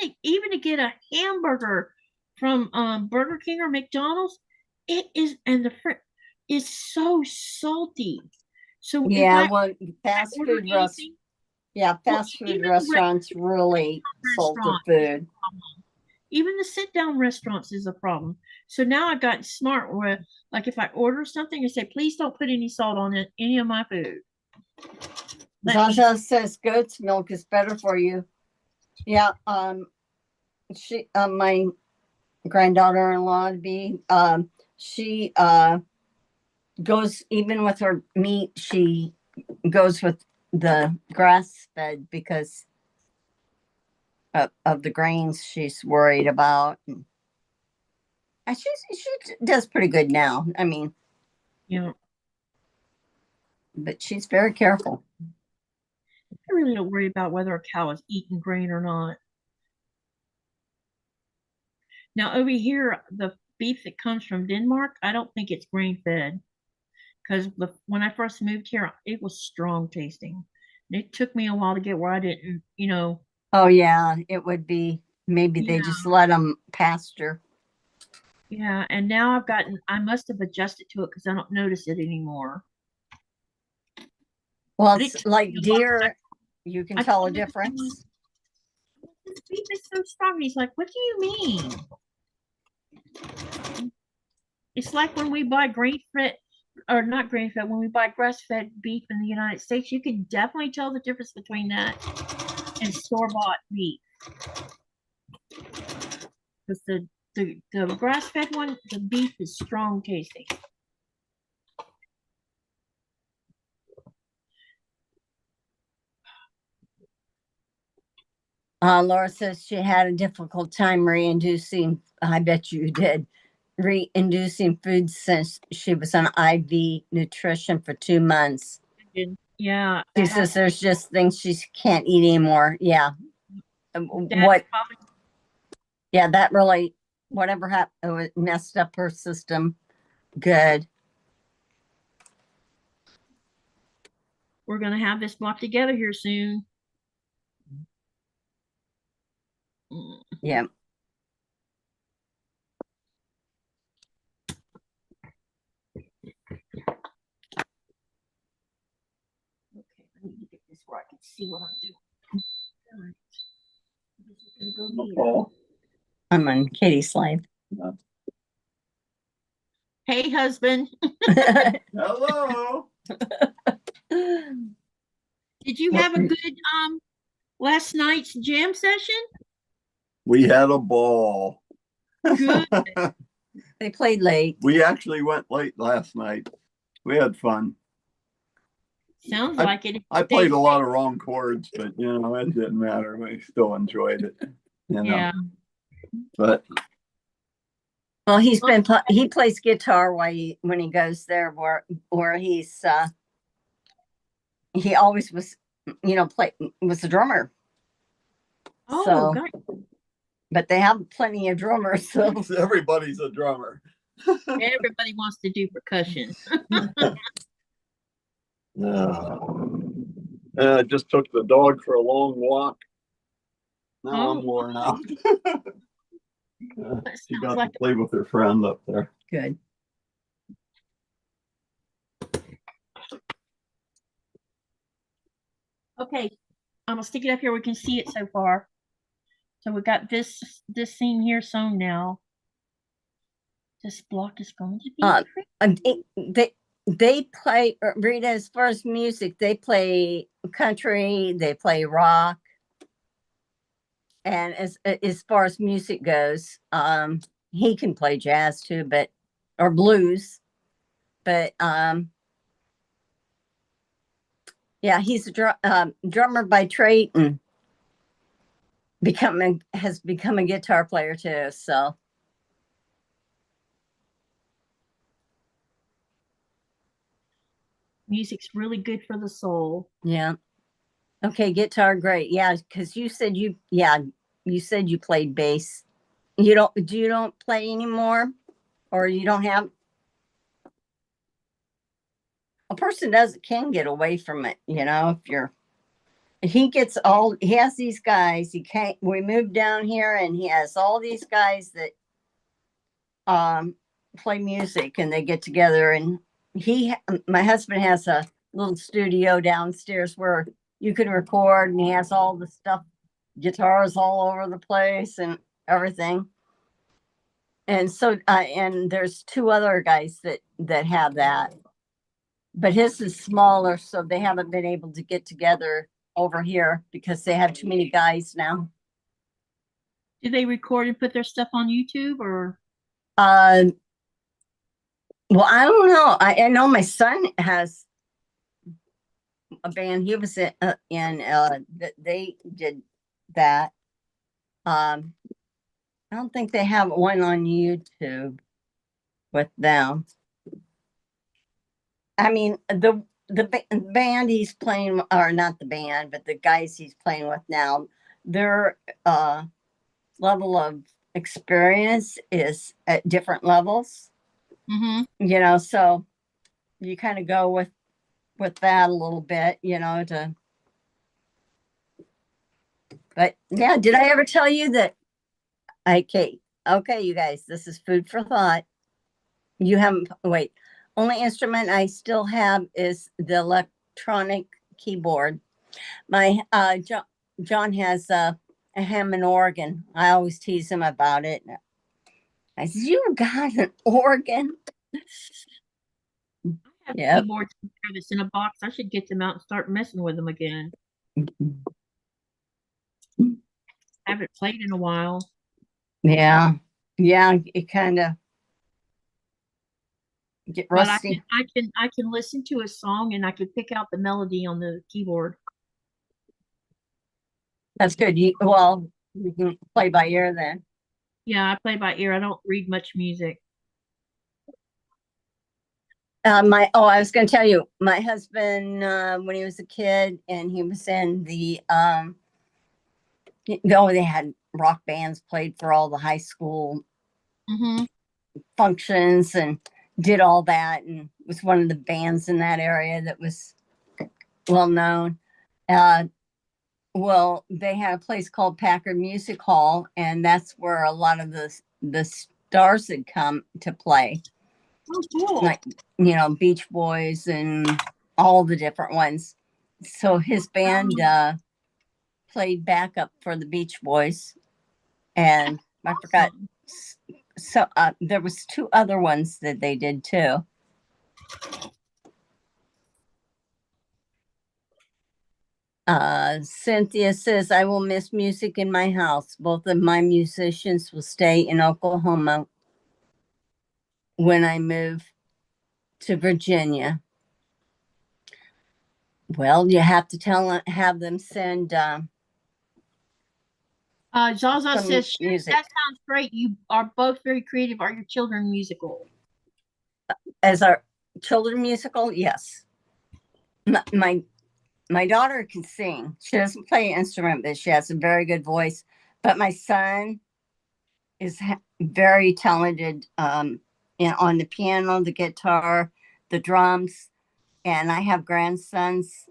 to get a hamburger from Burger King or McDonald's, it is and the is so salty. So if yeah, I well, fast order food anything, yeah, well, fast food even restaurants really salt the restaurant is a food. problem. Even the sit down restaurants is a problem. So now I've gotten smart where, like, if I order something, I say, please don't put any salt on it, any of my food. Let me. Zaza says goat's milk is better for you. Yeah, she, my granddaughter-in-law to be, she goes even with her meat. She goes with the grass fed because of the grains she's worried about. And she does pretty good now. I mean, Yeah, but she's very careful. I really don't worry about whether a cow is eating grain or not. Now over here, the beef that comes from Denmark, I don't think it's grain fed because when I first moved here, it was strong tasting. And it took me a while to get where I didn't, Oh yeah, it would be maybe they yeah, just let them pasture. yeah. And now I must have adjusted to it because I don't notice it anymore. Well, But it it's took like me a while. deer. You can I tell a told him, difference. this beef is so strong. He's like, what do you mean? It's like when we buy grain fed, or not grain fed, when we buy grass fed beef in the United States, you can definitely tell the difference between that and store bought beef. Because the grass fed one, the beef is strong tasting. Laura says she had a difficult time reinducing. I bet you did. Reinducing food since she was on IV nutrition for 2 months. Yeah. She says there's just things she can't eat anymore. Yeah. What? Probably, Yeah, that really, whatever happened, it messed up her system. Good. we're going to have this block together here soon. Yeah. Okay, I need to get this where I can see what I'm doing. This is gonna go here. I'm on Katie's live. Hey, husband. Hello. Did you have a good last night's jam session? We had a ball. Good. They played late. We actually went late last night. We had fun. Sounds like it. I played a lot of wrong chords, but it didn't matter. We still enjoyed it. Yeah. But Well, he plays guitar when he goes there where he's he always was was a drummer. Oh, So, God. but they have plenty of drummers, so everybody's a drummer. Everybody wants to do percussion. I just took the dog for a long walk. Now Oh. I'm worn out. She got like to play with her friend up there. good. Okay, I'm gonna stick it up here. We can see it so far. So we got this seam here sewn now. This block is going to be They play, Rita, as far as music, they play country, they play rock. And as far as music goes, he can play jazz too, or blues. But yeah, he's a drummer by trade, and has become a guitar player too. So Music's really good for the soul. yeah. Okay, guitar, great. Yeah, because you said you played bass. You don't play anymore, or you don't have a person can get away from it, if you're he has these guys, we moved down here and he has all these guys that play music and they get together and my husband has a little studio downstairs where you can record and he has all the stuff, guitars all over the place and everything. And so and there's two other guys that have that, but his is smaller, so they haven't been able to get together over here because they have too many guys now. Do they record and put their stuff on YouTube or? Well, I don't know. I know my son has a band. He was they did that. I don't think they have one on YouTube with them. I mean, the band he's playing, or not the band, but the guys he's playing with now, their level of experience is at different levels. Mm-hmm. So you kind of go with that a little bit, but yeah, did I ever tell you that? Okay, you guys, this is food for thought. You haven't, wait, only instrument I still have is the electronic keyboard. My John has a Hammond organ. I always tease him about it. I said, "You got an organ?" I have Yep. keyboards that's in a box. I should get them out and start messing with them again. I haven't played in a while. Yeah, it kind of get But rusty. I can listen to a song and I can pick out the melody on the keyboard. That's good. You can play by ear then. Yeah, I play by ear. I don't read much music. I was going to tell you, my husband, when he was a kid and he was in they had rock bands, played for all the high school functions and did all that, and was one of the bands in that area that was well known. Well, they had a place called Packard Music Hall, and that's where a lot of the stars had come to play. Oh, cool. Like, Beach Boys and all the different ones. So his band played backup for the Beach Boys, and I forgot. So there was two other ones that they did too. Cynthia says, "I will miss music in my house. Both of my musicians will stay in Oklahoma when I move to Virginia." Well, you have to have them send Zaza some says, music. that sounds great. You are both very creative. Are your children musical? As our children musical, yes. My daughter can sing. She doesn't play an instrument, but she has a very good voice. But my son is very talented on the piano, the guitar, the drums, and I have grandsons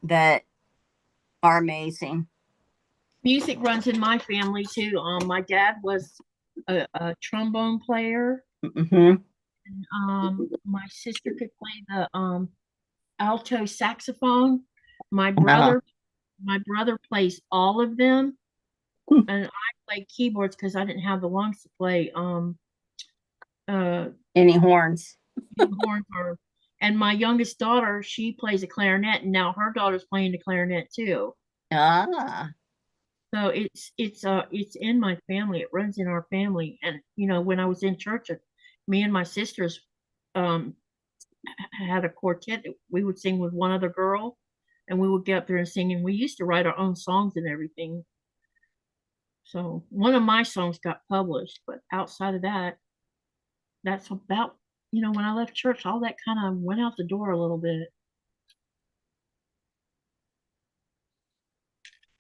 that are amazing. Music runs in my family too. My dad was a trombone player. Mm-hmm. And, my sister could play the alto saxophone. My brother plays all of them, and I play keyboards because I didn't have the lungs to play Any horns. horns and my youngest daughter, she plays a clarinet, and now her daughter's playing the clarinet too. So it's in my family. It runs in our family. And when I was in church, me and my sisters had a quartet. We would sing with one other girl, and we would get up there and sing. And we used to write our own songs and everything. So one of my songs got published, but outside of that, that's about, when I left church, all that kind of went out the door a little bit.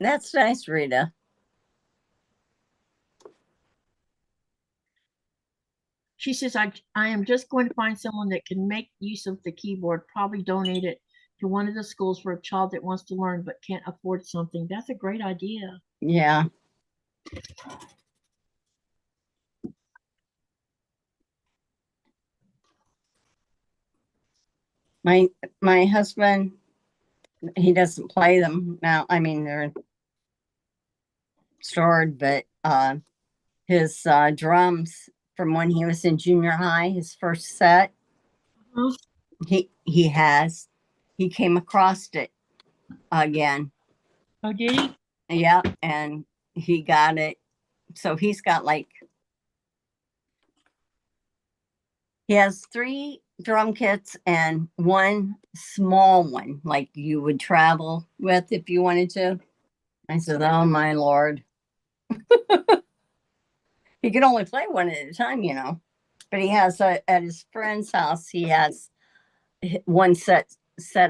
That's nice, Rita. She says, I am just going to find someone that can make use of the keyboard, probably donate it to one of the schools for a child that wants to learn but can't afford something. That's a great idea. Yeah. My husband, he doesn't play them now. I mean, they're stored, but his drums from when he was in junior high, his first set, Uh-huh. he came across it again. Oh, did he? Yeah, and he got it. So he's got he has 3 drum kits and 1 small one, like you would travel with if you wanted to. I said, oh my Lord. He could only play one at a time, but he has at his friend's house, he has one set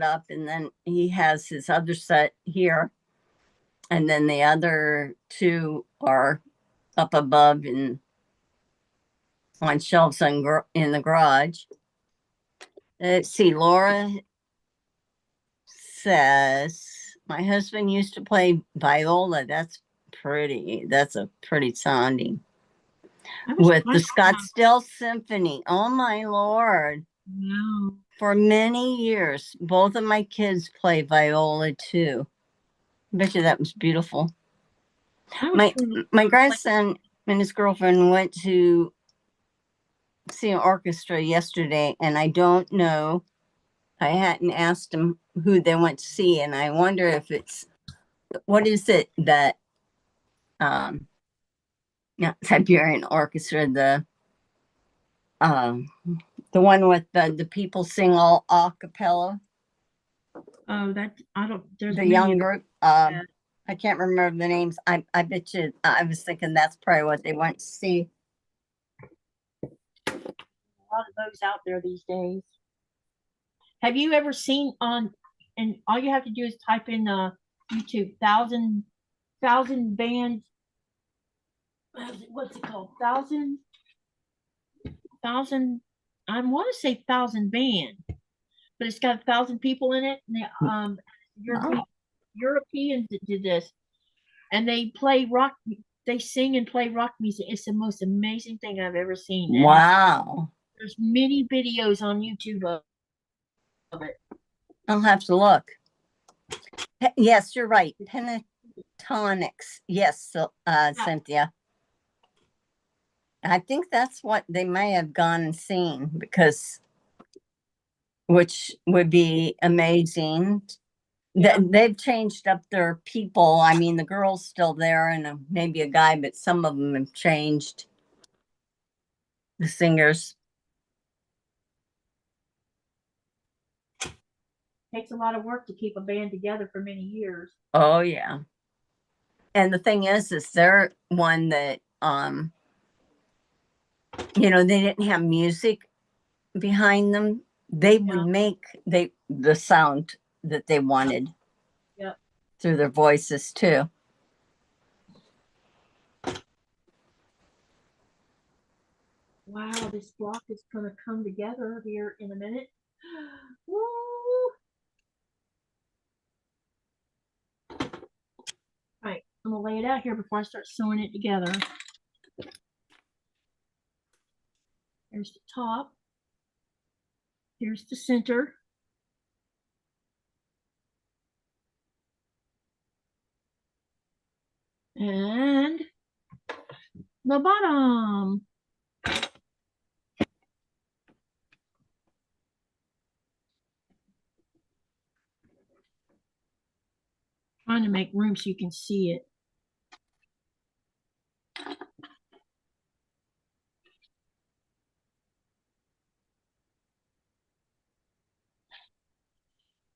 up, and then he has his other set here, and then the other 2 are up above on shelves in the garage. Let's see, Laura says my husband used to play viola. That's a pretty sounding. With the Scottsdale Symphony. Oh my Lord. Wow. For many years, both of my kids play viola too. I bet you that was beautiful. My grandson and his girlfriend went to see an orchestra yesterday, and I don't know. I hadn't asked them who they went to see, and I wonder if what is it that Siberian Orchestra, the one with the people sing all a cappella. Oh, there's the young group. I can't remember the names. I bet you. I was thinking that's probably what they went to see. A lot of those out there these days. Have you ever seen and all you have to do is type in YouTube thousand band, what's it called? Thousand, I want to say thousand band, but it's got 1,000 people in it. And Europeans that did this, and they play rock. They sing and play rock music. It's the most amazing thing I've ever seen. And Wow. there's many videos on YouTube of it. I'll have to look. Yes, you're right. Pentatonics. Yes, Cynthia. I think that's what they may have gone and seen, which would be amazing. Yeah. They've changed up their people. I mean, the girl's still there and maybe a guy, but some of them have changed. The singers. Takes a lot of work to keep a band together for many years. Oh yeah. And the thing is they're one that they didn't have music behind them. They would make the sound that they wanted. Yep. Through their voices too. Wow, this block is going to come together here in a minute. Woo! All right, I'm going to lay it out here before I start sewing it together. Here's the top. Here's the center. And the bottom. Trying to make room so you can see it.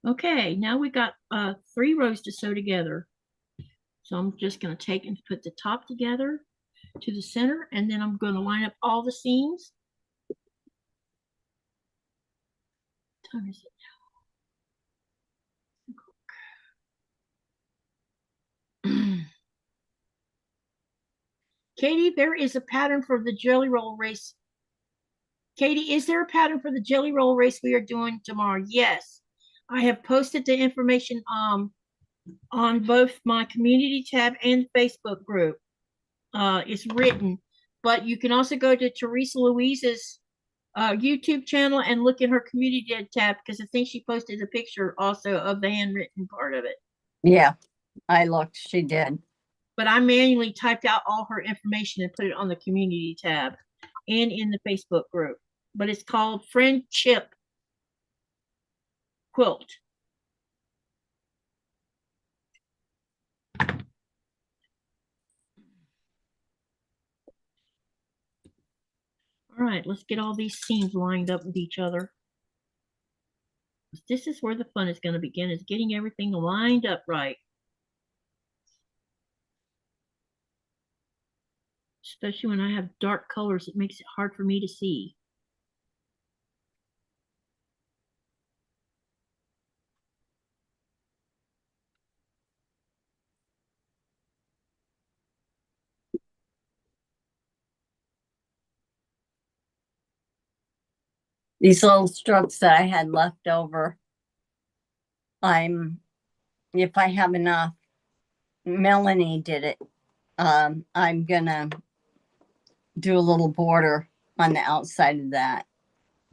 Okay, now we got 3 rows to sew together. So I'm just going to take and put the top together to the center, and then I'm going to line up all the seams. What time is it now? Katie, there is a pattern for the jelly roll race. Katie, is there a pattern for the jelly roll race we are doing tomorrow? Yes. I have posted the information on both my community tab and Facebook group. It's written, but you can also go to Teresa Louise's YouTube channel and look in her community tab, because I think she posted a picture also of the handwritten part of it. Yeah, I looked. She did. But I manually typed out all her information and put it on the community tab and in the Facebook group. But it's called Friendship Quilt. All right, let's get all these seams lined up with each other. This is where the fun is going to begin, is getting everything lined up right. Especially when I have dark colors, it makes it hard for me to see. These little strips that I had left over, if I have enough, Melanie did it. I'm gonna do a little border on the outside of that.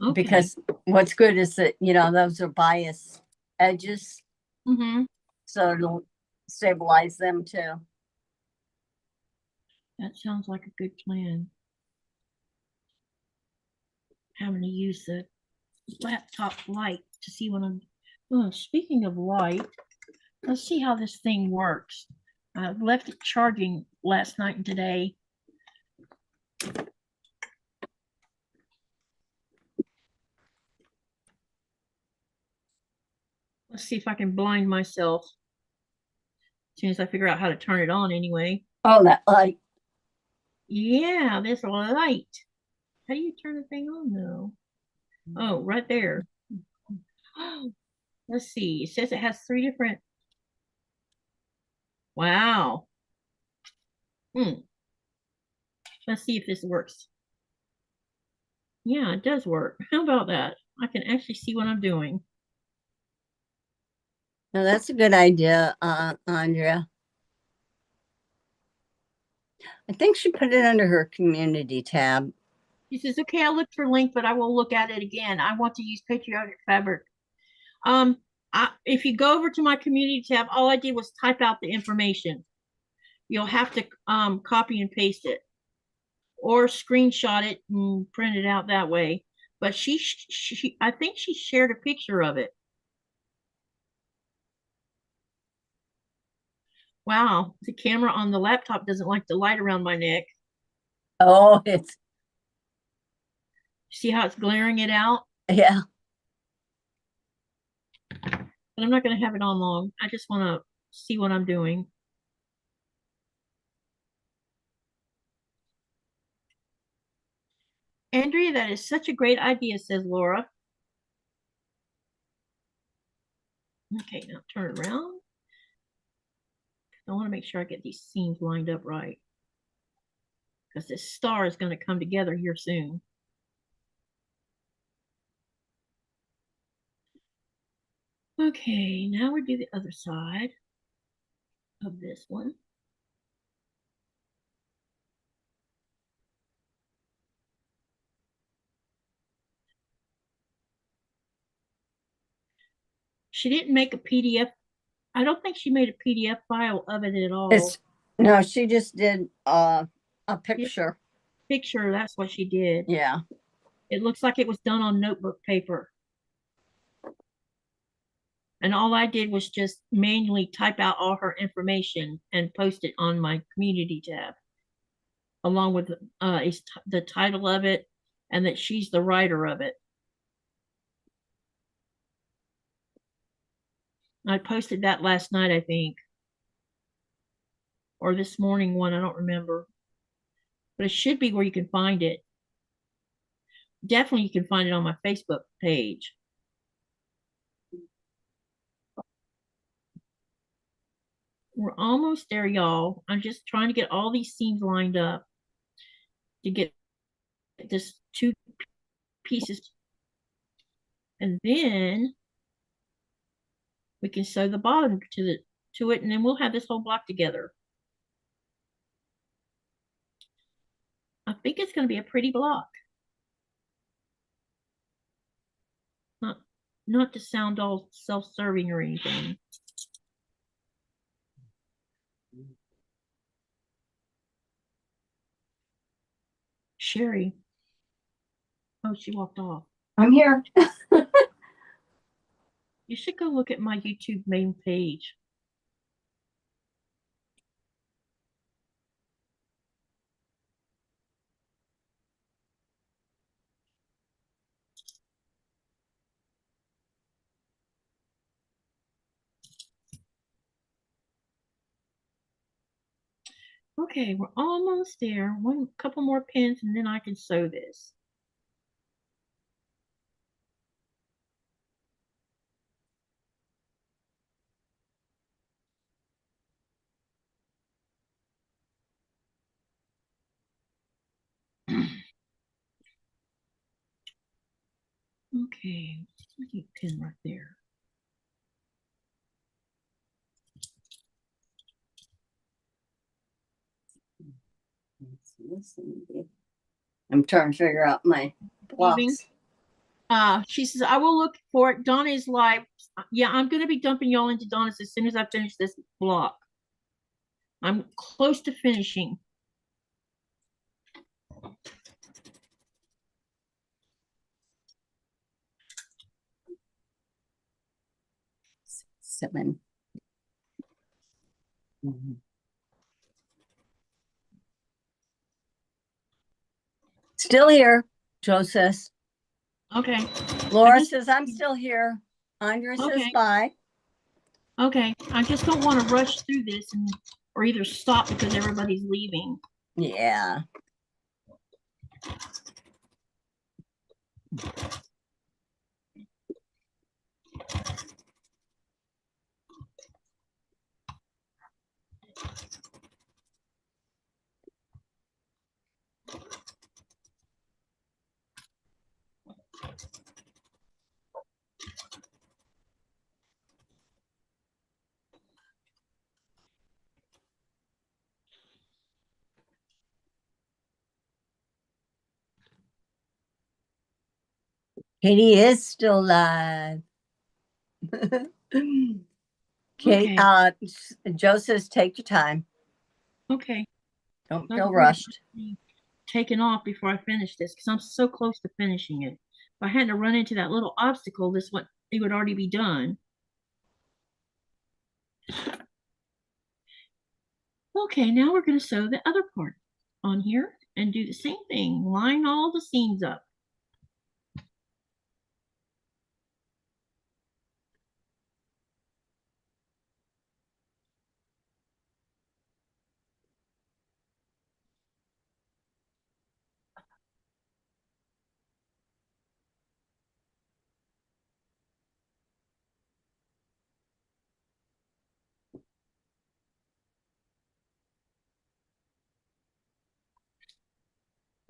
Okay. Because what's good is that, those are bias edges, so it'll stabilize them too. That sounds like a good plan. Having to use the laptop light to see what I'm. Oh, speaking of light, let's see how this thing works. I left it charging last night and today. Let's see if I can blind myself. As soon as I figure out how to turn it on anyway. Oh, that light. Yeah, there's a light. How do you turn the thing on though? Oh, right there. Let's see. It says it has 3 different. Wow. Let's see if this works. Yeah, it does work. How about that? I can actually see what I'm doing. No, that's a good idea, Andrea. I think she put it under her community tab. She says, okay, I'll look for a link, but I will look at it again. I want to use patriotic fabric. If you go over to my community tab, all I did was type out the information. You'll have to copy and paste it or screenshot it and print it out that way. But I think she shared a picture of it. Wow, the camera on the laptop doesn't like the light around my neck. Oh, See how it's glaring it out? Yeah. But I'm not going to have it on long. I just want to see what I'm doing. Andrea, that is such a great idea, says Laura. Okay, now turn it around. I want to make sure I get these seams lined up right, because this star is going to come together here soon. Okay, now we do the other side of this one. She didn't make a PDF. I don't think she made a PDF file of it at all. No, she just did a picture. Picture, that's what she did. Yeah. It looks like it was done on notebook paper. And all I did was just manually type out all her information and post it on my community tab, along with the title of it and that she's the writer of it. I posted that last night, I think. or this morning one. I don't remember, but it should be where you can find it. Definitely, you can find it on my Facebook page. We're almost there, y'all. I'm just trying to get all these seams lined up to get this 2 pieces, and then we can sew the bottom to it, and then we'll have this whole block together. I think it's going to be a pretty block. Not to sound all self-serving or anything. Sherry. Oh, she walked off. I'm here. You should go look at my YouTube main page. Okay, we're almost there. One couple more pins and then I can sew this. Okay, I need a pin right there. I'm trying to figure out my Leaving. blocks. She says, I will look for it. Donna is live. Yeah, I'm going to be dumping y'all into Donna's as soon as I finish this block. I'm close to finishing. Seven. Still here, Joe says. Okay. Laura says, I'm still here. Andrea says Okay. bye. Okay. I just don't want to rush through this or either stop because everybody's leaving. Yeah. Katie is still live. Kate, Okay. Joe says, take your time. Okay. Don't I feel don't rushed. want to be taken off before I finish this because I'm so close to finishing it. If I hadn't run into that little obstacle, it would already be done. Okay, now we're going to sew the other part on here and do the same thing. Line all the seams up.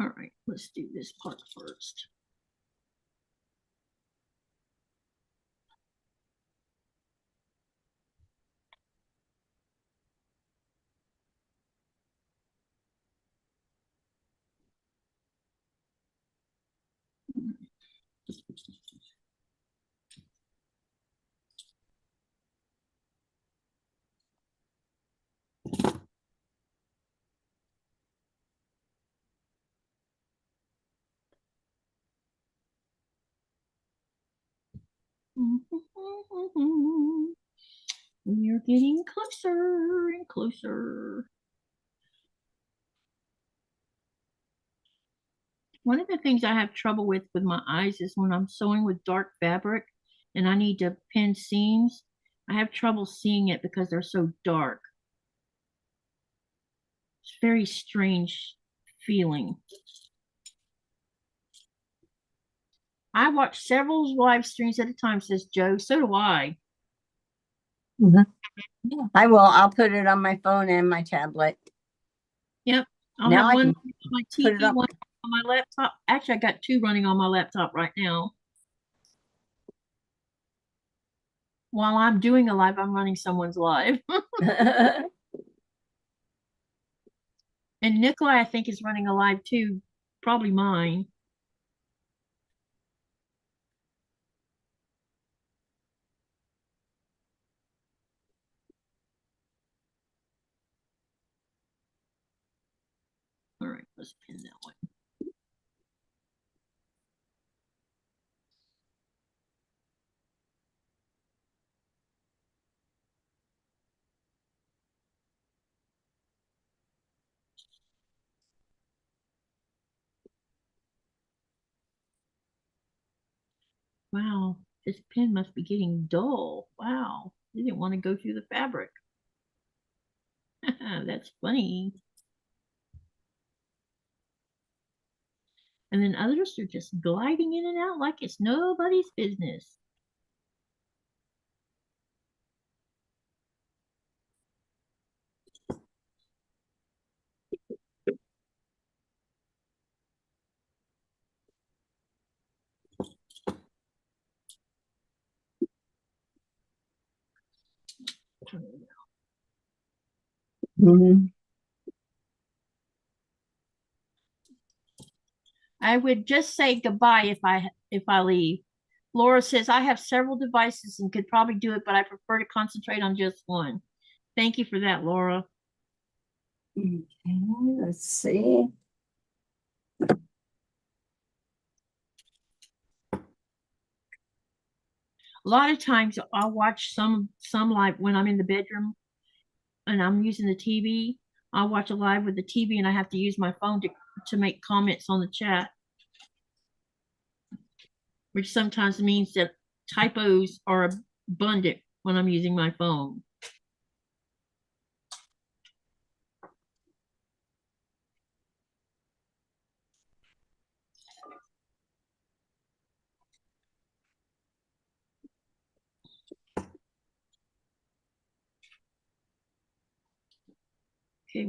All right, let's do this part first. We're getting closer and closer. One of the things I have trouble with my eyes is when I'm sewing with dark fabric and I need to pin seams. I have trouble seeing it because they're so dark. It's a very strange feeling. I watch several live streams at a time, says Joe. So do I. I will. I'll put it on my phone and my tablet. Yep. I'll Now have I one can on my put it TV, up. one on my laptop. Actually, I got two running on my laptop right now. While I'm doing a live, I'm running someone's live. And Nikolai, I think, is running a live too. Probably mine. All right, let's pin that one. Wow, this pin must be getting dull. Wow, they didn't want to go through the fabric. That's funny. And then others are just gliding in and out like it's nobody's business. Mhm. I would just say goodbye if I leave. Laura says I have several devices and could probably do it, but I prefer to concentrate on just one. Thank you for that, Laura. Okay, let's see. A lot of times I'll watch some live when I'm in the bedroom and I'm using the TV. I'll watch a live with the TV and I have to use my phone to make comments on the chat, which sometimes means that typos are abundant when I'm using my phone. Okay,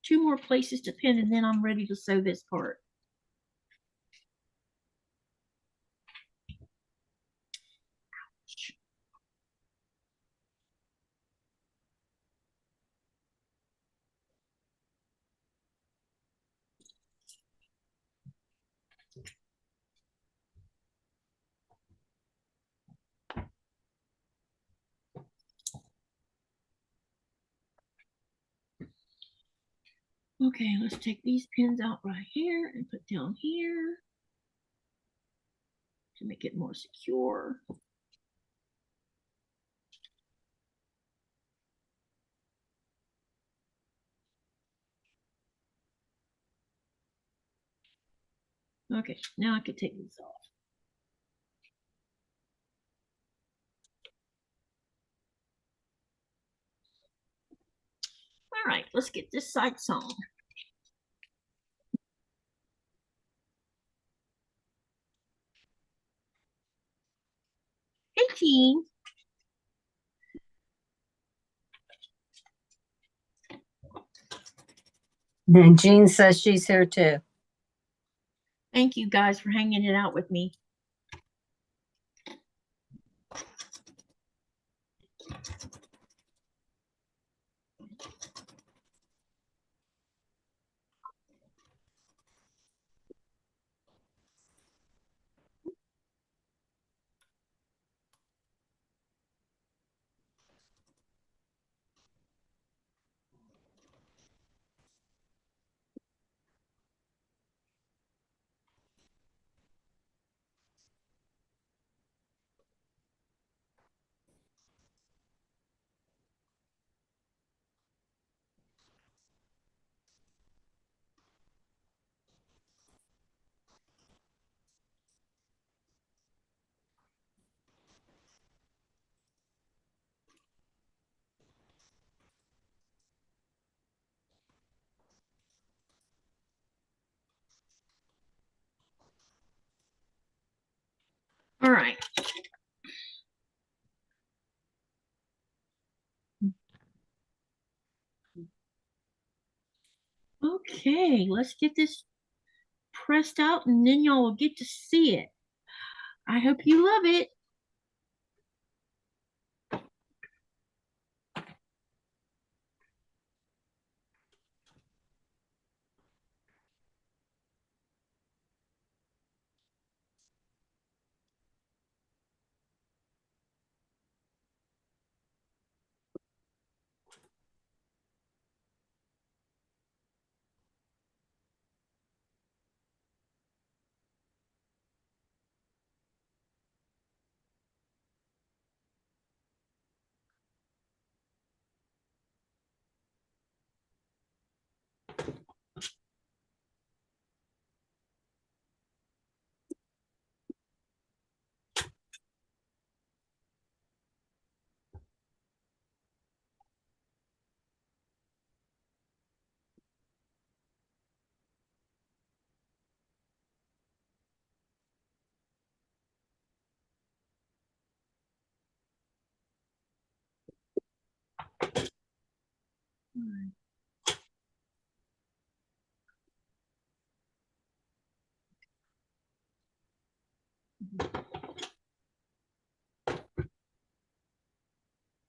two more places to pin, and then I'm ready to sew this part. Okay, let's take these pins out right here and put down here to make it more secure. Okay, now I can take these off. All right, let's get this side sewn. 18. And Jean says she's here too. Thank you guys for hanging it out with me. right. Okay, let's get this pressed out and then y'all will get to see it. I hope you love it.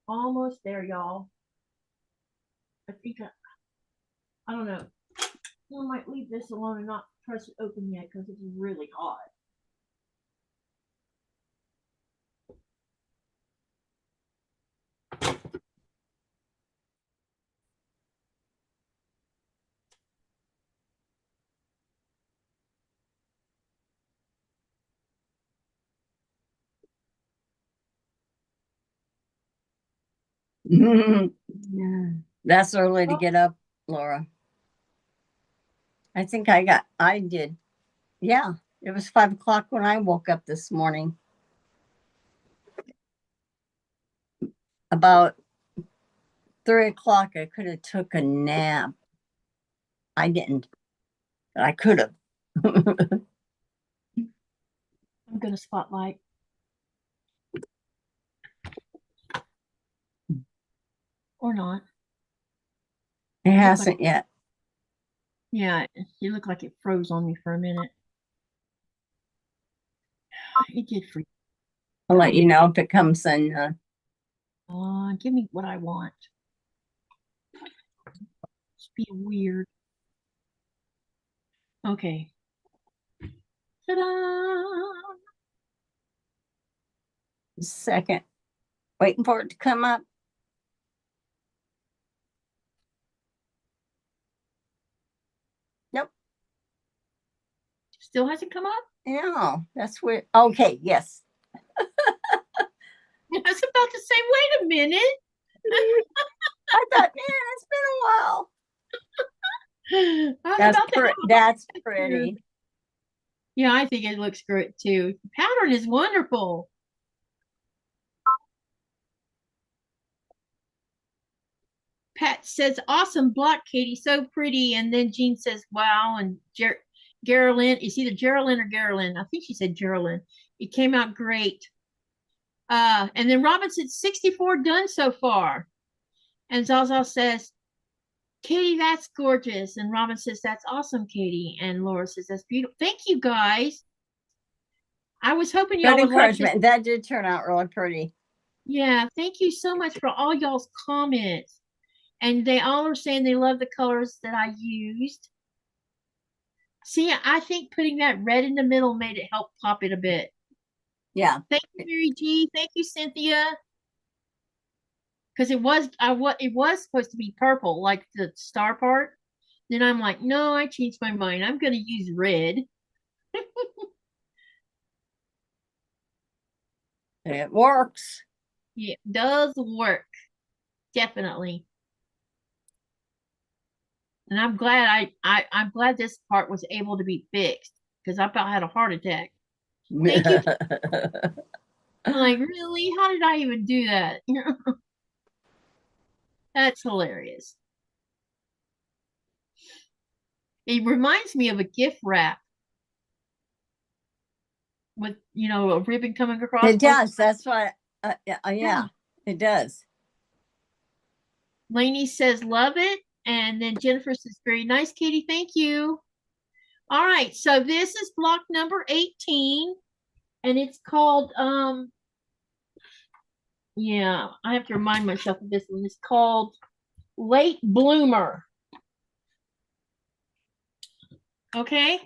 Almost there, y'all. I think I don't know. I might leave this alone and not press it open yet because it's really hot. That's early to get up, Laura. I think I did. Yeah, it was 5 o'clock when I woke up this morning. About 3 o'clock, I could have took a nap. I didn't, but I could have. I'm gonna spotlight. Or not. It hasn't yet. Yeah, you look like it froze on me for a minute. It did freeze. I'll let you know if it comes in. Give me what I want. It's being weird. Okay. Ta-da! Second. Waiting for it to come up. Nope. Still hasn't come up? Yeah, that's weird. Okay, yes. I was about to say, wait a minute. I thought, man, it's been a while. That's pretty. Yeah, I think it looks great too. The pattern is wonderful. Pat says, awesome block, Katie, so pretty. And then Jean says, wow. And Geraldine, it's either Geraldine or Geraldine. I think she said Geraldine. It came out great. And then Robin said 64 done so far. And Zaza says, Katie, that's gorgeous. And Robin says, that's awesome, Katie. And Laura says, that's beautiful. Thank you, guys. I was hoping y'all would like this. That did turn out really pretty. Yeah, thank you so much for all y'all's comments. And they all are saying they love the colors that I used. See, I think putting that red in the middle made it help pop it a bit. Yeah. Thank you, Mary G. Thank you, Cynthia. Because it was supposed to be purple, like the star part. Then I'm like, no, I changed my mind. I'm going to use red. It works. Yeah, it does work. Definitely. And I'm glad I'm glad this part was able to be fixed because I about had a heart attack. Thank you. I'm like, really? How did I even do that? That's hilarious. It reminds me of a gift wrap. with, you know, a ribbon coming across. It both does. That's what. Yeah, it does. Lainey says, love it. And then Jennifer says, very nice, Katie. Thank you. All right. So this is block number 18. And it's called, yeah, I have to remind myself of this one. It's called Late Bloomer. Okay.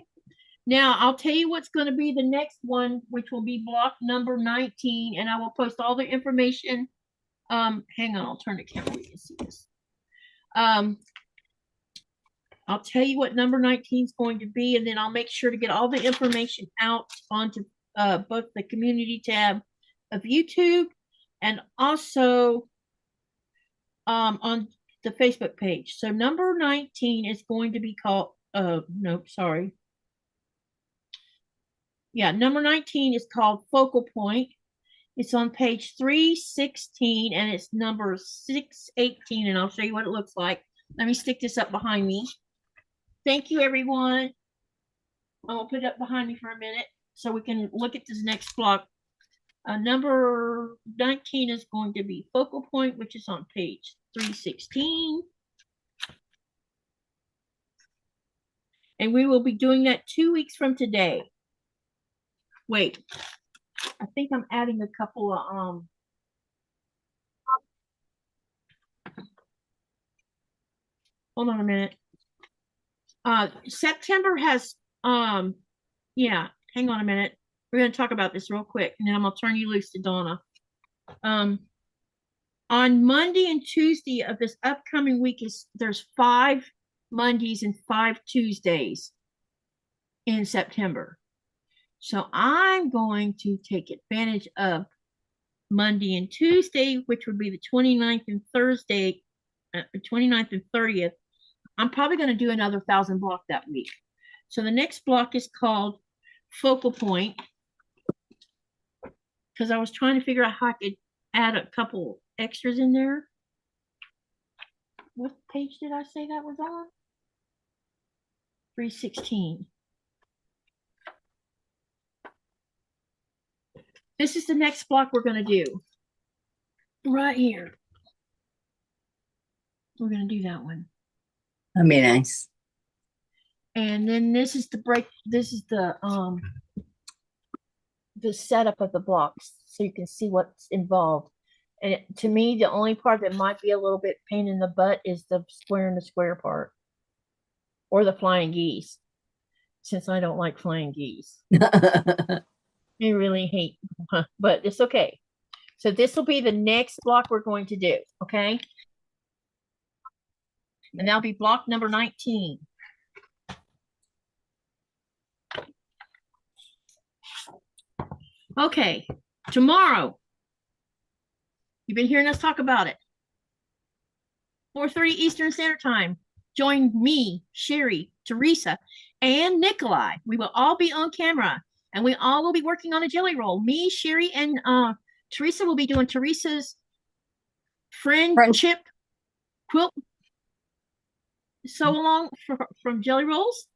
Now I'll tell you what's going to be the next one, which will be block number 19. And I will post all the information. Hang on, I'll turn the camera so you can see this. I'll tell you what number 19 is going to be, and then I'll make sure to get all the information out onto both the community tab of YouTube and also on the Facebook page. So number 19 is going to be called, nope, sorry. Yeah, number 19 is called Focal Point. It's on page 316 and it's number 618, and I'll show you what it looks like. Let me stick this up behind me. Thank you, everyone. I'll put it up behind me for a minute so we can look at this next block. Number 19 is going to be Focal Point, which is on page 316. And we will be doing that 2 weeks from today. Wait, I think I'm adding a couple of hold on a minute. September has yeah, hang on a minute. We're going to talk about this real quick, and then I'm going to turn you loose to Donna. On Monday and Tuesday of this upcoming week there's 5 Mondays and 5 Tuesdays in September. So I'm going to take advantage of Monday and Tuesday, which would be the 29th and Thursday, the 29th and 30th. I'm probably going to do another 1,000 block that week. So the next block is called Focal Point, because I was trying to figure out how I could add a couple extras in there. What page did I say that was on? 316. This is the next block we're going to do. Right here. We're going to do that one. That'd be nice. And then this is the break. This is the setup of the blocks, so you can see what's involved. And to me, the only part that might be a little bit pain in the butt is the square and the square part, or the flying geese, since I don't like flying geese. I really hate, but it's okay. So this will be the next block we're going to do, okay? And that'll be block number 19. Okay, tomorrow, you've been hearing us talk about it. 4:30 Eastern Standard Time. Join me, Sherry, Teresa, and Nikolai. We will all be on camera, and we all will be working on a jelly roll. Me, Sherry, and Teresa will be doing Teresa's friendship quilt sew along from jelly rolls.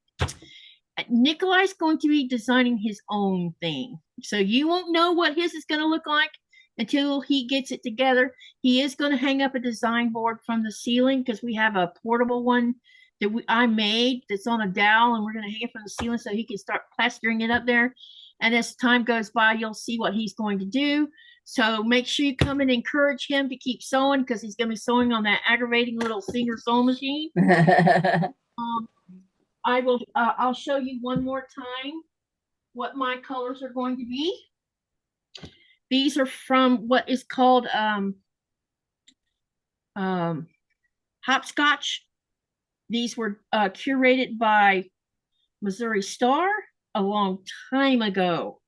Nikolai's going to be designing his own thing. So you won't know what his is going to look like until he gets it together. He is going to hang up a design board from the ceiling, because we have a portable one that I made that's on a dowel, and we're going to hang it from the ceiling so he can start plastering it up there. And as time goes by, you'll see what he's going to do. So make sure you come and encourage him to keep sewing, because he's going to be sewing on that aggravating little Singer sewing machine. I'll show you one more time what my colors are going to be. These are from what is called hopscotch. These were curated by Missouri Star a long time ago.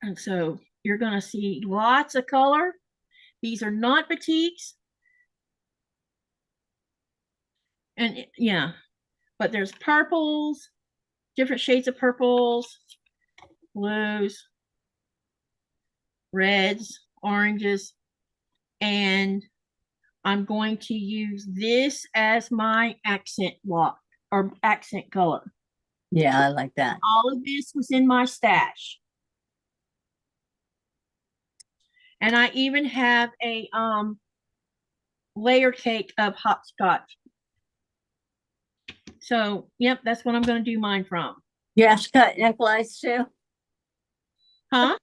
And so you're going to see lots of color. These are not batiks. And yeah, but there's purples, different shades of purples, blues, reds, oranges, and I'm going to use this as my accent block or accent color. Yeah, I like that. All of this was in my stash. And I even have a layer cake of hopscotch. So, yep, that's what I'm going to do mine from. You have to cut Nikolai's too. Huh?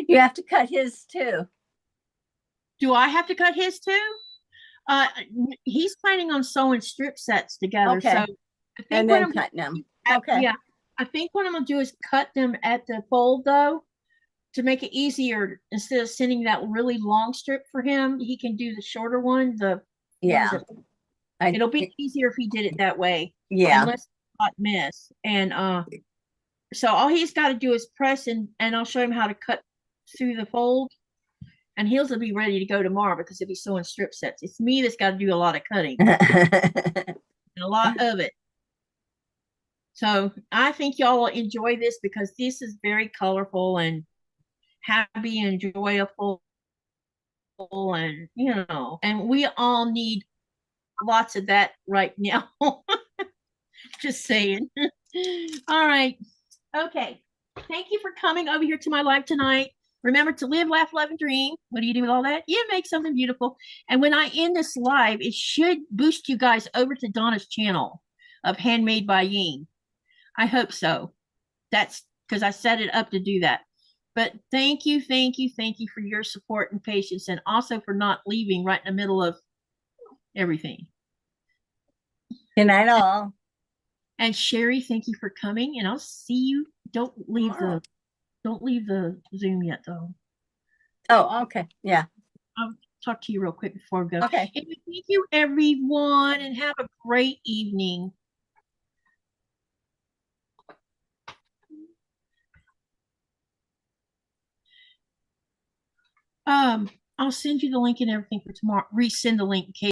You have to cut his too. Do I have to cut his too? He's planning on sewing strip sets together. Okay. So I think And what then I'm cutting them. gonna- Okay. Yeah, I think what I'm gonna do is cut them at the fold though, to make it easier. Instead of sending that really long strip for him, he can do the shorter one. What Yeah. is it? It'll be easier if he did it that way. Yeah. And less hot mess. And so all he's got to do is press and I'll show him how to cut through the fold. And he'll be ready to go tomorrow because he'll be sewing strip sets. It's me that's got to do a lot of cutting and a lot of it. So I think y'all will enjoy this because this is very colorful and happy and joyful. And, and we all need lots of that right now. Just saying. All right. Okay. Thank you for coming over here to my live tonight. Remember to live, laugh, love, and dream. What do you do with all that? You make something beautiful. And when I end this live, it should boost you guys over to Donna's channel of Handmade by Ying. I hope so. That's because I set it up to do that. But thank you for your support and patience, and also for not leaving right in the middle of everything. Good night, all. And Sherry, thank you for coming, and I'll see you. Don't leave the Zoom yet, though. Oh, okay. Yeah. I'll talk to you real quick before we go. Okay. And thank you, everyone, and have a great evening. I'll send you the link and everything for tomorrow. Resend the link in case